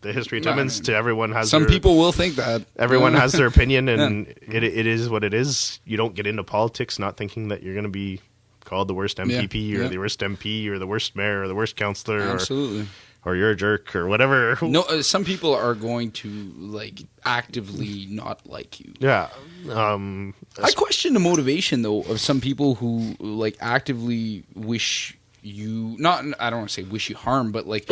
the history of Timmins. To everyone has some people will think that. Everyone has their opinion, and it is what it is. You don't get into politics not thinking that you're going to be called the worst MPP or the worst MP or the worst mayor or the worst councillor. Absolutely. Or you're a jerk or whatever. No, some people are going to actively not like you. Yeah. I question the motivation though of some people who actively wish you I don't want to say wish you harm, but like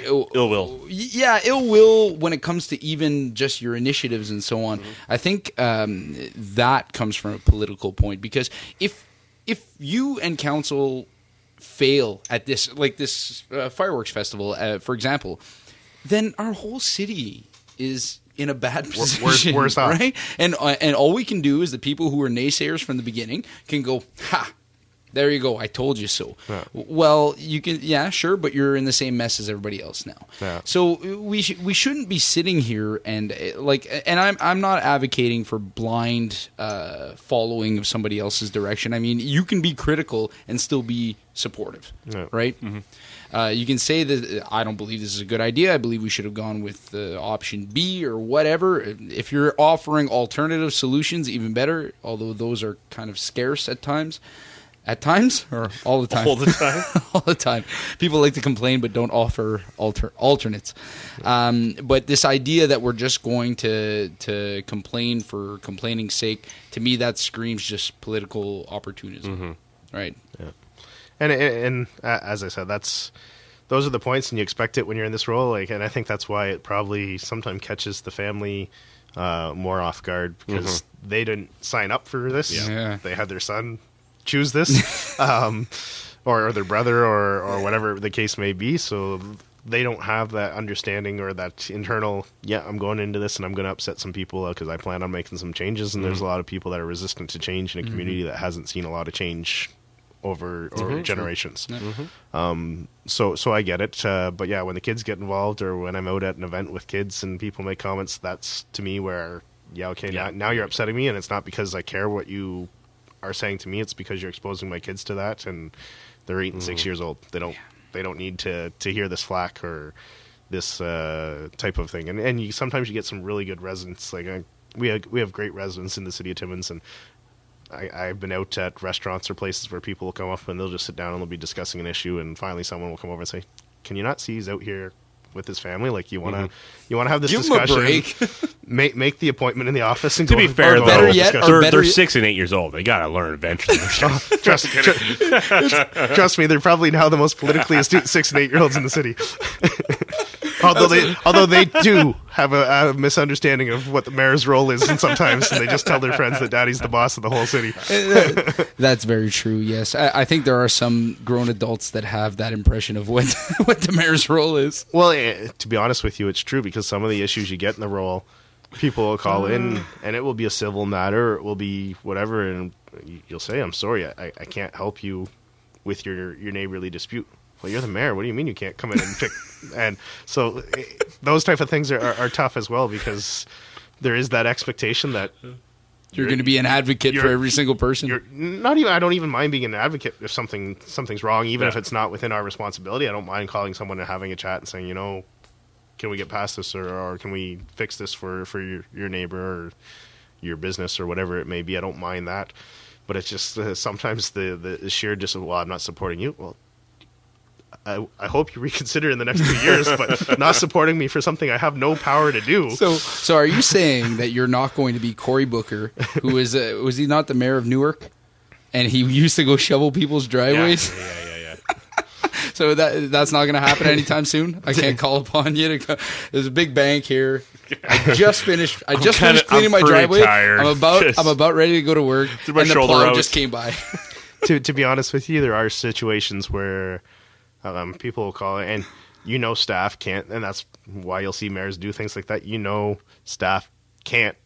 ill will. Yeah, ill will when it comes to even just your initiatives and so on. I think that comes from a political point, because if you and council fail at this, like this fireworks festival, for example, then our whole city is in a bad position, worse off. Right? And all we can do is the people who were naysayers from the beginning can go, ha, there you go, I told you so. Yeah. Well, you can, yeah, sure, but you're in the same mess as everybody else now. Yeah. So we shouldn't be sitting here and I'm not advocating for blind following of somebody else's direction. I mean, you can be critical and still be supportive, right? Mm-hmm. You can say that I don't believe this is a good idea. I believe we should have gone with option B or whatever. If you're offering alternative solutions, even better, although those are kind of scarce at times. At times or all the time? All the time. All the time. People like to complain but don't offer alternates. But this idea that we're just going to complain for complaining's sake, to me that screams just political opportunism. Right? Yeah. And as I said, those are the points, and you expect it when you're in this role. Like, and I think that's why it probably sometimes catches the family more off guard, because they didn't sign up for this. Yeah. They had their son choose this, or their brother, or whatever the case may be. So they don't have that understanding or that internal, I'm going into this and I'm going to upset some people because I plan on making some changes. And there's a lot of people that are resistant to change in a community that hasn't seen a lot of change over generations. So I get it. But yeah, when the kids get involved, or when I'm out at an event with kids and people make comments, that's to me where, now you're upsetting me, and it's not because I care what you are saying to me, it's because you're exposing my kids to that, and they're 8 and 6 years old. They don't need to hear this flack or this type of thing. And sometimes you get some really good residents. Like we have great residents in the city of Timmins, and I've been out at restaurants or places where people will come up and they'll just sit down and they'll be discussing an issue, and finally someone will come over and say, "Can you not see he's out here with his family? Like, you want to have this discussion? Give him a break. make the appointment in the office." And to be fair, though, they're 6 and 8 years old. They gotta learn eventually. Trust me, they're probably now the most politically astute 6 and 8 year olds in the city. Although they do have a misunderstanding of what the mayor's role is, and sometimes they just tell their friends that daddy's the boss of the whole city. That's very true, yes. I think there are some grown adults that have that impression of what the mayor's role is. Well, to be honest with you, it's true, because some of the issues you get in the role, people will call in, and it will be a civil matter, it will be whatever, and you'll say, "I'm sorry, I can't help you with your neighborly dispute." Well, you're the mayor. What do you mean you can't come in and pick? And so those type of things are tough as well, because there is that expectation that you're going to be an advocate for every single person. I don't even mind being an advocate if something's wrong, even if it's not within our responsibility. I don't mind calling someone and having a chat and saying, can we get past this, or can we fix this for your neighbor or your business or whatever it may be. I don't mind that. But it's just sometimes the sheer I'm not supporting you. Well, I hope you reconsider in the next 2 years, but not supporting me for something I have no power to do. So are you saying that you're not going to be Cory Booker, who is was he not the mayor of Newark, and he used to go shovel people's driveways? Yeah. So that's not going to happen anytime soon. I can't call upon you to go. There's a big bank here. I just finished cleaning my driveway. Tired. I'm about ready to go to work, and the plow just came by. To be honest with you, there are situations where people will call and staff can't, and that's why you'll see mayors do things like that. Staff can't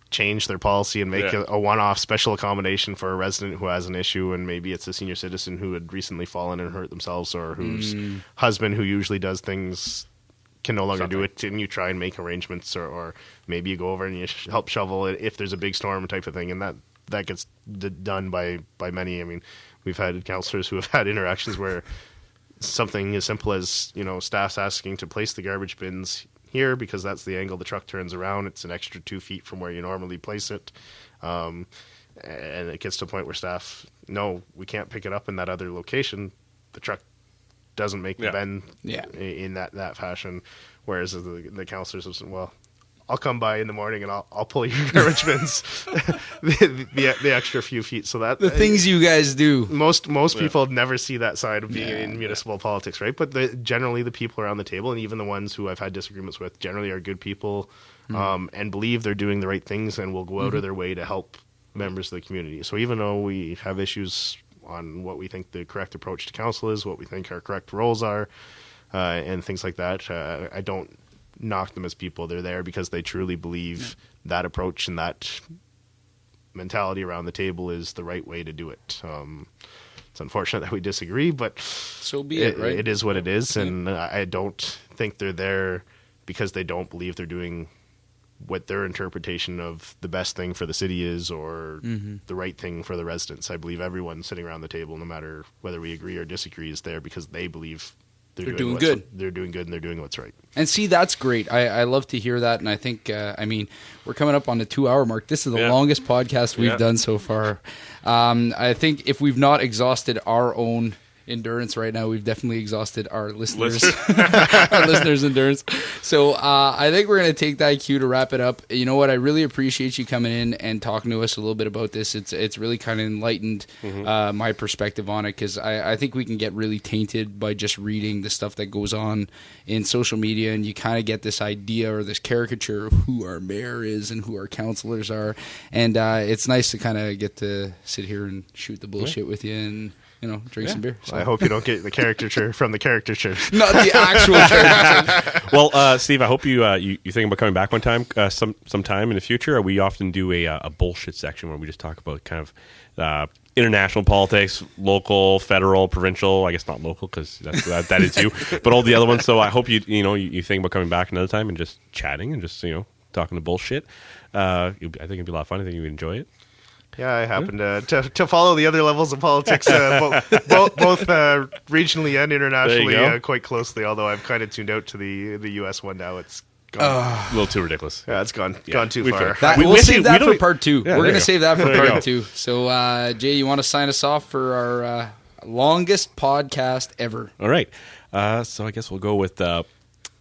change their policy and make a one-off special accommodation for a resident who has an issue, and maybe it's a senior citizen who had recently fallen and hurt themselves, or whose husband, who usually does things, can no longer do it, and you try and make arrangements, or maybe you go over and you help shovel it if there's a big storm type of thing, and that gets done by many. I mean, we've had councillors who have had interactions where something as simple as staff's asking to place the garbage bins here because that's the angle the truck turns around. It's an extra 2 feet from where you normally place it, and it gets to a point where staff, no, we can't pick it up in that other location. The truck doesn't make the bend in that fashion, whereas the councillors have said, well, I'll come by in the morning and I'll pull your garbage bins the extra few feet. So that the things you guys do. Most people never see that side of being in municipal politics, right? But generally the people around the table, and even the ones who I've had disagreements with, generally are good people and believe they're doing the right things and will go out of their way to help members of the community. So even though we have issues on what we think the correct approach to council is, what we think our correct roles are, and things like that, I don't knock them as people. They're there because they truly believe that approach and that mentality around the table is the right way to do it. It's unfortunate that we disagree, but so be it, right? It is what it is, and I don't think they're there because they don't believe they're doing what their interpretation of the best thing for the city is, or the right thing for the residents. I believe everyone sitting around the table, no matter whether we agree or disagree, is there because they believe they're doing good. They're doing good, and they're doing what's right. And see, that's great. I love to hear that, and I think, we're coming up on the 2-hour mark. This is the longest podcast we've done so far. I think if we've not exhausted our own endurance right now, we've definitely exhausted our listeners' endurance. So I think we're going to take that cue to wrap it up. You know what? I really appreciate you coming in and talking to us a little bit about this. It's really kind of enlightened my perspective on it, because I think we can get really tainted by just reading the stuff that goes on in social media, and you kind of get this idea or this caricature of who our mayor is and who our councilors are. And it's nice to kind of get to sit here and shoot the bullshit with you and drink some beer. So. I hope you don't get the caricature from the caricature. Not the actual caricature. Well, Steve, I hope you think about coming back one time, sometime in the future. We often do a bullshit section where we just talk about kind of international politics, local, federal, provincial. I guess not local because that is too, but all the other ones. So I hope you think about coming back another time and just chatting and just talking to bullshit. I think it'd be a lot of fun. I think you would enjoy it. Yeah, I happen to follow the other levels of politics, both regionally and internationally, quite closely. Although I've kind of tuned out to the U.S. one now. It's gone a little too ridiculous. Yeah, it's gone too far. We'll save that for part 2. We're going to save that for part 2. So, Jay, you want to sign us off for our longest podcast ever? All right. So I guess we'll go with there's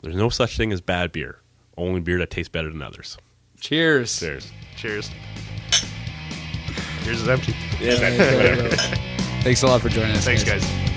no such thing as bad beer. Only beer that tastes better than others. Cheers. Cheers. Yours is empty. Thanks a lot for joining us. Thanks, guys.